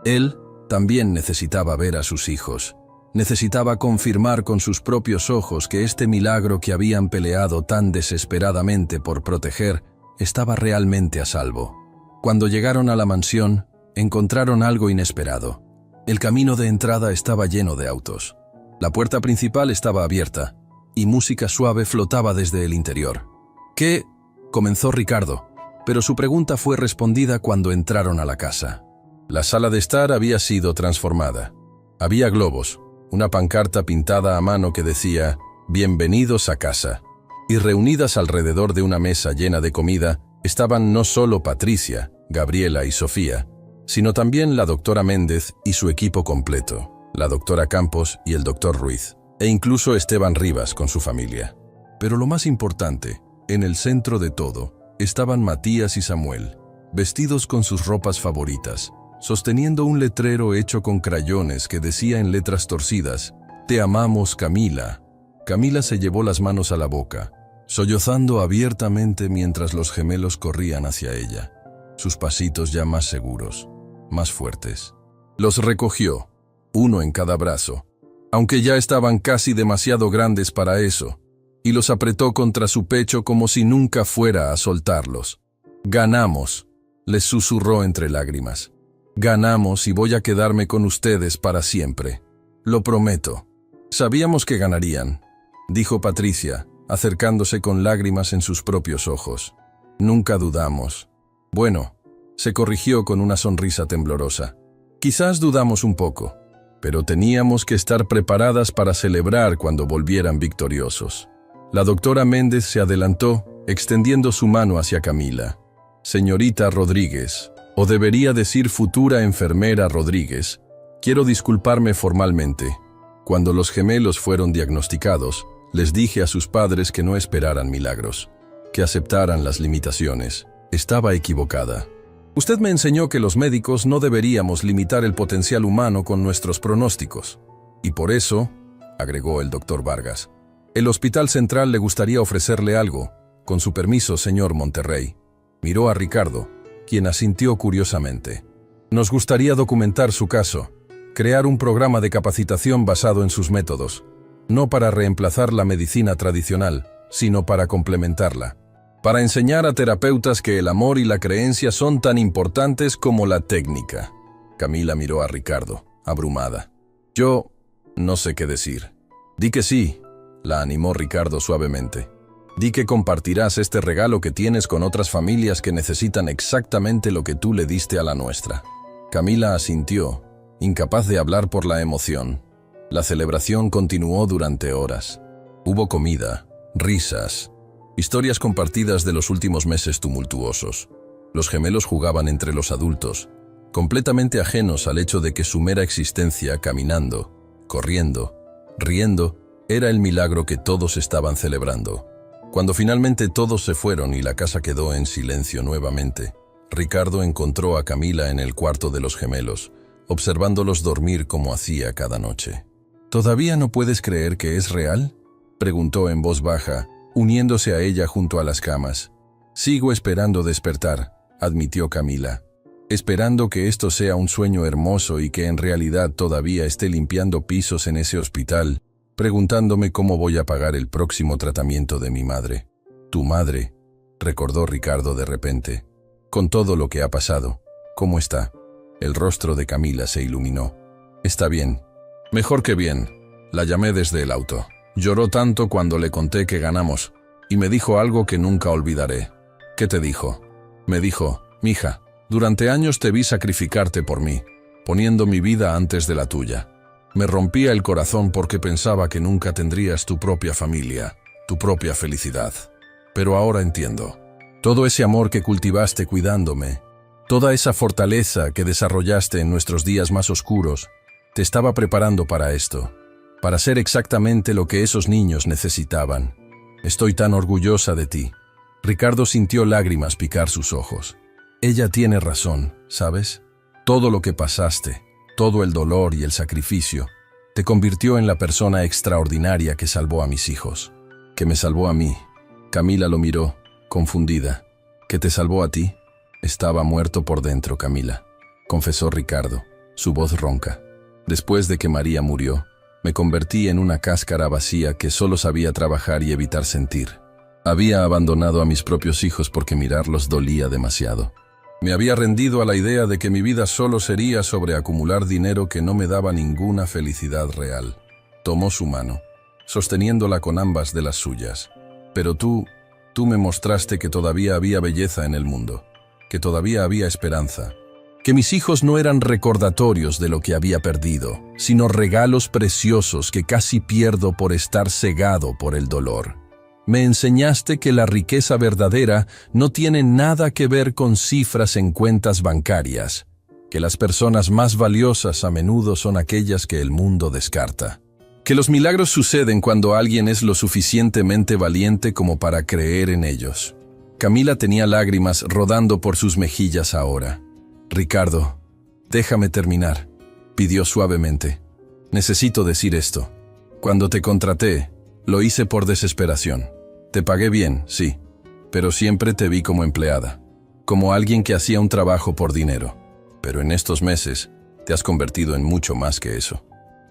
Él también necesitaba ver a sus hijos. Necesitaba confirmar con sus propios ojos que este milagro que habían peleado tan desesperadamente por proteger estaba realmente a salvo. Cuando llegaron a la mansión, encontraron algo inesperado. El camino de entrada estaba lleno de autos. La puerta principal estaba abierta, y música suave flotaba desde el interior. ¿Qué? Comenzó Ricardo, pero su pregunta fue respondida cuando entraron a la casa. La sala de estar había sido transformada. Había globos, una pancarta pintada a mano que decía «Bienvenidos a casa». Y reunidas alrededor de una mesa llena de comida estaban no solo Patricia, Gabriela y Sofía, sino también la doctora Méndez y su equipo completo, la doctora Campos y el doctor Ruiz, e incluso Esteban Rivas con su familia. Pero lo más importante, en el centro de todo, estaban Matías y Samuel, vestidos con sus ropas favoritas, sosteniendo un letrero hecho con crayones que decía en letras torcidas, «Te amamos, Camila». Camila se llevó las manos a la boca, sollozando abiertamente mientras los gemelos corrían hacia ella, sus pasitos ya más seguros, más fuertes. Los recogió, uno en cada brazo, aunque ya estaban casi demasiado grandes para eso, y los apretó contra su pecho como si nunca fuera a soltarlos. «Ganamos», les susurró entre lágrimas. «Ganamos y voy a quedarme con ustedes para siempre. Lo prometo». «Sabíamos que ganarían», dijo Patricia, acercándose con lágrimas en sus propios ojos. «Nunca dudamos». «Bueno», se corrigió con una sonrisa temblorosa. «Quizás dudamos un poco, pero teníamos que estar preparadas para celebrar cuando volvieran victoriosos». La doctora Méndez se adelantó, extendiendo su mano hacia Camila. «Señorita Rodríguez, o debería decir futura enfermera Rodríguez, quiero disculparme formalmente. Cuando los gemelos fueron diagnosticados, les dije a sus padres que no esperaran milagros, que aceptaran las limitaciones. Estaba equivocada. Usted me enseñó que los médicos no deberíamos limitar el potencial humano con nuestros pronósticos. Y por eso», agregó el doctor Vargas, «el Hospital Central le gustaría ofrecerle algo. Con su permiso, señor Monterrey». Miró a Ricardo, quien asintió curiosamente. «Nos gustaría documentar su caso, crear un programa de capacitación basado en sus métodos, no para reemplazar la medicina tradicional, sino para complementarla. Para enseñar a terapeutas que el amor y la creencia son tan importantes como la técnica». Camila miró a Ricardo, abrumada. «Yo no sé qué decir». «Di que sí», la animó Ricardo suavemente. «Di que compartirás este regalo que tienes con otras familias que necesitan exactamente lo que tú le diste a la nuestra». Camila asintió, incapaz de hablar por la emoción. La celebración continuó durante horas. Hubo comida, risas, historias compartidas de los últimos meses tumultuosos. Los gemelos jugaban entre los adultos, completamente ajenos al hecho de que su mera existencia caminando, corriendo, riendo, era el milagro que todos estaban celebrando. Cuando finalmente todos se fueron y la casa quedó en silencio nuevamente, Ricardo encontró a Camila en el cuarto de los gemelos, observándolos dormir como hacía cada noche. «¿Todavía no puedes creer que es real?», preguntó en voz baja, uniéndose a ella junto a las camas. «Sigo esperando despertar», admitió Camila. «Esperando que esto sea un sueño hermoso y que en realidad todavía esté limpiando pisos en ese hospital, preguntándome cómo voy a pagar el próximo tratamiento de mi madre». «Tu madre», recordó Ricardo de repente. «Con todo lo que ha pasado, ¿cómo está?». El rostro de Camila se iluminó. «Está bien. Mejor que bien. La llamé desde el auto. Lloró tanto cuando le conté que ganamos, y me dijo algo que nunca olvidaré». «¿Qué te dijo?». «Me dijo, mija, durante años te vi sacrificarte por mí, poniendo mi vida antes de la tuya. Me rompía el corazón porque pensaba que nunca tendrías tu propia familia, tu propia felicidad. Pero ahora entiendo. Todo ese amor que cultivaste cuidándome, toda esa fortaleza que desarrollaste en nuestros días más oscuros, te estaba preparando para esto, para ser exactamente lo que esos niños necesitaban. Estoy tan orgullosa de ti». Ricardo sintió lágrimas picar sus ojos. «Ella tiene razón, ¿sabes? Todo lo que pasaste, todo el dolor y el sacrificio, te convirtió en la persona extraordinaria que salvó a mis hijos, que me salvó a mí». Camila lo miró, confundida. «¿Que te salvó a ti?». «Estaba muerto por dentro, Camila», confesó Ricardo, su voz ronca. «Después de que María murió, me convertí en una cáscara vacía que solo sabía trabajar y evitar sentir. Había abandonado a mis propios hijos porque mirarlos dolía demasiado. Me había rendido a la idea de que mi vida solo sería sobre acumular dinero que no me daba ninguna felicidad real». Tomó su mano, sosteniéndola con ambas de las suyas. «Pero tú me mostraste que todavía había belleza en el mundo, que todavía había esperanza, que mis hijos no eran recordatorios de lo que había perdido, sino regalos preciosos que casi pierdo por estar cegado por el dolor. Me enseñaste que la riqueza verdadera no tiene nada que ver con cifras en cuentas bancarias, que las personas más valiosas a menudo son aquellas que el mundo descarta, que los milagros suceden cuando alguien es lo suficientemente valiente como para creer en ellos». Camila tenía lágrimas rodando por sus mejillas ahora. «Ricardo, déjame terminar», pidió suavemente. «Necesito decir esto. Cuando te contraté, lo hice por desesperación. Te pagué bien, sí, pero siempre te vi como empleada, como alguien que hacía un trabajo por dinero. Pero en estos meses te has convertido en mucho más que eso.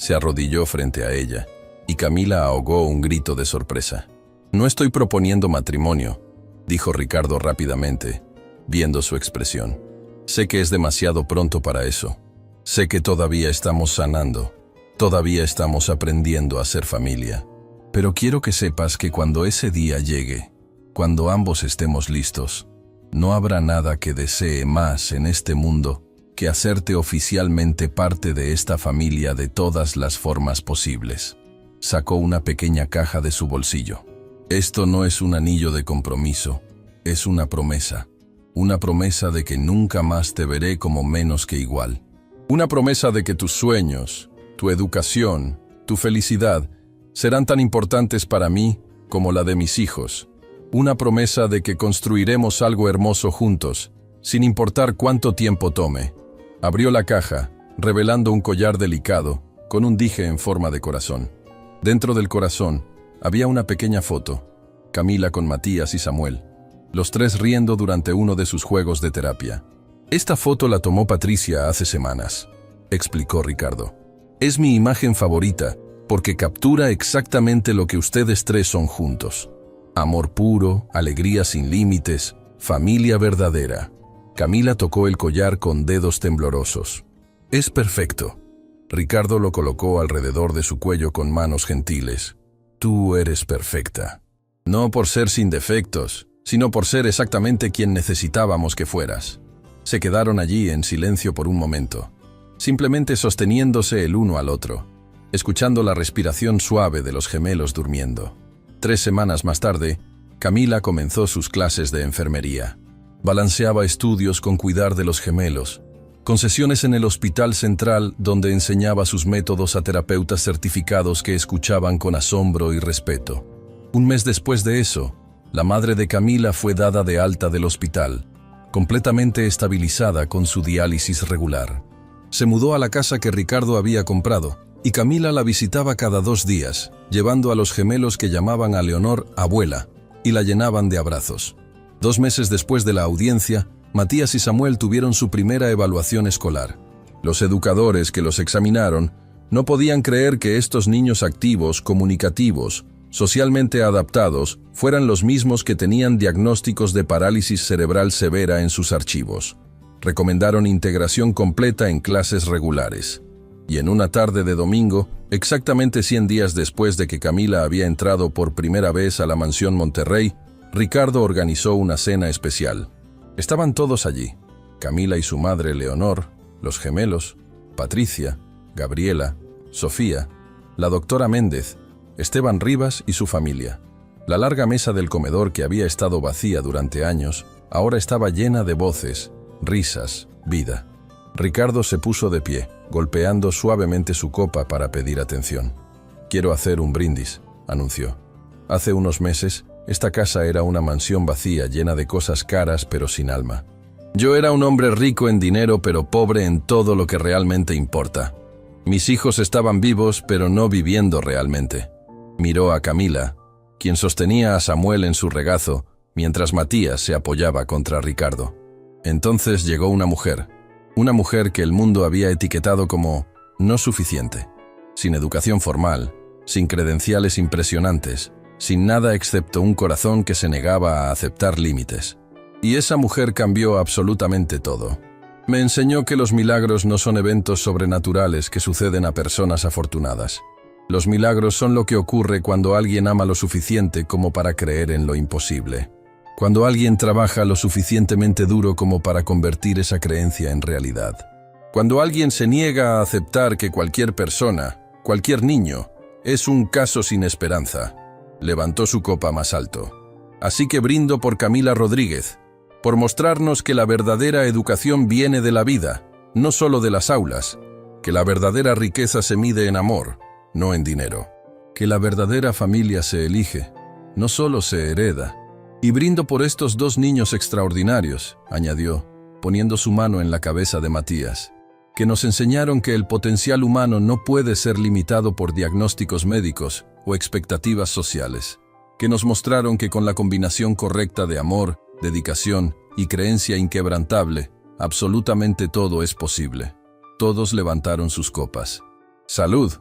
Se arrodilló frente a ella, y Camila ahogó un grito de sorpresa. «No estoy proponiendo matrimonio», dijo Ricardo rápidamente, viendo su expresión. «Sé que es demasiado pronto para eso. Sé que todavía estamos sanando, todavía estamos aprendiendo a ser familia. Pero quiero que sepas que cuando ese día llegue, cuando ambos estemos listos, no habrá nada que desee más en este mundo que hacerte oficialmente parte de esta familia de todas las formas posibles». Sacó una pequeña caja de su bolsillo. «Esto no es un anillo de compromiso, es una promesa de que nunca más te veré como menos que igual. Una promesa de que tus sueños, tu educación, tu felicidad serán tan importantes para mí como la de mis hijos. Una promesa de que construiremos algo hermoso juntos, sin importar cuánto tiempo tome». Abrió la caja, revelando un collar delicado, con un dije en forma de corazón. Dentro del corazón había una pequeña foto, Camila con Matías y Samuel, los tres riendo durante uno de sus juegos de terapia. «Esta foto la tomó Patricia hace semanas», explicó Ricardo. «Es mi imagen favorita, porque captura exactamente lo que ustedes tres son juntos. Amor puro, alegría sin límites, familia verdadera». Camila tocó el collar con dedos temblorosos. «Es perfecto». Ricardo lo colocó alrededor de su cuello con manos gentiles. «Tú eres perfecta. No por ser sin defectos, sino por ser exactamente quien necesitábamos que fueras». Se quedaron allí en silencio por un momento, simplemente sosteniéndose el uno al otro, escuchando la respiración suave de los gemelos durmiendo. 3 semanas más tarde, Camila comenzó sus clases de enfermería. Balanceaba estudios con cuidar de los gemelos, con sesiones en el Hospital Central donde enseñaba sus métodos a terapeutas certificados que escuchaban con asombro y respeto. Un mes después de eso, la madre de Camila fue dada de alta del hospital, completamente estabilizada con su diálisis regular. Se mudó a la casa que Ricardo había comprado, y Camila la visitaba cada 2 días, llevando a los gemelos que llamaban a Leonor abuela, y la llenaban de abrazos. 2 meses después de la audiencia, Matías y Samuel tuvieron su primera evaluación escolar. Los educadores que los examinaron no podían creer que estos niños activos, comunicativos, socialmente adaptados, fueran los mismos que tenían diagnósticos de parálisis cerebral severa en sus archivos. Recomendaron integración completa en clases regulares. Y en una tarde de domingo, exactamente 100 días después de que Camila había entrado por primera vez a la Mansión Monterrey, Ricardo organizó una cena especial. Estaban todos allí: Camila y su madre Leonor, los gemelos, Patricia, Gabriela, Sofía, la doctora Méndez, Esteban Rivas y su familia. La larga mesa del comedor, que había estado vacía durante años, ahora estaba llena de voces, risas, vida. Ricardo se puso de pie, golpeando suavemente su copa para pedir atención. «Quiero hacer un brindis», anunció. Hace unos meses, esta casa era una mansión vacía, llena de cosas caras pero sin alma. Yo era un hombre rico en dinero pero pobre en todo lo que realmente importa. Mis hijos estaban vivos pero no viviendo realmente. Miró a Camila, quien sostenía a Samuel en su regazo, mientras Matías se apoyaba contra Ricardo. Entonces llegó una mujer que el mundo había etiquetado como no suficiente, sin educación formal, sin credenciales impresionantes, sin nada excepto un corazón que se negaba a aceptar límites. Y esa mujer cambió absolutamente todo. Me enseñó que los milagros no son eventos sobrenaturales que suceden a personas afortunadas. Los milagros son lo que ocurre cuando alguien ama lo suficiente como para creer en lo imposible. Cuando alguien trabaja lo suficientemente duro como para convertir esa creencia en realidad. Cuando alguien se niega a aceptar que cualquier persona, cualquier niño, es un caso sin esperanza. Levantó su copa más alto. Así que brindo por Camila Rodríguez, por mostrarnos que la verdadera educación viene de la vida, no solo de las aulas, que la verdadera riqueza se mide en amor, no en dinero, que la verdadera familia se elige, no solo se hereda. Y brindo por estos 2 niños extraordinarios, añadió, poniendo su mano en la cabeza de Matías, que nos enseñaron que el potencial humano no puede ser limitado por diagnósticos médicos o expectativas sociales, que nos mostraron que con la combinación correcta de amor, dedicación y creencia inquebrantable, absolutamente todo es posible. Todos levantaron sus copas. «Salud»,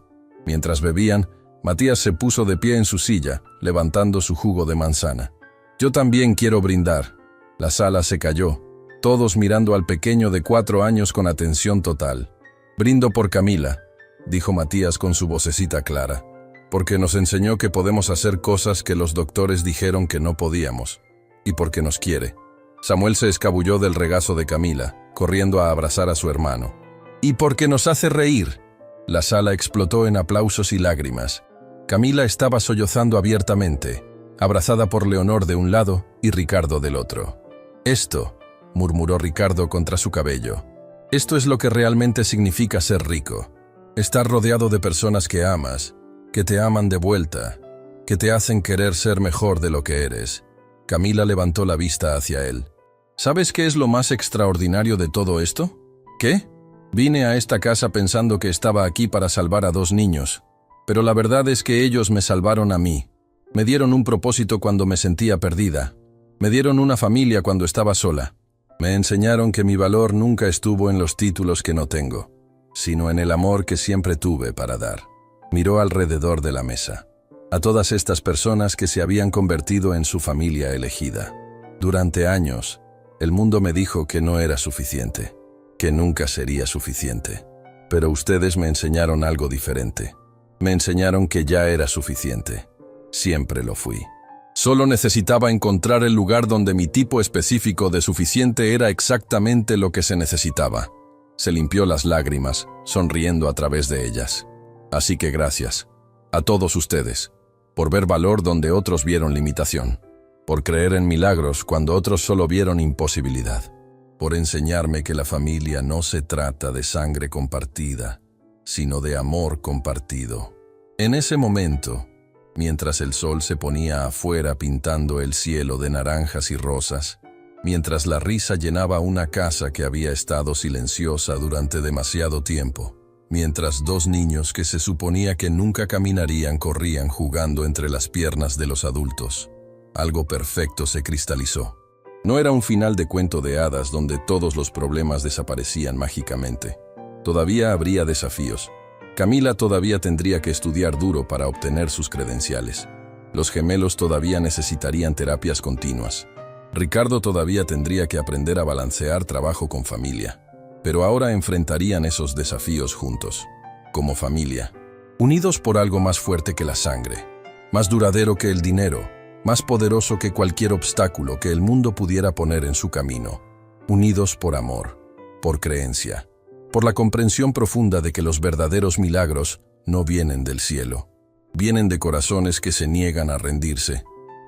Mientras bebían, Matías se puso de pie en su silla, levantando su jugo de manzana. «Yo también quiero brindar». La sala se calló, todos mirando al pequeño de 4 años con atención total. «Brindo por Camila», dijo Matías con su vocecita clara, «porque nos enseñó que podemos hacer cosas que los doctores dijeron que no podíamos, y porque nos quiere». Samuel se escabulló del regazo de Camila, corriendo a abrazar a su hermano. «Y porque nos hace reír». La sala explotó en aplausos y lágrimas. Camila estaba sollozando abiertamente, abrazada por Leonor de un lado y Ricardo del otro. «Esto», murmuró Ricardo contra su cabello, «esto es lo que realmente significa ser rico. Estar rodeado de personas que amas, que te aman de vuelta, que te hacen querer ser mejor de lo que eres». Camila levantó la vista hacia él. «¿Sabes qué es lo más extraordinario de todo esto?» «¿Qué?» «Vine a esta casa pensando que estaba aquí para salvar a 2 niños, pero la verdad es que ellos me salvaron a mí. Me dieron un propósito cuando me sentía perdida. Me dieron una familia cuando estaba sola. Me enseñaron que mi valor nunca estuvo en los títulos que no tengo, sino en el amor que siempre tuve para dar». Miró alrededor de la mesa, a todas estas personas que se habían convertido en su familia elegida. «Durante años, el mundo me dijo que no era suficiente, que nunca sería suficiente. Pero ustedes me enseñaron algo diferente. Me enseñaron que ya era suficiente. Siempre lo fui. Solo necesitaba encontrar el lugar donde mi tipo específico de suficiente era exactamente lo que se necesitaba». Se limpió las lágrimas, sonriendo a través de ellas. «Así que gracias a todos ustedes, por ver valor donde otros vieron limitación, por creer en milagros cuando otros solo vieron imposibilidad, por enseñarme que la familia no se trata de sangre compartida, sino de amor compartido». En ese momento, mientras el sol se ponía afuera pintando el cielo de naranjas y rosas, mientras la risa llenaba una casa que había estado silenciosa durante demasiado tiempo, mientras 2 niños que se suponía que nunca caminarían corrían jugando entre las piernas de los adultos, algo perfecto se cristalizó. No era un final de cuento de hadas donde todos los problemas desaparecían mágicamente. Todavía habría desafíos. Camila todavía tendría que estudiar duro para obtener sus credenciales. Los gemelos todavía necesitarían terapias continuas. Ricardo todavía tendría que aprender a balancear trabajo con familia. Pero ahora enfrentarían esos desafíos juntos, como familia, unidos por algo más fuerte que la sangre, más duradero que el dinero, más poderoso que cualquier obstáculo que el mundo pudiera poner en su camino, unidos por amor, por creencia, por la comprensión profunda de que los verdaderos milagros no vienen del cielo, vienen de corazones que se niegan a rendirse,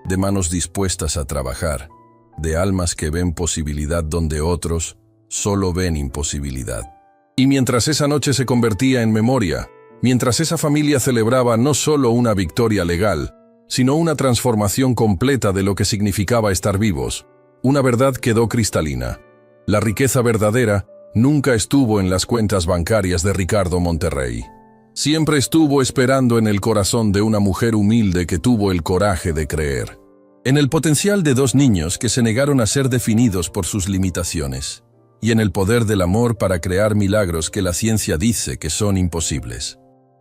de manos dispuestas a trabajar, de almas que ven posibilidad donde otros solo ven imposibilidad. Y mientras esa noche se convertía en memoria, mientras esa familia celebraba no solo una victoria legal, sino una transformación completa de lo que significaba estar vivos, una verdad quedó cristalina. La riqueza verdadera nunca estuvo en las cuentas bancarias de Ricardo Monterrey. Siempre estuvo esperando en el corazón de una mujer humilde que tuvo el coraje de creer. En el potencial de 2 niños que se negaron a ser definidos por sus limitaciones. Y en el poder del amor para crear milagros que la ciencia dice que son imposibles.